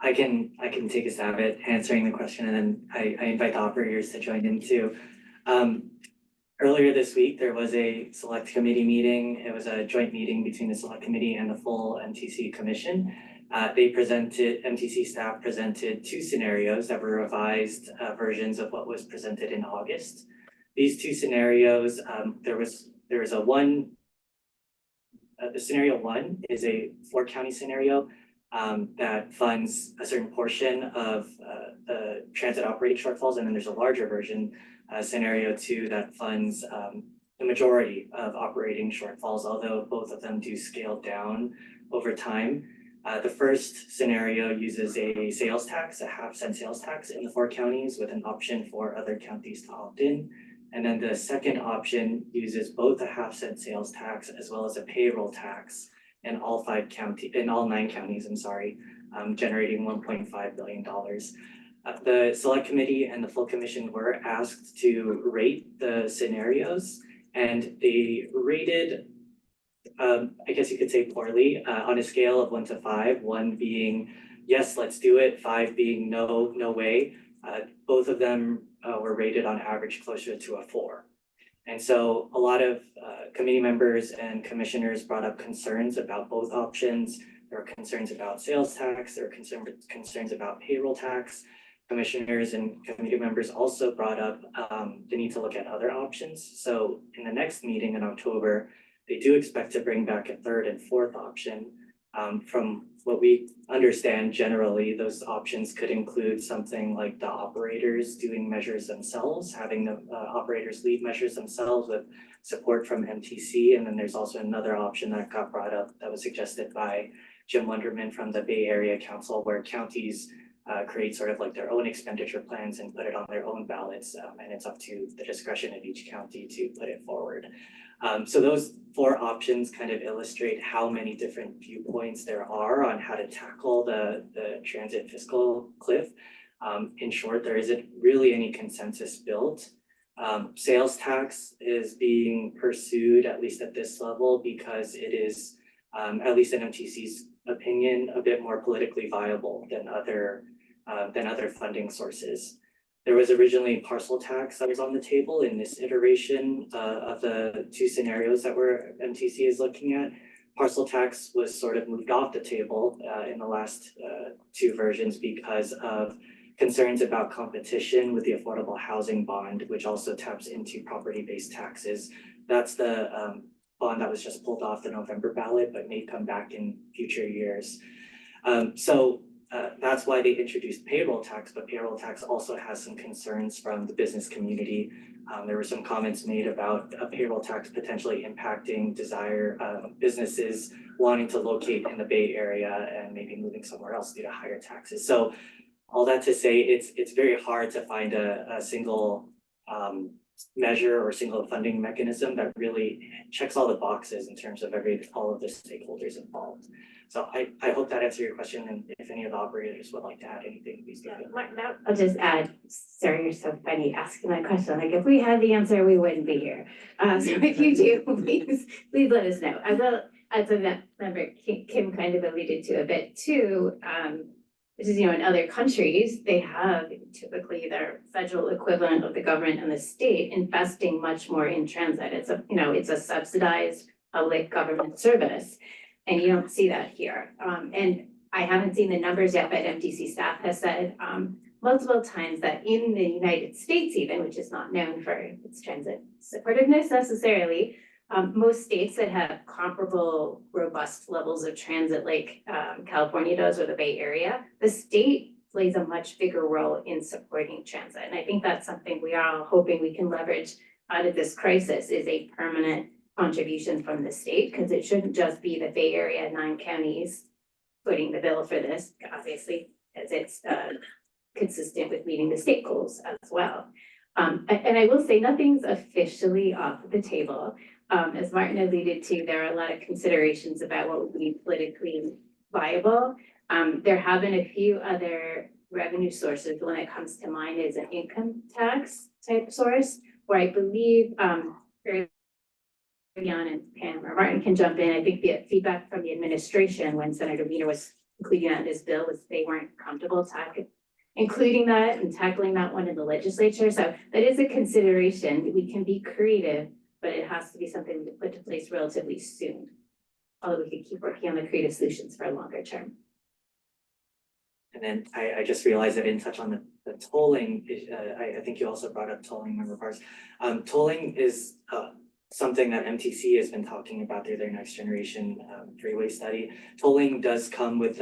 Speaker 19: I can take a stab at answering the question, and then I invite the operators to join in too. Earlier this week, there was a select committee meeting. It was a joint meeting between the select committee and the full MTC commission. MTC staff presented two scenarios that were revised versions of what was presented in August. These two scenarios, there was a one, the scenario one is a 4-county scenario that funds a certain portion of the transit operating shortfalls, and then there's a larger version, scenario 2, that funds the majority of operating shortfalls, although both of them do scale down over time. The first scenario uses a sales tax, a half-cent sales tax in the 4 counties with an option for other counties to opt in. And then the second option uses both a half-cent sales tax as well as a payroll tax in all 9 counties, generating $1.5 billion. The select committee and the full commission were asked to rate the scenarios, and they rated, I guess you could say poorly, on a scale of 1 to 5, 1 being, yes, let's do it, 5 being no way. Both of them were rated on average closer to a 4. And so a lot of committee members and commissioners brought up concerns about both options. There were concerns about sales tax, there were concerns about payroll tax. Commissioners and committee members also brought up the need to look at other options. So in the next meeting in October, they do expect to bring back a third and fourth option. From what we understand, generally, those options could include something like the operators doing measures themselves, having the operators lead measures themselves with support from MTC. And then there's also another option that got brought up that was suggested by Jim Lunderman from the Bay Area Council, where counties create sort of like their own expenditure plans and put it on their own ballots. And it's up to the discretion of each county to put it forward. So those 4 options kind of illustrate how many different viewpoints there are on how to tackle the transit fiscal cliff. In short, there isn't really any consensus built. Sales tax is being pursued, at least at this level, because it is, at least in MTC's opinion, a bit more politically viable than other funding sources. There was originally parcel tax that was on the table in this iteration of the 2 scenarios that MTC is looking at. Parcel tax was sort of moved off the table in the last 2 versions because of concerns about competition with the affordable housing bond, which also taps into property-based taxes. That's the bond that was just pulled off the November ballot, but may come back in future years. That's why they introduced payroll tax, but payroll tax also has some concerns from the business community. There were some comments made about a payroll tax potentially impacting businesses wanting to locate in the Bay Area and maybe moving somewhere else due to higher taxes. So all that to say, it's very hard to find a single measure or single funding mechanism that really checks all the boxes in terms of all of the stakeholders involved. So I hope that answered your question, and if any of the operators would like to add anything, please do.
Speaker 20: I'll just add, Sarah, you're so funny asking that question. Like if we had the answer, we wouldn't be here. So if you do, please let us know. I will, as a member, Kim kind of alluded to a bit too. this is, in other countries, they have typically their federal equivalent of the government and the state investing much more in transit. It's a subsidized public government service. And you don't see that here. And I haven't seen the numbers yet, but MTC staff has said multiple times that in the United States even, which is not known for its transit supportiveness necessarily, most states that have comparable robust levels of transit like California does or the Bay Area, the state plays a much bigger role in supporting transit. And I think that's something we are all hoping we can leverage out of this crisis is a permanent contribution from the state, because it shouldn't just be the Bay Area 9 counties footing the bill for this, obviously, as it's consistent with meeting the state goals as well. And I will say nothing's officially off the table. As Martin alluded to, there are a lot of considerations about what would be politically viable. There have been a few other revenue sources. The one that comes to mind is an income tax type source, where I believe Jan and Pam or Martin can jump in. I think the feedback from the administration when Senator Wiener was including that in his bill was they weren't comfortable including that and tackling that one in the legislature. So that is a consideration. We can be creative, but it has to be something we put to place relatively soon. Although we could keep working on the creative solutions for a longer term.
Speaker 19: And then I just realized I didn't touch on the tolling. I think you also brought up tolling, member Pars. Tolling is something that MTC has been talking about through their next generation freeway study. Tolling does come with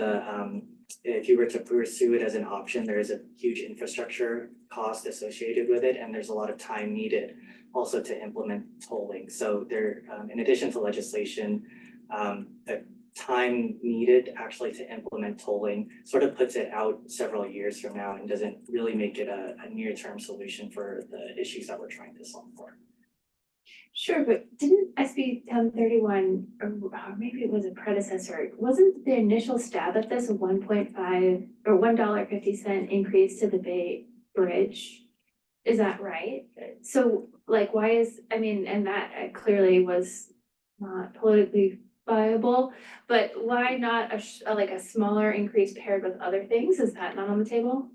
Speaker 19: if you were to pursue it as an option, there is a huge infrastructure cost associated with it, and there's a lot of time needed also to implement tolling. So there, in addition to legislation, the time needed actually to implement tolling sort of puts it out several years from now and doesn't really make it a near-term solution for the issues that we're trying to solve for.
Speaker 20: Sure, but didn't SB 1031, or maybe it was a predecessor, wasn't the initial stab at this a 1.5 or $1.50 increase to the Bay Bridge? Is that right? So like, why is, and that clearly was not politically viable, but why not like a smaller increase paired with other things? Is that not on the table?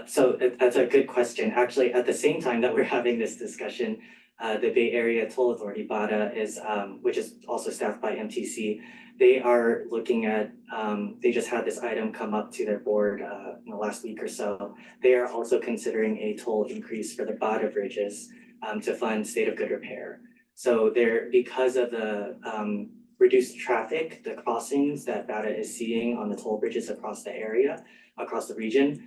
Speaker 19: So that's a good question. Actually, at the same time that we're having this discussion, the Bay Area Toll Authority, BADA, which is also staffed by MTC. They are looking at, they just had this item come up to their board in the last week or so. They are also considering a toll increase for the BADA bridges to fund state of good repair. So because of the reduced traffic, the crossings that BADA is seeing on the toll bridges across the area, across the region,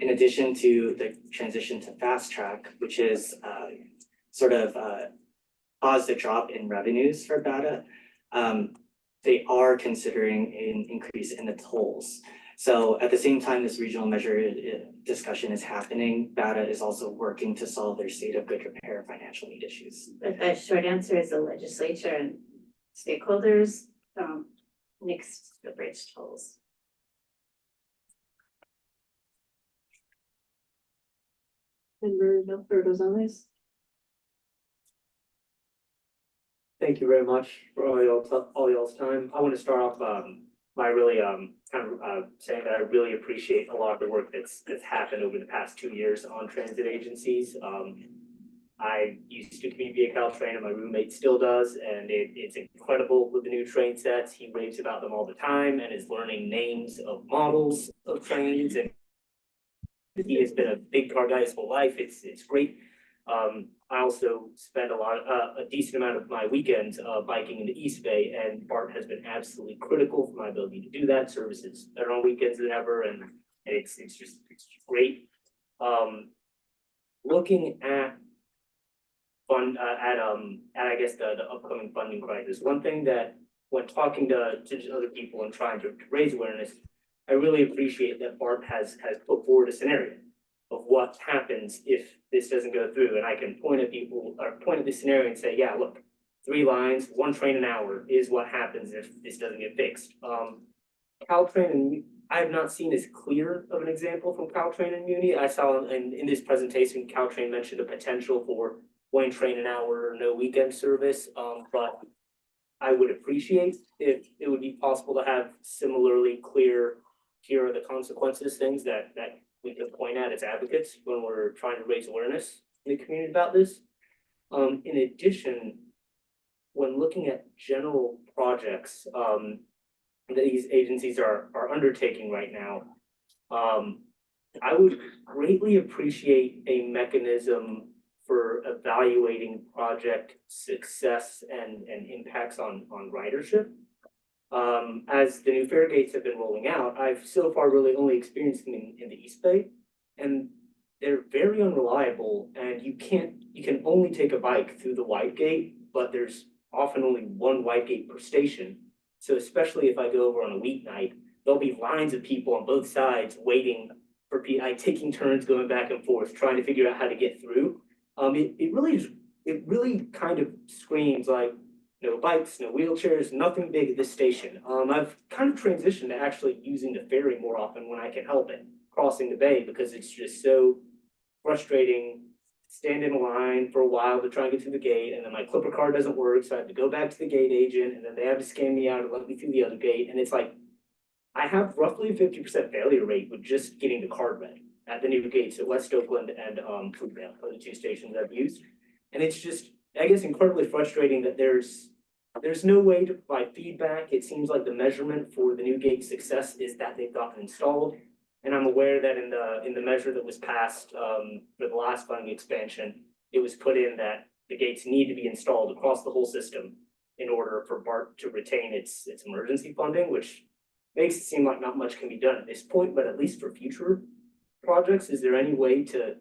Speaker 19: in addition to the transition to fast track, which is sort of caused a drop in revenues for BADA, they are considering an increase in the tolls. So at the same time this regional measure discussion is happening, BADA is also working to solve their state of good repair financial need issues.
Speaker 20: But the short answer is the legislature and stakeholders nixed the bridge tolls.
Speaker 1: Member Milford Gonzalez.
Speaker 5: Thank you very much for all y'all's time. I want to start off by really saying that I really appreciate a lot of the work that's happened over the past 2 years on transit agencies. I used to commute via Caltrain and my roommate still does, and it's incredible with the new train sets. He raves about them all the time and is learning names of models of trains, and he has been a big car guy his whole life. It's great. I also spend a decent amount of my weekends biking in the East Bay, and BART has been absolutely critical for my ability to do that. Services better on weekends than ever, and it's just great. Looking at I guess the upcoming funding crisis, one thing that when talking to other people and trying to raise awareness, I really appreciate that BART has put forward a scenario of what happens if this doesn't go through. And I can point at people or point at this scenario and say, yeah, look, 3 lines, 1 train an hour is what happens if this doesn't get fixed. Caltrain, and I have not seen as clear of an example from Caltrain and Muni. I saw in this presentation, Caltrain mentioned a potential for 1 train an hour, no weekend service. But I would appreciate if it would be possible to have similarly clear here are the consequences, things that we can point at as advocates when we're trying to raise awareness in the community about this. In addition, when looking at general projects, that these agencies are undertaking right now, I would greatly appreciate a mechanism for evaluating project success and impacts on ridership. As the new fare gates have been rolling out, I've so far really only experienced them in the East Bay, and they're very unreliable, and you can only take a bike through the wide gate, but there's often only one wide gate per station. So especially if I go over on a weeknight, there'll be lines of people on both sides waiting for taking turns going back and forth, trying to figure out how to get through. It really kind of screams like no bikes, no wheelchairs, nothing big at this station. I've kind of transitioned to actually using the ferry more often when I can help it, crossing the bay, because it's just so frustrating. Stand in a line for a while to try and get through the gate, and then my Clipper card doesn't work, so I have to go back to the gate agent, and then they have to scan me out and let me through the other gate. And it's like, I have roughly a 50% failure rate with just getting the card read at the new gates at West Oakland and Fruitvale are the two stations I've used. And it's just, I guess, incredibly frustrating that there's no way to provide feedback. It seems like the measurement for the new gate success is that they've gotten installed. And I'm aware that in the measure that was passed for the last funding expansion, it was put in that the gates need to be installed across the whole system in order for BART to retain its emergency funding, which makes it seem like not much can be done at this point. But at least for future projects, is there any way to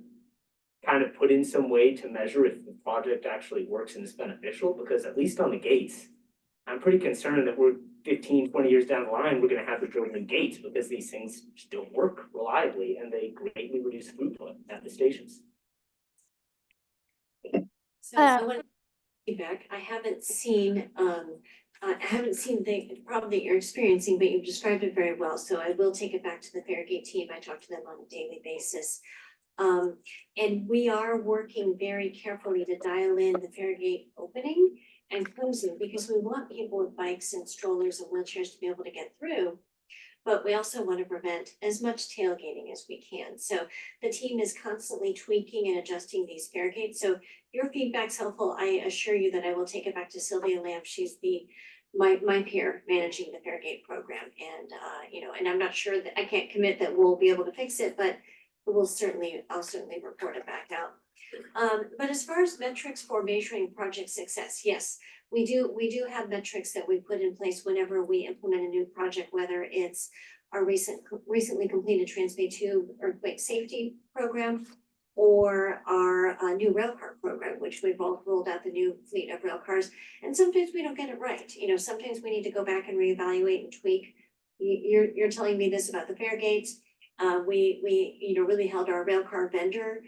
Speaker 5: kind of put in some way to measure if the project actually works and is beneficial? Because at least on the gates, I'm pretty concerned that we're 15, 20 years down the line, we're going to have to build new gates because these things just don't work reliably and they greatly reduce throughput at the stations.
Speaker 21: So I want feedback. I haven't seen the problem that you're experiencing, but you've described it very well. So I will take it back to the Fairgate team. I talk to them on a daily basis. And we are working very carefully to dial in the Fairgate opening and closing, because we want people with bikes and strollers and wheelchairs to be able to get through. But we also want to prevent as much tailgating as we can. So the team is constantly tweaking and adjusting these fare gates. So your feedback's helpful. I assure you that I will take it back to Sylvia Lamb. She's my peer managing the fare gate program. And and I'm not sure that I can't commit that we'll be able to fix it, but I'll certainly report it back out. But as far as metrics for measuring project success, yes, we do have metrics that we put in place whenever we implement a new project, whether it's our recently completed Transbay 2 earthquake safety program or our new railcar program, which we've all rolled out the new fleet of rail cars. And sometimes we don't get it right. Sometimes we need to go back and reevaluate and tweak. You're telling me this about the fare gates. We really held our railcar vendor.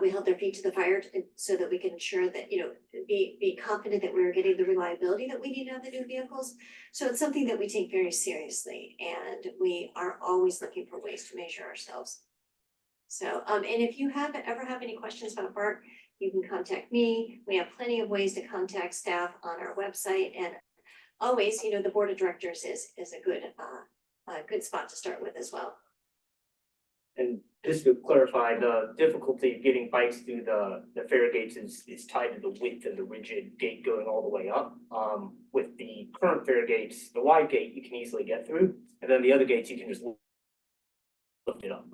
Speaker 21: We held their feet to the fire so that we can ensure that, be confident that we were getting the reliability that we need out of the new vehicles. So it's something that we take very seriously, and we are always looking for ways to measure ourselves. So, and if you ever have any questions about BART, you can contact me. We have plenty of ways to contact staff on our website, and always, the board of directors is a good spot to start with as well.
Speaker 5: And just to clarify, the difficulty of getting bikes through the fare gates is tied to the width of the rigid gate going all the way up. With the current fare gates, the wide gate you can easily get through, and then the other gates you can just lift it up.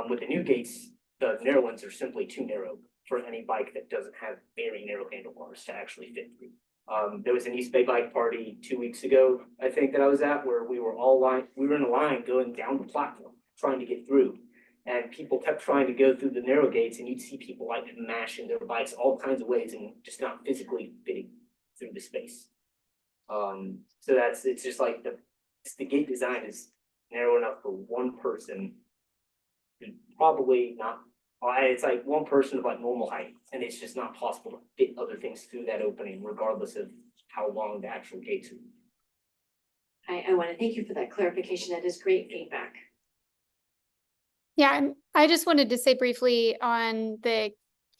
Speaker 5: With the new gates, the narrow ones are simply too narrow for any bike that doesn't have very narrow handlebars to actually fit through. There was an East Bay bike party 2 weeks ago, I think, that I was at, where we were in a line going down the platform trying to get through, and people kept trying to go through the narrow gates, and you'd see people like mashing their bikes all kinds of ways and just not physically fitting through the space. So it's just like the gate design is narrow enough for one person who probably not. It's like one person of like normal height, and it's just not possible to fit other things through that opening, regardless of how long the actual gates are.
Speaker 21: I want to thank you for that clarification. That is great feedback.
Speaker 14: Yeah, and I just wanted to say briefly on the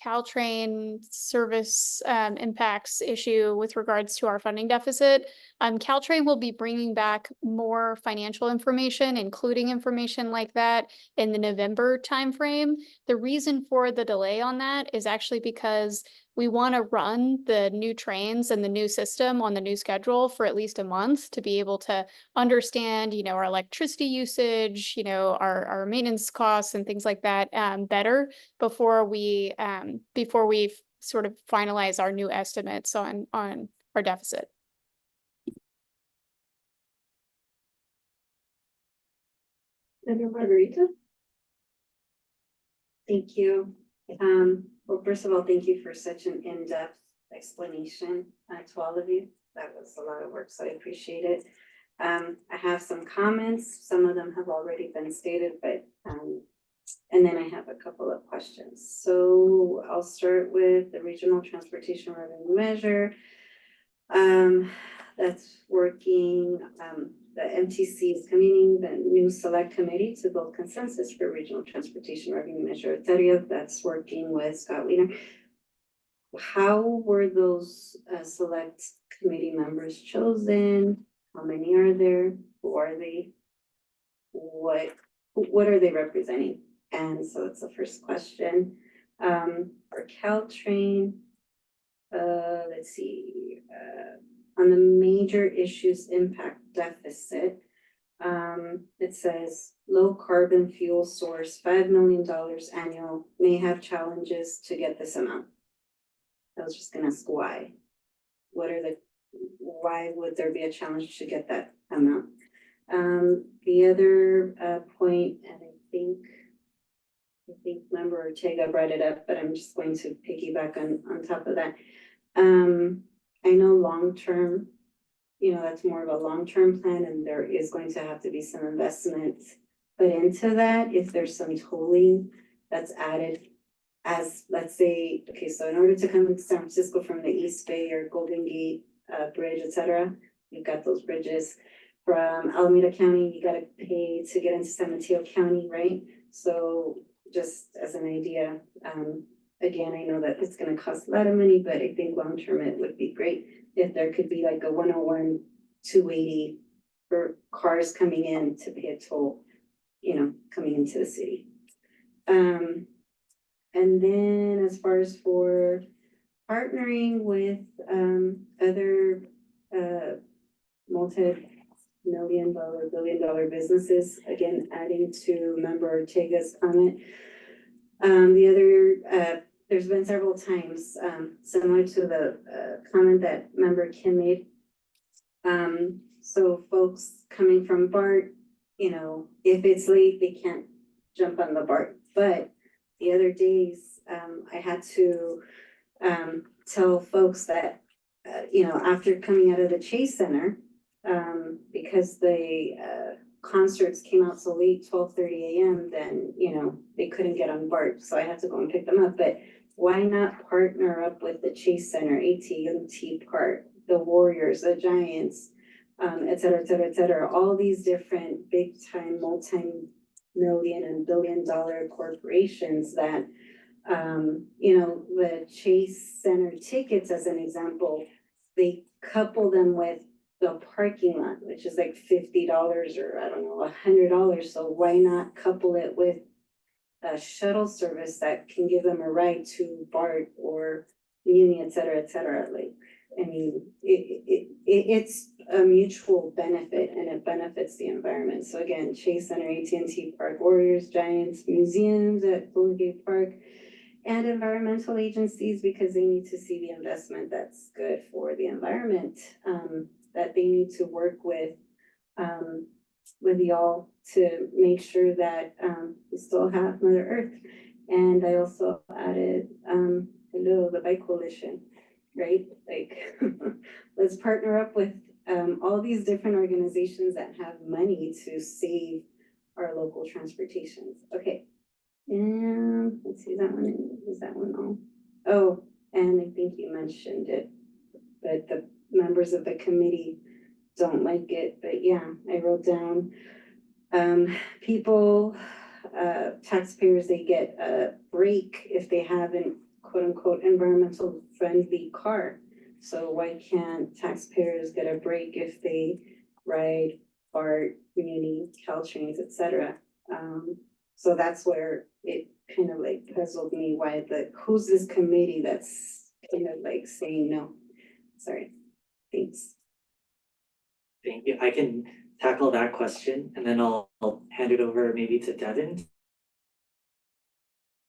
Speaker 14: Caltrain service impacts issue with regards to our funding deficit. Caltrain will be bringing back more financial information, including information like that in the November timeframe. The reason for the delay on that is actually because we want to run the new trains and the new system on the new schedule for at least a month to be able to understand, our electricity usage, our maintenance costs and things like that better before we sort of finalize our new estimates on our deficit.
Speaker 1: Member Margarita?
Speaker 11: Thank you. Well, first of all, thank you for such an in-depth explanation to all of you. That was a lot of work, so I appreciate it. I have some comments. Some of them have already been stated, but and then I have a couple of questions. So I'll start with the Regional Transportation Revenue Measure. That's working. The MTC is convening the new select committee to build consensus for regional transportation revenue measure. That's working with Scott Wiener. How were those select committee members chosen? How many are there? Who are they? What are they representing? And so it's the first question. For Caltrain, let's see, on the major issues impact deficit, it says low carbon fuel source, $5 million annual, may have challenges to get this amount. I was just gonna ask why. Why would there be a challenge to get that amount? The other point, and I think Member Ortega brought it up, but I'm just going to piggyback on top of that. I know long-term, that's more of a long-term plan and there is going to have to be some investment put into that. If there's some tolling that's added as, let's say, okay, so in order to come to San Francisco from the East Bay or Golden Gate Bridge, etc., you've got those bridges. From Alameda County, you gotta pay to get into San Mateo County, right? So just as an idea, again, I know that it's gonna cost a lot of money, but I think long-term it would be great if there could be like a 101, 280 for cars coming in to pay a toll, coming into the city. And then as far as for partnering with other multi-million-dollar, billion-dollar businesses, again, adding to Member Ortega's comment. There's been several times, similar to the comment that Member Kim made. So folks coming from BART, if it's late, they can't jump on the BART. But the other days, I had to tell folks that, after coming out of the Chase Center, because the concerts came out so late, 12:30 a.m., then, they couldn't get on BART. So I had to go and pick them up. But why not partner up with the Chase Center, AT&T Park, the Warriors, the Giants, et cetera, et cetera, et cetera, all these different big time, multi-million and billion-dollar corporations that, the Chase Center tickets, as an example, they couple them with the parking lot, which is like $50 or I don't know, $100. So why not couple it with a shuttle service that can give them a ride to BART or Muni, et cetera, like, I mean, it's a mutual benefit and it benefits the environment. So again, Chase Center, AT&T Park, Warriors, Giants, museums at Golden Gate Park, and environmental agencies, because they need to see the investment that's good for the environment, that they need to work with y'all to make sure that we still have Mother Earth. And I also added the Bike Coalition, right? Like, let's partner up with all these different organizations that have money to save our local transportations. Okay. And let's see, is that one all? Oh, and I think you mentioned it, but the members of the committee don't like it. But yeah, I wrote down people, taxpayers, they get a break if they haven't quote unquote environmental friendly car. So why can't taxpayers get a break if they ride BART, Muni, Caltrains, et cetera? So that's where it kind of like puzzled me why who's this committee that's kind of like saying no? Sorry, thanks.
Speaker 19: Thank you. I can tackle that question and then I'll hand it over maybe to Devin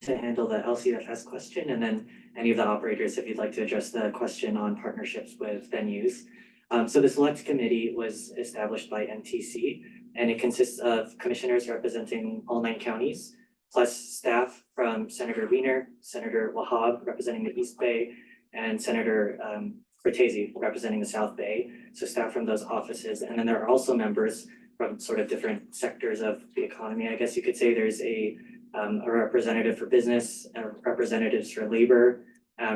Speaker 19: to handle the LCFS question, and then any of the operators, if you'd like to address the question on partnerships with venues. So the select committee was established by MTC, and it consists of commissioners representing all 9 counties, plus staff from Senator Wiener, Senator Wahab representing the East Bay, and Senator Cortese representing the South Bay. So staff from those offices, and then there are also members from sort of different sectors of the economy. I guess you could say there's a representative for business, representatives for labor,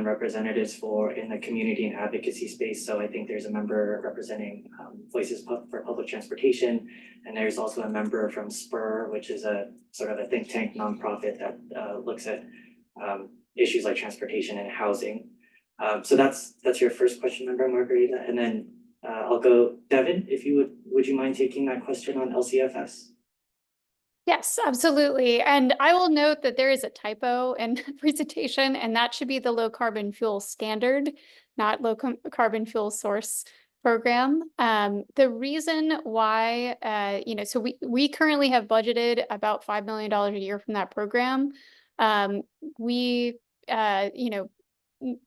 Speaker 19: representatives for in the community and advocacy space. So I think there's a member representing Voices for Public Transportation, and there's also a member from Spur, which is a sort of a think tank nonprofit that looks at issues like transportation and housing. So that's your first question, Member Margarita, and then I'll go Devin, if you would you mind taking that question on LCFS?
Speaker 14: Yes, absolutely. And I will note that there is a typo in the presentation, and that should be the low carbon fuel standard, not carbon fuel source program. The reason why, so we currently have budgeted about $5 million a year from that program. We,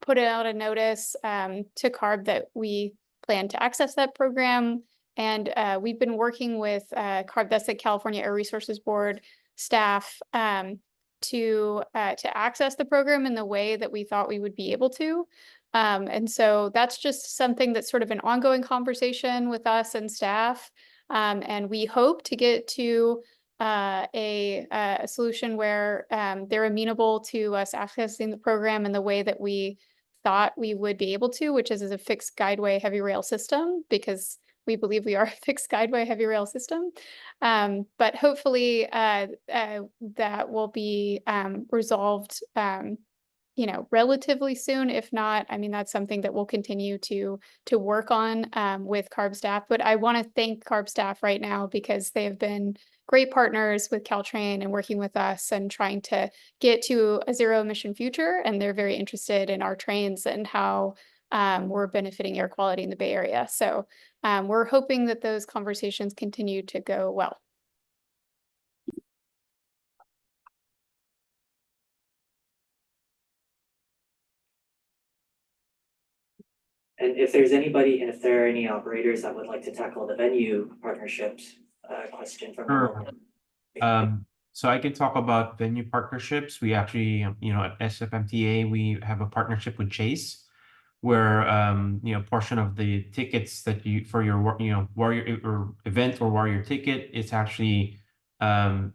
Speaker 14: put out a notice to CARB that we plan to access that program. And we've been working with CARB, that's the California Air Resources Board staff, to access the program in the way that we thought we would be able to. And so that's just something that's sort of an ongoing conversation with us and staff. And we hope to get to a solution where they're amenable to us accessing the program in the way that we thought we would be able to, which is as a fixed guideway heavy rail system, because we believe we are a fixed guideway heavy rail system. But hopefully that will be resolved relatively soon. If not, I mean, that's something that we'll continue to work on with CARB staff. But I want to thank CARB staff right now because they have been great partners with Caltrain and working with us and trying to get to a zero emission future. And they're very interested in our trains and how we're benefiting air quality in the Bay Area. So we're hoping that those conversations continue to go well.
Speaker 19: And if there's anybody, and if there are any operators that would like to tackle the venue partnerships question from
Speaker 4: Sure. So I can talk about venue partnerships. We actually, at SFMTA, we have a partnership with Chase, where portion of the tickets that you for your warrior or event or warrior ticket, it's actually transferred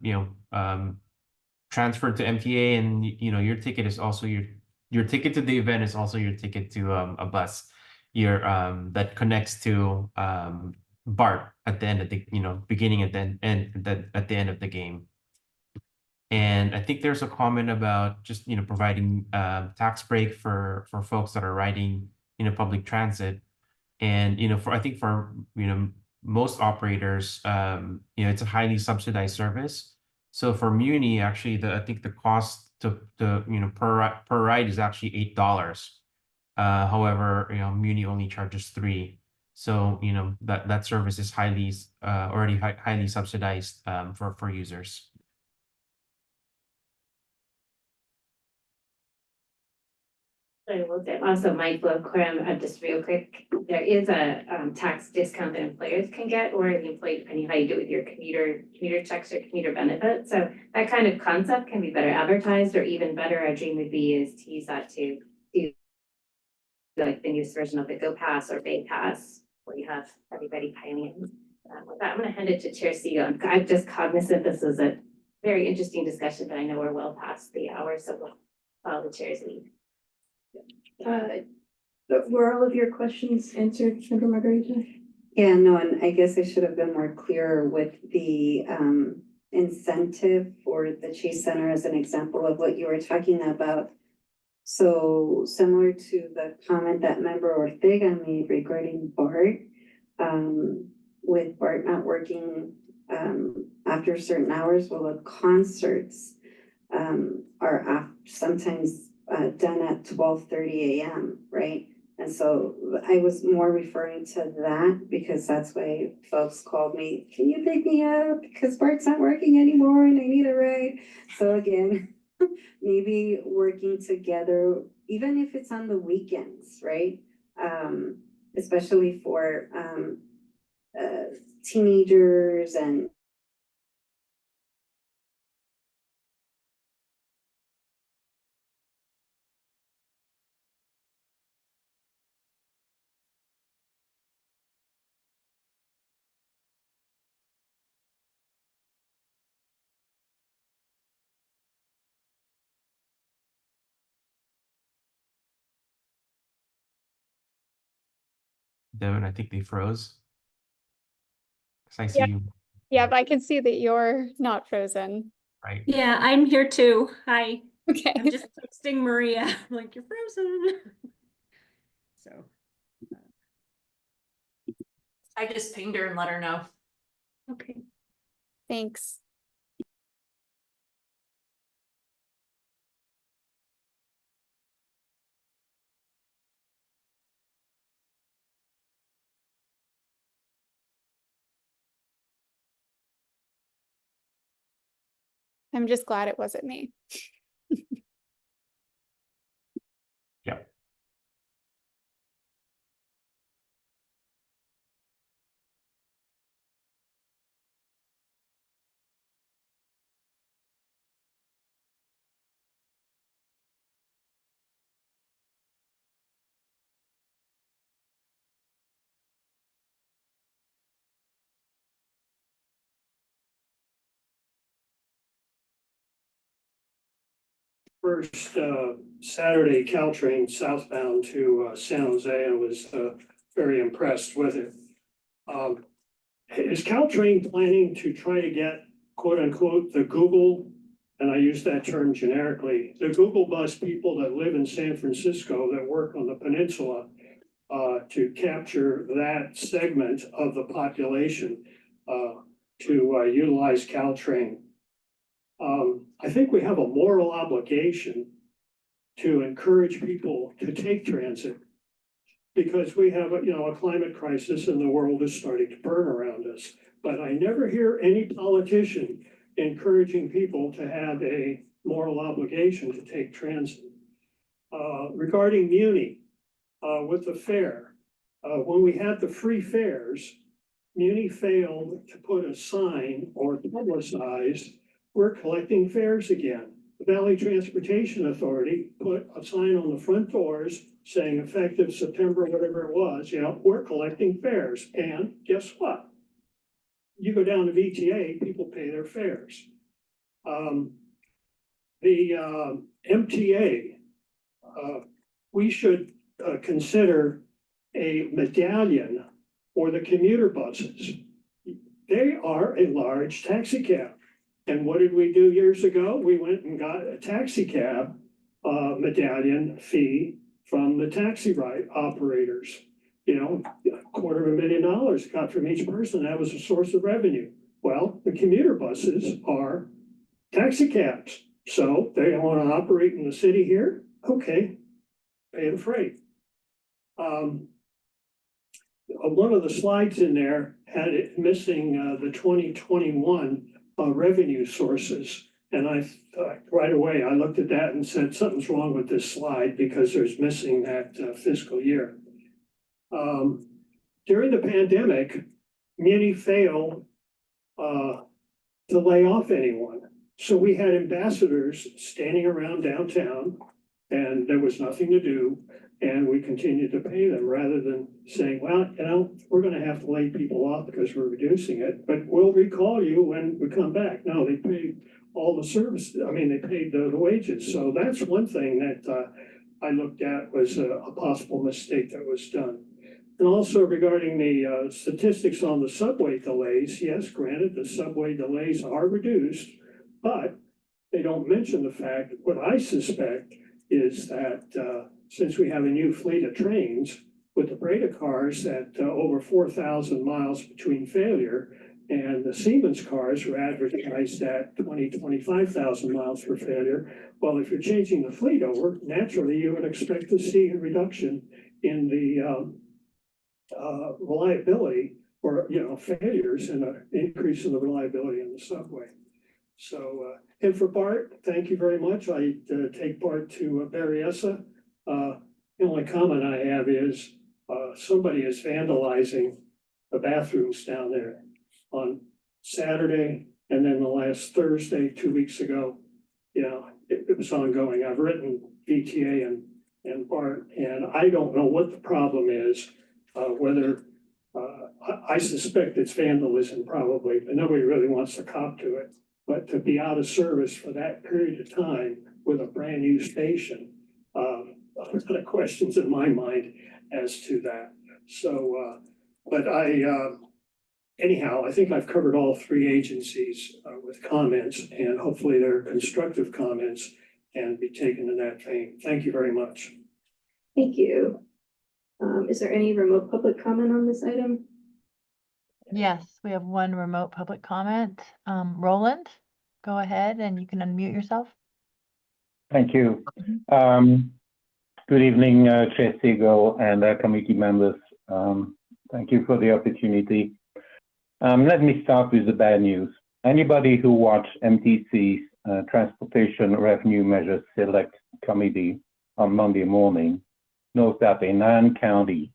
Speaker 4: to MTA, and your ticket is also your ticket to the event is also your ticket to a bus that connects to BART at the end of the beginning at the end at the end of the game. And I think there's a comment about just providing tax break for folks that are riding public transit, and I think for most operators it's a highly subsidized service. So for Muni, actually I think the cost to per ride is actually $8. However, Muni only charges $3. So that service is already highly subsidized for users.
Speaker 20: I will say also mindful of Quorum, just real quick, there is a tax discount that employers can get, or the employee, depending how you do it with your commuter checks or commuter benefits. So that kind of concept can be better advertised, or even better, our dream would be is to use that to do like the newest version of the Go Pass or Bay Pass, where you have everybody piling in. With that, I'm going to hand it to Chair Segal. I'm just cognizant this is a very interesting discussion, but I know we're well past the hour, so we'll follow the chair's lead.
Speaker 1: Were all of your questions answered, Member Margarita?
Speaker 11: Yeah, no, and I guess I should have been more clear with the incentive for the Chase Center as an example of what you were talking about. So similar to the comment that member Ortega made regarding BART, with BART not working after certain hours, well, the concerts are sometimes done at 12:30 a.m., right? And so I was more referring to that because that's why folks called me, can you pick me up? Because BART's not working anymore and I need a ride. So again, maybe working together, even if it's on the weekends, right? Especially for teenagers and
Speaker 4: Devin, I think they froze. 'Cause I see
Speaker 14: Yeah.
Speaker 4: you,
Speaker 14: Yeah, but I can see that you're not frozen.
Speaker 4: right?
Speaker 18: Yeah, I'm here too. Hi.
Speaker 14: Okay.
Speaker 18: I'm just texting Maria, I'm like, you're frozen. So.
Speaker 8: I just pinged her and let her know.
Speaker 18: Okay.
Speaker 14: Thanks. I'm just glad it wasn't me.
Speaker 4: Yeah.
Speaker 17: First Saturday Caltrain southbound to San Jose and was very impressed with it. Is Caltrain planning to try to get quote unquote the Google, and I use that term generically, the Google bus people that live in San Francisco that work on the peninsula to capture that segment of the population to utilize Caltrain? I think we have a moral obligation to encourage people to take transit because we have a climate crisis and the world is starting to burn around us. But I never hear any politician encouraging people to have a moral obligation to take transit. Regarding Muni, with the fare, when we had the free fares, Muni failed to put a sign or publicize, we're collecting fares again. The Valley Transportation Authority put a sign on the front doors saying effective September, whatever it was, we're collecting fares. And guess what? You go down to VTA, people pay their fares. The MTA, we should consider a medallion for the commuter buses. They are a large taxi cab. And what did we do years ago? We went and got a taxi cab medallion fee from the taxi ride operators. $250,000 got from each person. That was a source of revenue. Well, the commuter buses are taxi cabs. So they want to operate in the city here. Okay, pay the freight. One of the slides in there had it missing the 2021 revenue sources. And I right away, I looked at that and said, something's wrong with this slide because there's missing that fiscal year. During the pandemic, Muni failed to lay off anyone. So we had ambassadors standing around downtown and there was nothing to do. And we continued to pay them rather than saying, well, we're going to have to lay people off because we're reducing it, but we'll recall you when we come back. No, they paid all the service. I mean, they paid the wages. So that's one thing that I looked at was a possible mistake that was done. And also regarding the statistics on the subway delays, yes, granted, the subway delays are reduced, but they don't mention the fact, what I suspect is that, since we have a new fleet of trains with the Breda cars at over 4,000 miles between failure, and the Siemens cars were advertised at 25,000 miles for failure. Well, if you're changing the fleet over, naturally you would expect to see a reduction in the reliability or, failures and an increase in the reliability in the subway. So, and for Bart, thank you very much. I take Bart to Berryessa. The only comment I have is somebody is vandalizing the bathrooms down there on Saturday, and then the last Thursday, 2 weeks ago. It was ongoing. I've written VTA and Bart, and I don't know what the problem is, whether I suspect it's vandalism probably, but nobody really wants to cop to it. But to be out of service for that period of time with a brand new station, a lot of questions in my mind as to that. So, but anyhow, I think I've covered all three agencies with comments, and hopefully they're constructive comments and be taken in that vein. Thank you very much.
Speaker 1: Thank you. Is there any remote public comment on this item?
Speaker 7: Yes, we have one remote public comment. Roland, go ahead and you can unmute yourself.
Speaker 12: Thank you. Good evening, Chair Siegel and committee members. Thank you for the opportunity. Let me start with the bad news. Anybody who watched MTC's Transportation Revenue Measures Select Committee on Monday morning knows that a 9-county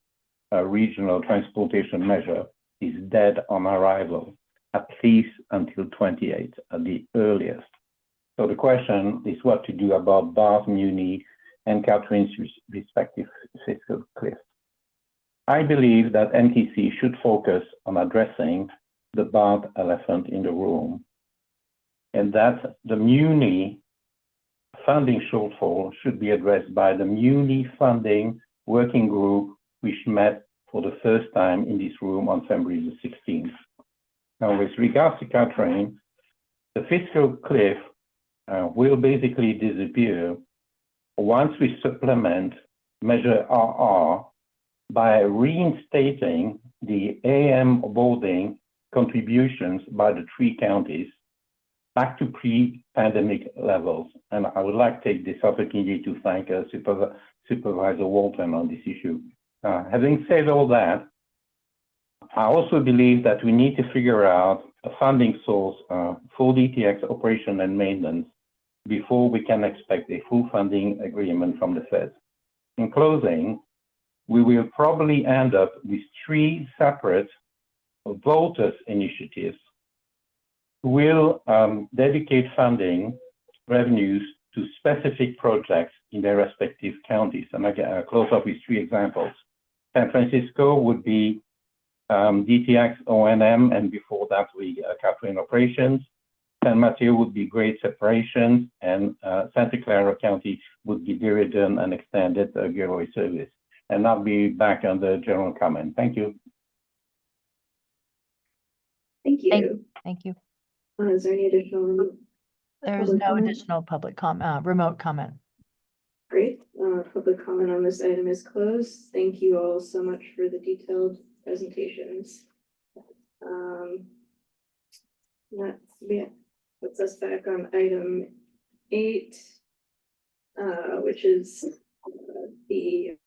Speaker 12: regional transportation measure is dead on arrival, at least until 28 at the earliest. So the question is what to do about BART, Muni, and Caltrain's respective fiscal cliff. I believe that MTC should focus on addressing the BART elephant in the room, and that the Muni funding shortfall should be addressed by the Muni funding working group, which met for the first time in this room on February the 16th. Now, with regards to Caltrain, the fiscal cliff will basically disappear once we supplement Measure RR by reinstating the AM boarding contributions by the 3 counties back to pre-pandemic levels. And I would like to take this opportunity to thank Supervisor Walton on this issue. Having said all that, I also believe that we need to figure out a funding source for DTX operation and maintenance before we can expect a full funding agreement from the Fed. In closing, we will probably end up with 3 separate voters initiatives who will dedicate funding revenues to specific projects in their respective counties. And I can close up with 3 examples. San Francisco would be DTX O&M, and before that we Caltrain operations. San Mateo would be grade separations, and Santa Clara County would be Dirigen and extended getaway service. And I'll be back on the general comment. Thank you.
Speaker 1: Thank you.
Speaker 7: Thank you.
Speaker 1: Is there any additional?
Speaker 7: There's
Speaker 1: public
Speaker 7: no
Speaker 1: comment?
Speaker 7: additional public comment, remote comment.
Speaker 1: Great. Public comment on this item is closed. Thank you all so much for the detailed presentations. That puts us back on item 8, which is the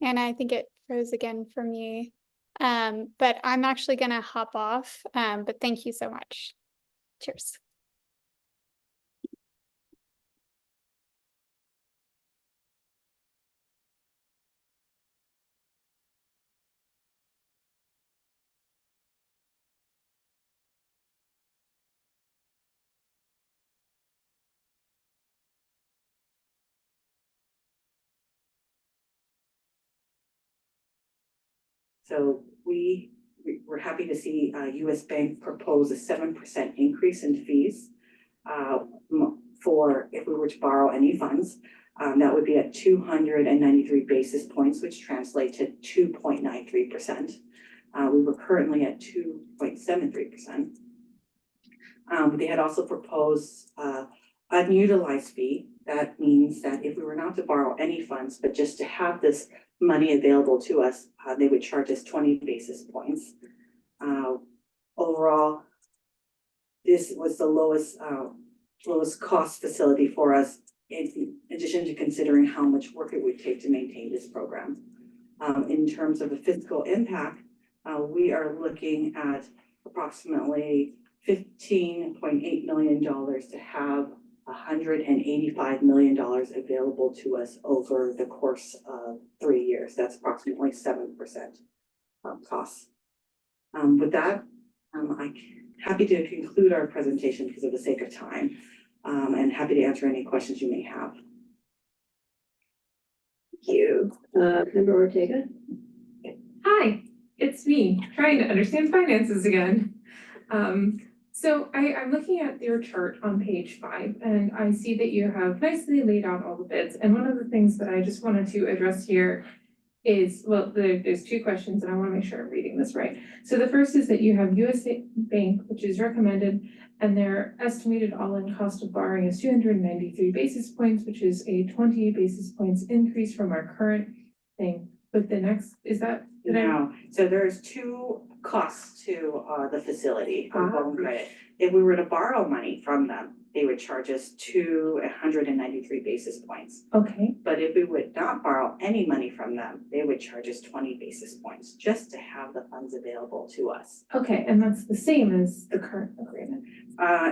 Speaker 14: And I think it froze again for me. But I'm actually gonna hop off. But thank you so much. Cheers.
Speaker 2: So we're happy to see US Bank propose a 7% increase in fees for if we were to borrow any funds. That would be at 293 basis points, which translates to 2.93%. We were currently at 2.73%. They had also proposed unutilized fee. That means that if we were not to borrow any funds, but just to have this money available to us, they would charge us 20 basis points. Overall, this was the lowest cost facility for us, in addition to considering how much work it would take to maintain this program. In terms of the fiscal impact, we are looking at approximately $15.8 million to have $185 million available to us over the course of 3 years. That's approximately 7% costs. With that, I'm happy to conclude our presentation because of the sake of time, and happy to answer any questions you may have.
Speaker 1: Thank you. Member Ortega?
Speaker 3: Hi, it's me, trying to understand finances again. So I'm looking at your chart on page 5, and I see that you have nicely laid out all the bids. And one of the things that I just wanted to address here is, well, there's 2 questions, and I want to make sure I'm reading this right. So the first is that you have US Bank, which is recommended, and their estimated all-in cost of borrowing is 293 basis points, which is a 20 basis points increase from our current thing. But the next, is that?
Speaker 2: No, so there's 2 costs to the facility for loan credit. If we were to borrow money from them, they would charge us 193 basis points.
Speaker 3: Okay.
Speaker 2: But if we would not borrow any money from them, they would charge us 20 basis points just to have the funds available to us.
Speaker 3: Okay, and that's the same as the current agreement?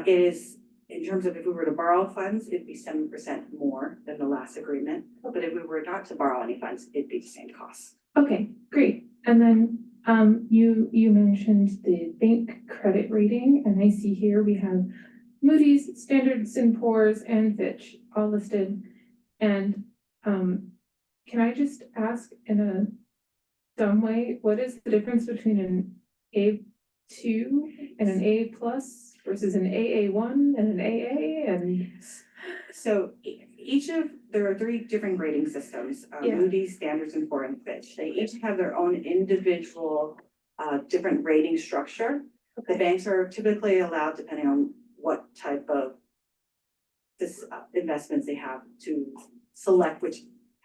Speaker 2: It is, in terms of if we were to borrow funds, it'd be 7% more than the last agreement. But if we were not to borrow any funds, it'd be the same cost.
Speaker 3: Okay, great. And then you mentioned the bank credit rating, and I see here we have Moody's, Standard & Poor's, and Fitch all listed. And can I just ask in a dumb way, what is the difference between an A2 and an A+ versus an AA1 and an AA? And
Speaker 2: so there are 3 different grading systems, Moody's, Standard & Poor's, and Fitch. They each have their own individual different rating structure. The banks are typically allowed, depending on what type of investments they have, to select which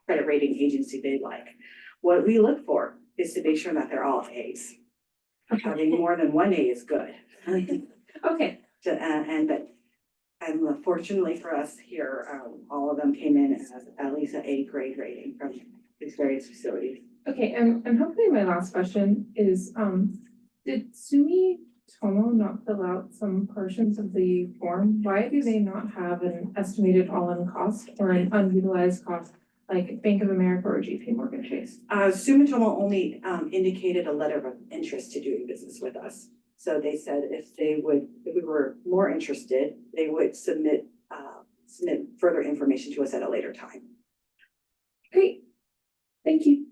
Speaker 2: credit rating agency they like. What we look for is to make sure that they're all A's. Having more than 1 A is good.
Speaker 3: Okay.
Speaker 2: And fortunately for us here, all of them came in as at least an A grade rating from these various facilities.
Speaker 3: Okay, and hopefully my last question is, did Sumitomo not fill out some portions of the form? Why do they not have an estimated all-in cost or an unutilized cost like Bank of America or JP Morgan Chase?
Speaker 2: Sumitomo only indicated a letter of interest to doing business with us. So they said if we were more interested, they would submit further information to us at a later time.
Speaker 3: Great, thank you.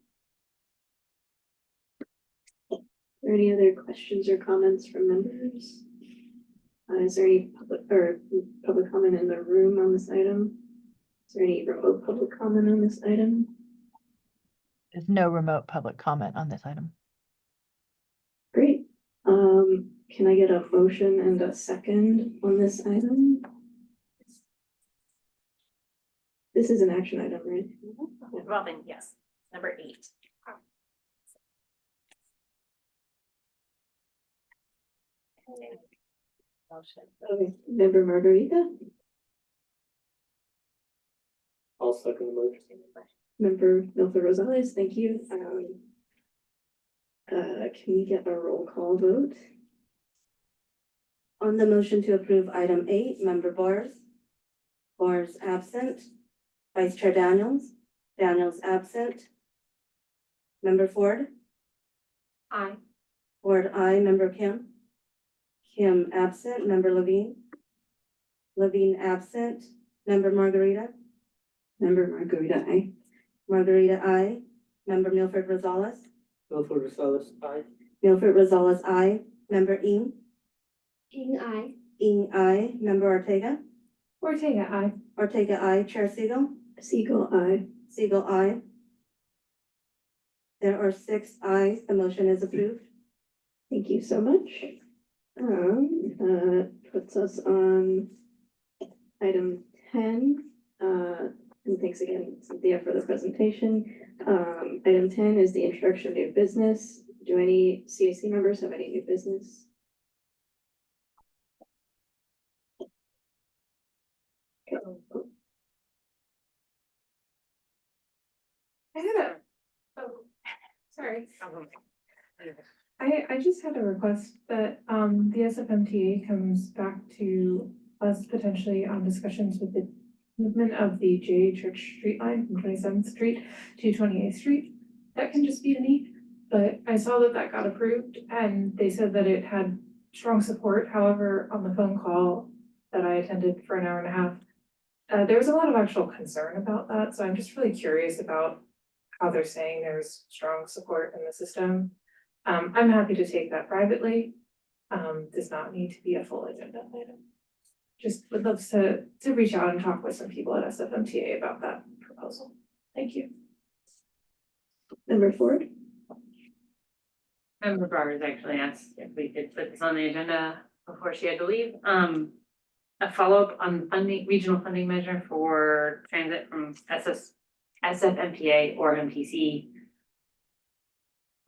Speaker 1: Are there any other questions or comments from members? Is there any public comment in the room on this item? Is there any remote public comment on this item?
Speaker 7: There's no remote public comment on this item.
Speaker 1: Great. Can I get a motion and a second on this item? This is an action item, right?
Speaker 8: Robin, yes, number 8.
Speaker 1: Okay, Member Margarita?
Speaker 5: I'll second the motion.
Speaker 1: Member Milford Rosales, thank you. Can we get a roll call vote?
Speaker 2: On the motion to approve item 8, member Bars. Bars absent. Vice Chair Daniels. Daniels absent. Member Ford.
Speaker 16: Aye.
Speaker 2: Ford, aye. Member Kim. Kim absent. Member Levine. Levine absent. Member Margarita.
Speaker 1: Member Margarita, aye.
Speaker 2: Margarita, aye. Member Milford Rosales.
Speaker 5: Milford Rosales, aye.
Speaker 2: Milford Rosales, aye. Member Ing.
Speaker 6: King I.
Speaker 2: Ing, aye. Member Ortega.
Speaker 3: Ortega, aye.
Speaker 2: Ortega, aye. Chair Siegel.
Speaker 1: Siegel, aye.
Speaker 2: Siegel, aye. There are 6 ayes. The motion is approved.
Speaker 1: Thank you so much. Puts us on item 10. And thanks again, Cynthia, for the presentation. Item 10 is the introduction of new business. Do any CAC members have any new business?
Speaker 3: I had sorry. I just had a request that the SFMTA comes back to us potentially on discussions with the movement of the J Church Street line from 27th Street to 28th Street. That can just be me, but I saw that that got approved and they said that it had strong support. However, on the phone call that I attended for an hour and a half, there was a lot of actual concern about that. So I'm just really curious about how they're saying there's strong support in the system. I'm happy to take that privately. Does not need to be a full agenda item. Just would love to reach out and talk with some people at SFMTA about that proposal. Thank you.
Speaker 1: Member Ford?
Speaker 10: Member Barbers actually asked if we could put this on the agenda before she had to leave. A follow-up on funding, regional funding measure for transit from SFMTA or MTC.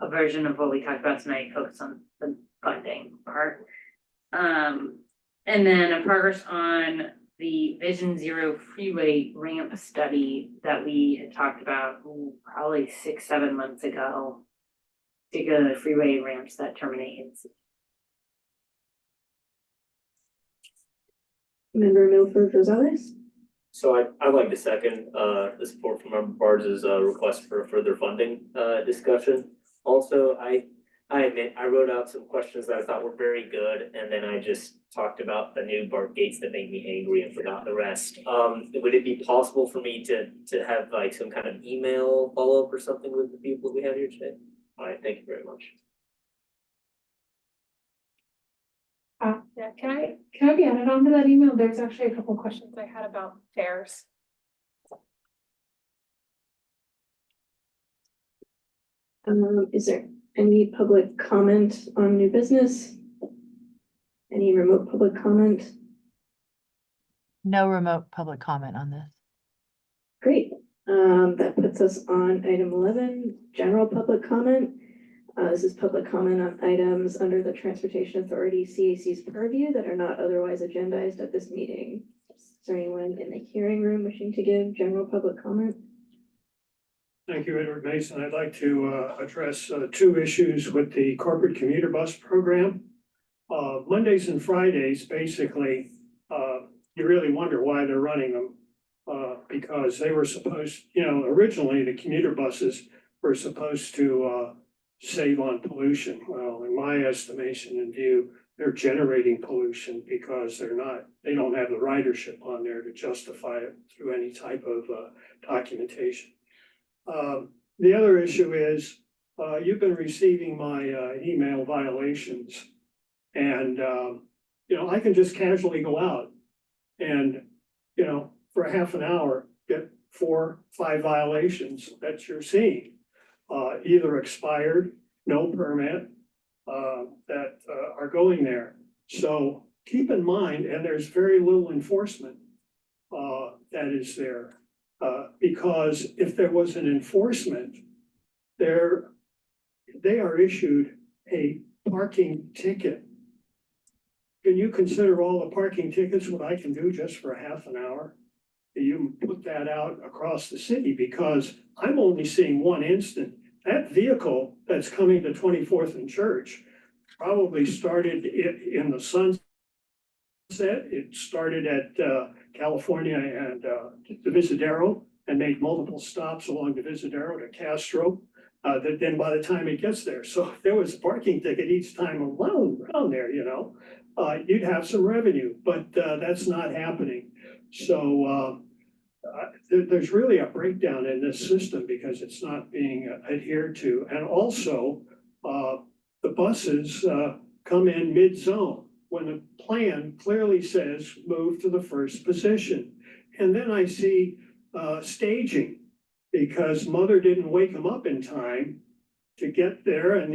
Speaker 10: A version of what we talked about tonight, focus on the funding part. And then a progress on the Vision Zero freeway ramp study that we had talked about probably 6-7 months ago. To go to the freeway ramps that terminate in.
Speaker 1: Member Milford Rosales?
Speaker 5: So I'd like to second, the support from Member Barnes' request for further funding, discussion. Also, I admit, I wrote out some questions that I thought were very good, and then I just talked about the new BART gates that made me angry and forgot the rest. Would it be possible for me to have like some kind of email follow-up or something with the people we have here today? All right, thank you very much.
Speaker 3: Yeah, can I be added onto that email? There's actually a couple of questions I had about fares.
Speaker 1: Is there any public comment on new business? Any remote public comment?
Speaker 7: No remote public comment on this.
Speaker 1: Great. That puts us on item 11, general public comment. This is public comment on items under the Transportation Authority CAC's purview that are not otherwise agendized at this meeting. Is there anyone in the hearing room wishing to give general public comment?
Speaker 17: Thank you, Edward Mason. I'd like to address 2 issues with the corporate commuter bus program. Mondays and Fridays, basically, you really wonder why they're running them. Because they were supposed, originally the commuter buses were supposed to save on pollution. Well, in my estimation and view, they're generating pollution because they don't have the ridership on there to justify it through any type of documentation. The other issue is, you've been receiving my email violations. And, I can just casually go out and, for a half an hour, get 4, 5 violations that you're seeing. Either expired, no permit, that are going there. So keep in mind, and there's very little enforcement that is there. Because if there was an enforcement, they are issued a parking ticket. Can you consider all the parking tickets what I can do just for a half an hour? you put that out across the city, because I'm only seeing one instant. That vehicle that's coming to 24th and Church probably started in the sunset. It started at California and the Visadero and made multiple stops along the Visadero to Castro. That then by the time it gets there, so if there was a parking ticket each time around there, you know, you'd have some revenue, but that's not happening. So there's really a breakdown in this system because it's not being adhered to. And also, the buses come in mid-zone when the plan clearly says move to the first position. And then I see staging because mother didn't wake them up in time to get there, and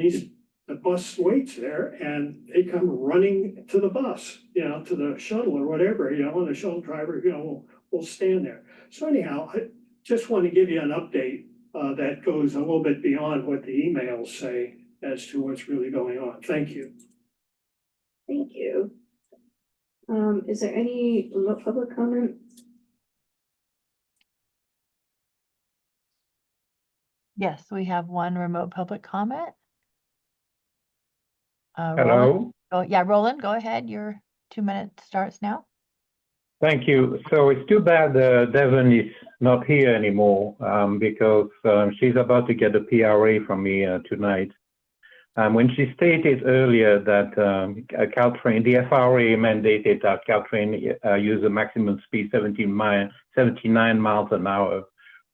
Speaker 17: the bus waits there and they come running to the bus, you know, to the shuttle or whatever, you know, and the shuttle driver, you know, will stand there. So anyhow, I just want to give you an update that goes a little bit beyond what the emails say as to what's really going on. Thank you.
Speaker 1: Thank you. Is there any remote public comment?
Speaker 7: Yes, we have one remote public comment. Roland?
Speaker 12: Hello.
Speaker 7: Oh, yeah, Roland, go ahead. Your 2 minutes starts now.
Speaker 12: Thank you. So it's too bad Devon is not here anymore because she's about to get a PRA from me tonight. When she stated earlier that Caltrain, the FRA mandated that Caltrain use a maximum speed 79 miles an hour,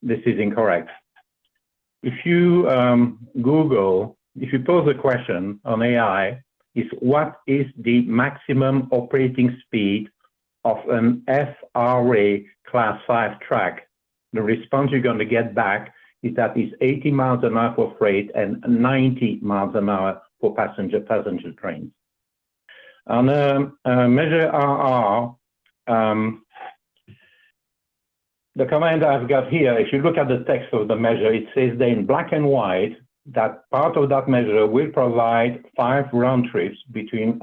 Speaker 12: this is incorrect. If you if you pose a question on AI, is what is the maximum operating speed of an FRA class 5 track? The response you're going to get back is that it's 80 miles an hour for freight and 90 miles an hour for passenger trains. On measure RR, the command I've got here, if you look at the text of the measure, it says there in black and white that part of that measure will provide 5 round trips between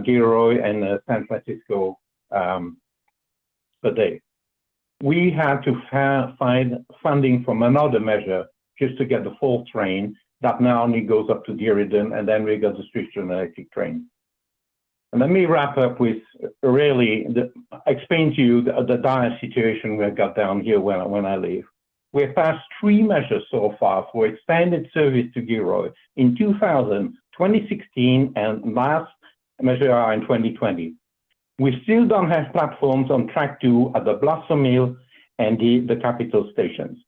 Speaker 12: Gilroy and San Francisco per day. We had to find funding from another measure just to get the full train that now only goes up to Diridan, and then we got the Swiftern electric train. And let me wrap up with really explain to you the dire situation we've got down here when I live. We've passed 3 measures so far for expanded service to Gilroy in 2000, 2016, and last measure are in 2020. We still don't have platforms on track 2 at the Blossom Hill and the Capitol stations.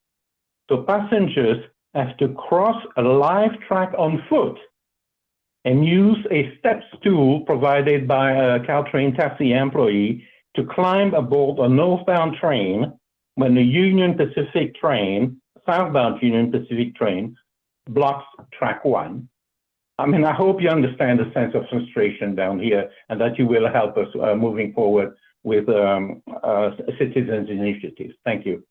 Speaker 12: So passengers have to cross a live track on foot and use a step stool provided by a Caltrain taxi employee to climb aboard a northbound train when the Union Pacific train, southbound Union Pacific train, blocks track 1. I mean, I hope you understand the sense of frustration down here and that you will help us moving forward with citizens' initiatives. Thank you.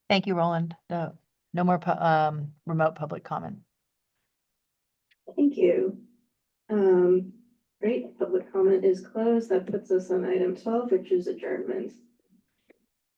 Speaker 7: Thank you, Roland. No more remote public comment.
Speaker 1: Thank you. Great, public comment is closed. That puts us on item 12, which is adjournment.